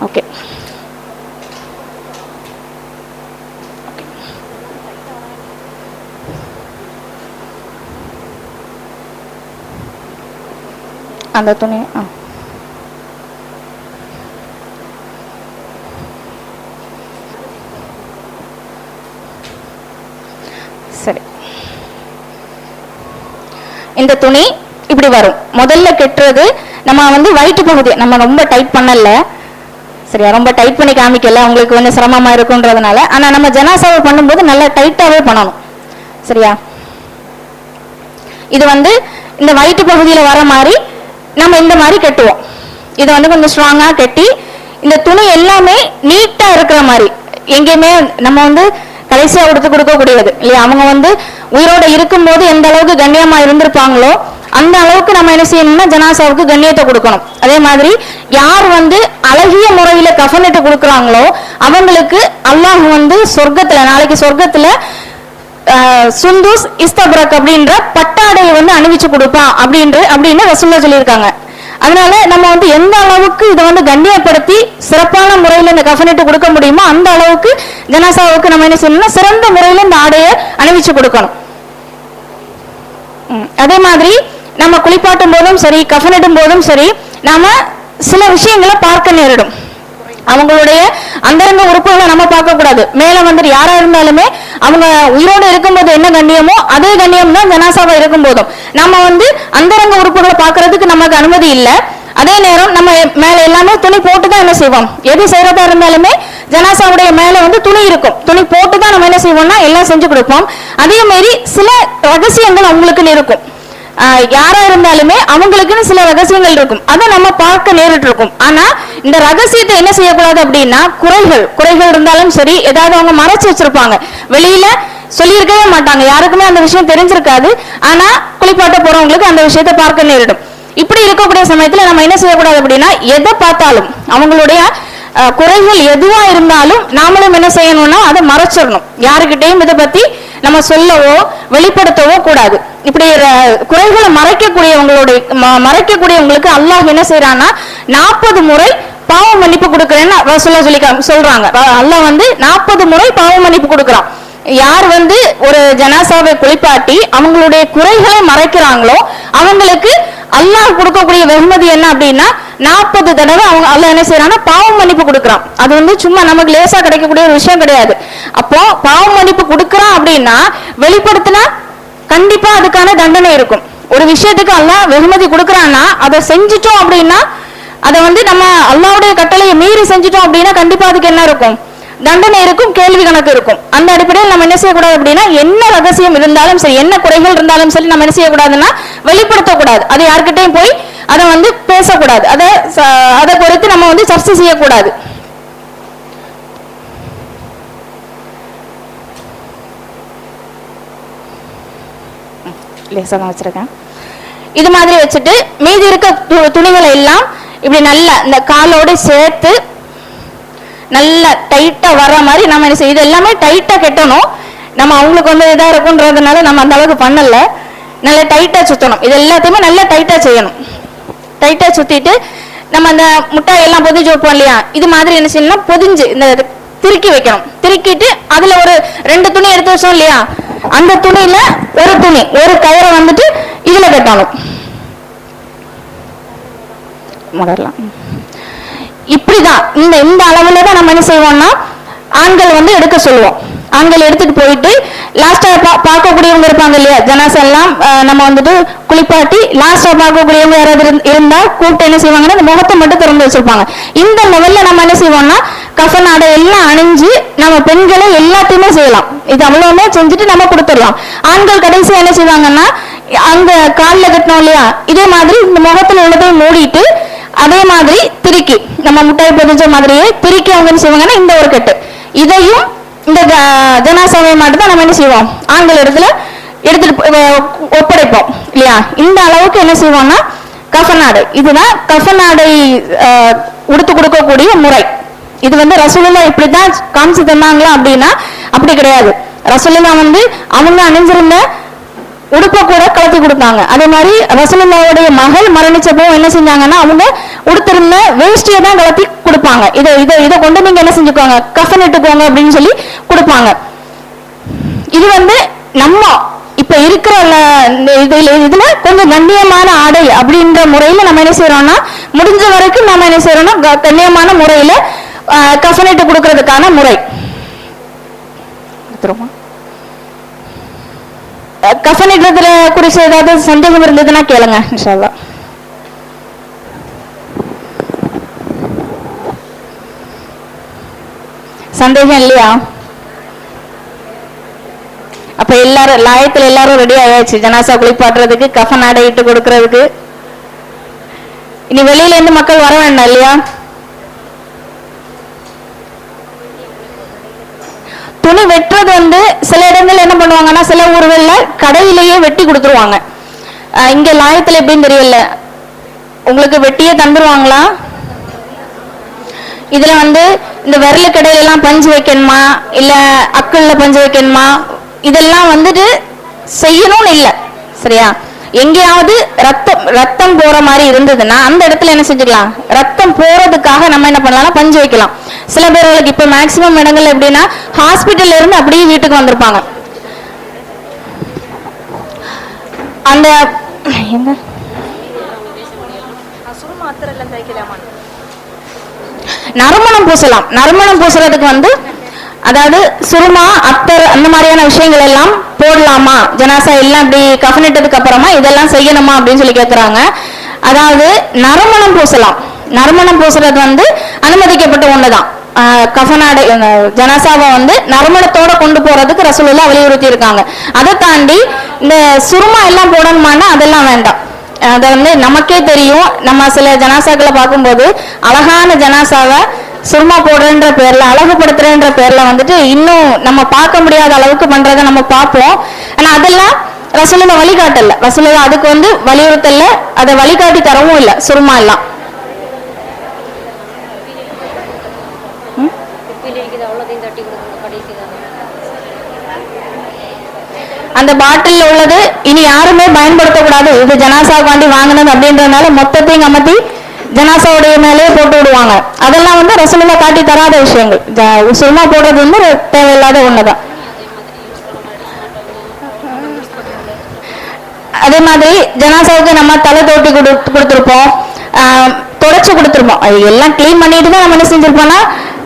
[SPEAKER 4] ஓகே. அந்த துணி சரி. இந்த துணி இப்படி வரும். முதல்ல கெட்டுறது நம்ம வந்து வயிற்று பகுதி நம்ம ரொம்ப டைட் பண்ணல, சரியா? ரொம்ப டைட் பண்ணி காமிக்கல, உங்களுக்கு கொஞ்சம் சிரமமா இருக்குன்றதுனால. ஆனா நம்ம ஜனாசாவை பண்ணும்போது நல்லா டைட்டாவே பண்ணணும். சரியா? இது வந்து இந்த வயிற்று பகுதியில வர மாதிரி நம்ம இந்த மாதிரி கட்டுவோம். இதை வந்து கொஞ்சம் ஸ்ட்ராங்கா கட்டி இந்த துணி எல்லாமே நீட்டா இருக்கிற மாதிரி, எங்கேயுமே நம்ம வந்து கடைசியா கொடுக்க கூடியது இல்லையா. அவங்க வந்து உயிரோட இருக்கும்போது எந்த அளவுக்கு கண்ணியமா இருந்திருப்பாங்களோ அந்த அளவுக்கு நம்ம என்ன செய்யணும்னா ஜனாசாவுக்கு கண்ணியத்தை கொடுக்கணும். அதே மாதிரி யார் வந்து அழகிய முறையில கஃனிட்டு கொடுக்குறாங்களோ அவங்களுக்கு அல்லாஹ் வந்து சொர்க்கத்துல நாளைக்கு சொர்க்கத்துல சுந்தூஸ் இஸ்தப்ரக் அப்படின்ற பட்டாடையை வந்து அணிவிச்சு கொடுப்பான் அப்படின்னு ரசூலுல்லாஹ் சொல்லியிருக்காங்க. அதனால நம்ம வந்து எந்த அளவுக்கு இதை வந்து கண்ணியப்படுத்தி சிறப்பான முறையில இந்த கஃனிட்டு கொடுக்க முடியுமோ அந்த அளவுக்கு ஜனாசாவுக்கு நம்ம என்ன செய்யணும்னா சிறந்த முறையில இந்த ஆடையை அணிவிச்சு கொடுக்கணும். அதே மாதிரி நம்ம குளிப்பாட்டும் போதும் சரி கஃனிடும் போதும் சரி நாம சில விஷயங்களை பார்க்க நேரிடும். அவங்களுடைய அந்தரங்க உறுப்புகளை நம்ம பார்க்க கூடாது. மேல வந்துட்டு யாரா இருந்தாலுமே அவங்க உயிரோடு இருக்கும்போது என்ன கண்ணியமோ அதே கண்ணியம் தான் ஜனாசாவா இருக்கும் போதும். நம்ம வந்து அந்தரங்க உறுப்புகளை பார்க்கறதுக்கு நமக்கு அனுமதி இல்லை. அதே நேரம் நம்ம மேல எல்லாமே துணி போட்டுதான் என்ன செய்வோம். எது செய்யறதா இருந்தாலுமே ஜனாசாவுடைய மேல வந்து துணி இருக்கும். துணி போட்டுதான் நம்ம என்ன செய்வோம்னா எல்லாம் செஞ்சு கொடுப்போம். அதே மாதிரி சில ரகசியங்கள் அவங்களுக்குன்னு இருக்கும். யாரா இருந்தாலுமே அவங்களுக்குன்னு சில ரகசியங்கள் இருக்கும். அதை நம்ம பார்க்க நேரிட்டு இருக்கும். ஆனா இந்த ரகசியத்தை என்ன செய்யக்கூடாது அப்படின்னா குறைகள் இருந்தாலும் சரி ஏதாவது அவங்க மறைச்சு வச்சிருப்பாங்க. வெளியில சொல்லியிருக்கவே மாட்டாங்க, யாருக்குமே அந்த விஷயம் தெரிஞ்சிருக்காது. ஆனா குளிப்பாட்ட போறவங்களுக்கு அந்த விஷயத்தை பார்க்க நேரிடும். இப்படி இருக்கக்கூடிய சமயத்துல நம்ம என்ன செய்யக்கூடாது அப்படின்னா, எதை பார்த்தாலும் அவங்களுடைய குறைகள் எதுவா இருந்தாலும் நாமளும் என்ன செய்யணும்னா அதை மறைச்சிடணும். யாருக்கிட்டையும் இதை பத்தி நம்ம சொல்லவோ வெளிப்படுத்தவோ கூடாது. இப்படி குறைகளை மறைக்கக்கூடியவங்களுக்கு அல்லாஹ் என்ன செய்யறான்னா 40 முறை பாவ மன்னிப்பு கொடுக்கிறேன்னு சொல்றாங்க. அல்லாஹ் 40 முறை பாவ மன்னிப்பு கொடுக்கிறான். யார் ஒரு ஜனாசாவை குளிப்பாட்டி அவங்களுடைய குறைகளை மறைக்கிறாங்களோ அவங்களுக்கு அல்லாஹ் கொடுக்கக்கூடிய வெகுமதி என்ன அப்படின்னா 40 தடவை அவங்க அல்லாஹ் என்ன செய்யறான்னா பாவ மன்னிப்பு கொடுக்குறான். அது சும்மா நமக்கு லேசா கிடைக்கக்கூடிய ஒரு விஷயம் கிடையாது. அப்போ பாவ மன்னிப்பு கொடுக்குறான் அப்படின்னா வெளிப்படுத்தினா கண்டிப்பா அதுக்கான தண்டனை இருக்கும். ஒரு விஷயத்துக்கு அல்லாஹ் வெகுமதி கொடுக்குறான்னா அதை செஞ்சிட்டோம் அப்படின்னா அதை நம்ம அல்லாஹ்வுடைய கட்டளையை மீறி செஞ்சிட்டோம் அப்படின்னா கண்டிப்பா அதுக்கு என்ன இருக்கும், தண்டனை இருக்கும், கேள்வி கணக்கு இருக்கும். அந்த அடிப்படையில் நம்ம என்ன செய்யக்கூடாது அப்படின்னா, என்ன ரகசியம் இருந்தாலும் சரி, என்ன குறைகள் இருந்தாலும் சரி, நம்ம என்ன செய்யக்கூடாதுன்னா வெளிப்படுத்தக்கூடாது. அது யார்கிட்டையும் போய் அதை பேசக்கூடாது. அதை குறித்து நம்ம சர்ச்சை செய்யக்கூடாது. வச்சிருக்கேன். இது மாதிரி வச்சுட்டு மீதி இருக்க துணிகளை எல்லாம் இப்படி நல்லா இந்த காலோட சேர்த்து நல்லா டைட்டா வர்ற மாதிரி நம்ம என்ன செய்ய, இது எல்லாமே டைட்டா கட்டணும். நம்ம அவங்களுக்கு இதா இருக்கும்ன்றதுனால நம்ம அந்த அளவுக்கு பண்ணல. நல்லா டைட்டா சுத்தணும். இது எல்லாத்தையுமே நல்லா டைட்டா செய்யணும். டைட்டா சுத்திட்டு நம்ம அந்த முட்டாய் எல்லாம் பொதிஞ்சு வைப்போம் இல்லையா, இது மாதிரி என்ன செய்யணும்னா பொதிஞ்சு இந்த திருக்கி வைக்கணும். திருக்கிட்டு அதுல ஒரு 2 துணி எடுத்து வச்சோம் இல்லையா, அந்த துணியில ஒரு கயிறை இதுல கட்டணும். இப்படிதான் இந்த அளவுல தான் நம்ம என்ன செய்வோம்னா ஆண்கள் எடுக்க சொல்லுவோம். ஆண்கள் எடுத்துட்டு போயிட்டு லாஸ்டா பார்க்கக்கூடியவங்க இருப்பாங்க இல்லையா, ஜனாசா எல்லாம் நம்ம குளிப்பாட்டி லாஸ்டா பார்க்கக்கூடியவங்க யாராவது இருந்தா கூப்பிட்டு என்ன செய்வாங்கன்னா அந்த முகத்தை மட்டும் திறந்து வச்சிருப்பாங்க. இந்த லெவல்ல நம்ம என்ன செய்வோம்னா கஃன் ஆடை எல்லாம் அணிஞ்சு நம்ம பெண்களை எல்லாத்தையுமே செய்யலாம். இது அவ்வளவுமே செஞ்சுட்டு நம்ம கொடுத்துடலாம். ஆண்கள் கடைசி என்ன செய்வாங்கன்னா அந்த காலில் கட்டணும் இல்லையா, இதே மாதிரி இந்த முகத்துல உள்ளதையும் மூடிட்டு அதே மாதிரி திருக்கி நம்ம முட்டாய் பதிஞ்ச மாதிரியே திருக்கி அவங்க என்ன செய்வாங்கன்னா இந்த ஒரு கட்டு, இதையும் இந்த ஜனாசாவை மட்டும் தான் நம்ம என்ன செய்வோம் ஆண்கள் இடத்துல எடுத்துட்டு ஒப்படைப்போம் இல்லையா. இந்த அளவுக்கு என்ன செய்வோம்னா கஃன் ஆடை, இதுதான் கஃன் ஆடை உடுத்து கொடுக்கக்கூடிய முறை. இது ரசூலுல்லாஹ் இப்படிதான் காமிச்சு தந்தாங்களா அப்படின்னா அப்படி கிடையாது. ரசூலுல்லாஹ் அவங்க அணிஞ்சிருந்த உடுப்ப கூட கலத்தி கொடுத்தாங்க. அதே மாதிரி ரசூலுல்லாஹ்வுடைய மகள் மரணிச்சப்போ என்ன செஞ்சாங்கன்னா அவங்க உடுத்திருந்த வேஷ்டியை தான் கலத்தி கொடுப்பாங்க. இதை கொண்டு நீங்க என்ன செஞ்சுக்கோங்க கஃன் இட்டுக்கோங்க அப்படின்னு சொல்லி கொடுப்பாங்க. இது நம்ம இப்ப இருக்கிற இதுல கொஞ்சம் கண்ணியமான ஆடை அப்படின்ற முறையில நம்ம என்ன செய்யறோம்னா முடிஞ்ச வரைக்கும் நம்ம என்ன செய்யறோம்னா கண்ணியமான முறையில கஃன் இட்டு கொடுக்கறதுக்கான முறை. கஃன் இடுறதுல குறிச்சு ஏதாவது சந்தேகம் இருந்ததுன்னா கேளுங்க இன்ஷா அல்லாஹ். சந்தேகம் இல்லையா? அப்ப எல்லாரும் லாயத்துல எல்லாரும் ரெடி ஆயாச்சு ஜனாசா குளிப்பாட்டுறதுக்கு, கஃன் ஆடை இட்டு கொடுக்கறதுக்கு. இனி வெளியில இருந்து மக்கள் வர வேண்டாம் இல்லையா? துணி வெட்டுறது சில இடங்கள்ல என்ன பண்ணுவாங்கன்னா சில ஊர்கள்ல கடையிலேயே வெட்டி கொடுத்துருவாங்க. இங்க லாயத்துல எப்படின்னு தெரியல, உங்களுக்கு வெட்டியே தந்துருவாங்களா? இதுல இந்த விரல் கடையில எல்லாம் பஞ்சு வைக்கணுமா இல்ல அக்கல்ல பஞ்சு வைக்கணுமா இதெல்லாம் செய்யணும்னு இல்ல சரியா. எங்கேயாவது ரத்தம் போற மாதிரி இருந்ததுன்னா அந்த இடத்துல என்ன செஞ்சுக்கலாம், ரத்தம் போறதுக்காக நம்ம என்ன பண்ணலாம் பஞ்சு வைக்கலாம். சில பேர்களுக்கு இப்ப மேக்சிமம் இடங்கள்ல எப்படின்னா ஹாஸ்பிட்டல்ல இருந்து அப்படியே வீட்டுக்கு வந்திருப்பாங்க. அந்த நறுமணம் பூசலாம். நறுமணம் பூசுறதுக்கு அதாவது சுருமா அத்தர் அந்த மாதிரியான விஷயங்கள் எல்லாம் போடலாமா, ஜனாசா எல்லாம் இப்படி கஃனிட்டதுக்கு அப்புறமா இதெல்லாம் செய்யணுமா அப்படின்னு சொல்லி கேட்கிறாங்க. அதாவது நறுமணம் பூசலாம். நறுமணம் பூசுறது அனுமதிக்கப்பட்ட ஒண்ணுதான். கஃனாடை ஜனாசாவை நறுமணத்தோட கொண்டு போறதுக்கு ரசூலுல்லாஹ் வலியுறுத்தி இருக்காங்க. அதை தாண்டி இந்த சுருமா எல்லாம் போடணுமான்னா அதெல்லாம் வேண்டாம். அதை நமக்கே தெரியும். நம்ம சில ஜனாசாக்களை பார்க்கும்போது அழகான ஜனாசாவை சுருமா போடுறன்ற பேர்ல, அழகுபடுத்துறன்ற பேர்ல வந்துட்டு இன்னும் நம்ம பார்க்க முடியாத அளவுக்கு பண்றதை நம்ம பார்ப்போம். ஆனா அதெல்லாம் ரசூலுல்லாஹ் வழிகாட்டல, ரசூலுல்லாஹ் அதுக்கு வந்து வலியுறுத்தல, அதை வழிகாட்டி தரவும் இல்லை சுருமா எல்லாம். அந்த பாட்டில் உள்ளது இனி யாருமே பயன்படுத்தக்கூடாது, இது ஜனாசாவுக்காண்டி வாங்கினது அப்படின்றதுனால மொத்தத்தையும் கமத்தி ஜனாசாவுடைய மேலேயே போட்டு விடுவாங்க. அதெல்லாம் வந்து ரசூலுல்லாஹ் காட்டி தராத விஷயங்கள். சுருமா போடுறது வந்து தேவையில்லாத ஒண்ணுதான். அதே மாதிரி ஜனாசாவுக்கு நம்ம தலை தோட்டி கொடுத்துருப்போம், தொடச்சு கொடுத்துருப்போம். அது எல்லாம் கிளீன் பண்ணிட்டு தான் நம்ம என்ன செஞ்சிருப்போம்னா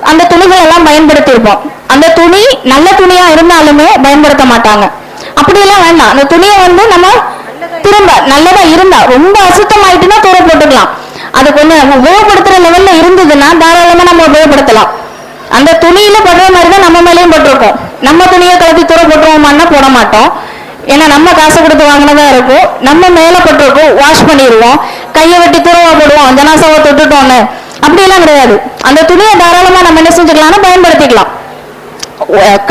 [SPEAKER 4] அந்த துணிகள் எல்லாம் பயன்படுத்தியிருப்போம். அந்த துணி நல்ல துணியா இருந்தாலுமே பயன்படுத்த மாட்டாங்க. அப்படியெல்லாம் வேண்டாம். அந்த துணியை வந்து நம்ம திரும்ப நல்லதா இருந்தா, ரொம்ப அசுத்தமாயிட்டுன்னா தூர போட்டுக்கலாம். அது கொஞ்சம் நம்ம உபயோகப்படுத்துற லெவல்ல இருந்ததுன்னா தாராளமா நம்ம உபயோகப்படுத்தலாம். அந்த துணியில படுற மாதிரி தான் நம்ம மேலேயும் பட்டிருக்கோம். நம்ம துணியை கலத்தி தூர போட்டுருவோமான்னா போட மாட்டோம். ஏன்னா நம்ம காசு கொடுத்து வாங்கினதா இருக்கும், நம்ம மேல பட்டிருக்கோம், வாஷ் பண்ணிடுவோம், கையை வெட்டி தூரவா போடுவோம், ஜனாசாவை தொட்டுட்டோன்னு. அப்படியெல்லாம் கிடையாது. அந்த துணியை தாராளமா நம்ம என்ன செஞ்சுக்கலாம்னா பயன்படுத்திக்கலாம்.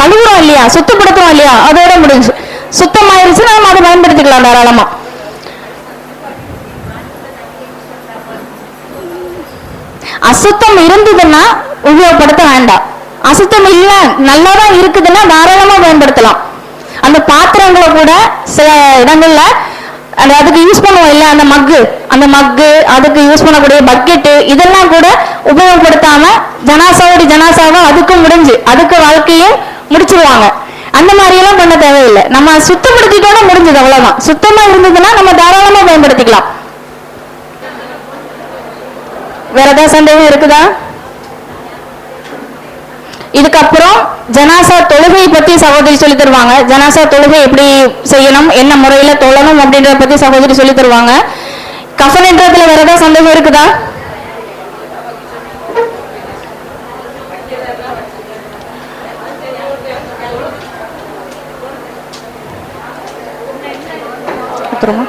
[SPEAKER 4] கழுவுறோம் இல்லையா, சுத்தப்படுத்துறோம் இல்லையா, அதோட முடிஞ்சு. சுத்தமாயிருச்சுன்னா நம்ம அதை பயன்படுத்திக்கலாம் தாராளமா. அசுத்தம் இருந்ததுன்னா உபயோகப்படுத்த வேண்டாம். அசுத்தம் இல்ல நல்லாதான் இருக்குதுன்னா தாராளமா பயன்படுத்தலாம். அந்த பாத்திரங்களை கூட சில இடங்கள்ல அதுக்கு யூஸ் பண்ணுவோம் இல்ல, அந்த மக்கு அதுக்கு யூஸ் பண்ணக்கூடிய பக்கெட்டு இதெல்லாம் கூட உபயோகப்படுத்தாம ஜனாசாவை அதுக்கும் முடிஞ்சு அதுக்கு வாழ்க்கையும் முடிச்சிருவாங்க. அந்த மாதிரி எல்லாம் பண்ண தேவையில்லை. நம்ம சுத்தப்படுத்திட்டோட முடிஞ்சது, அவ்வளவுதான். சுத்தமா இருந்ததுன்னா நம்ம தாராளமா பயன்படுத்திக்கலாம். வேற ஏதாவது சந்தேகம் இருக்குதா? இதுக்கப்புறம் ஜனாசா தொழுகை பத்தி சகோதரி சொல்லி தருவாங்க. ஜனாசா தொழுகை எப்படி செய்யணும், என்ன முறையில தொழணும் அப்படின்றத பத்தி சகோதரி சொல்லி தருவாங்க. கஃபன்ன்றதுல வேற ஏதாவது சந்தேகம் இருக்குதா? அப்புறமா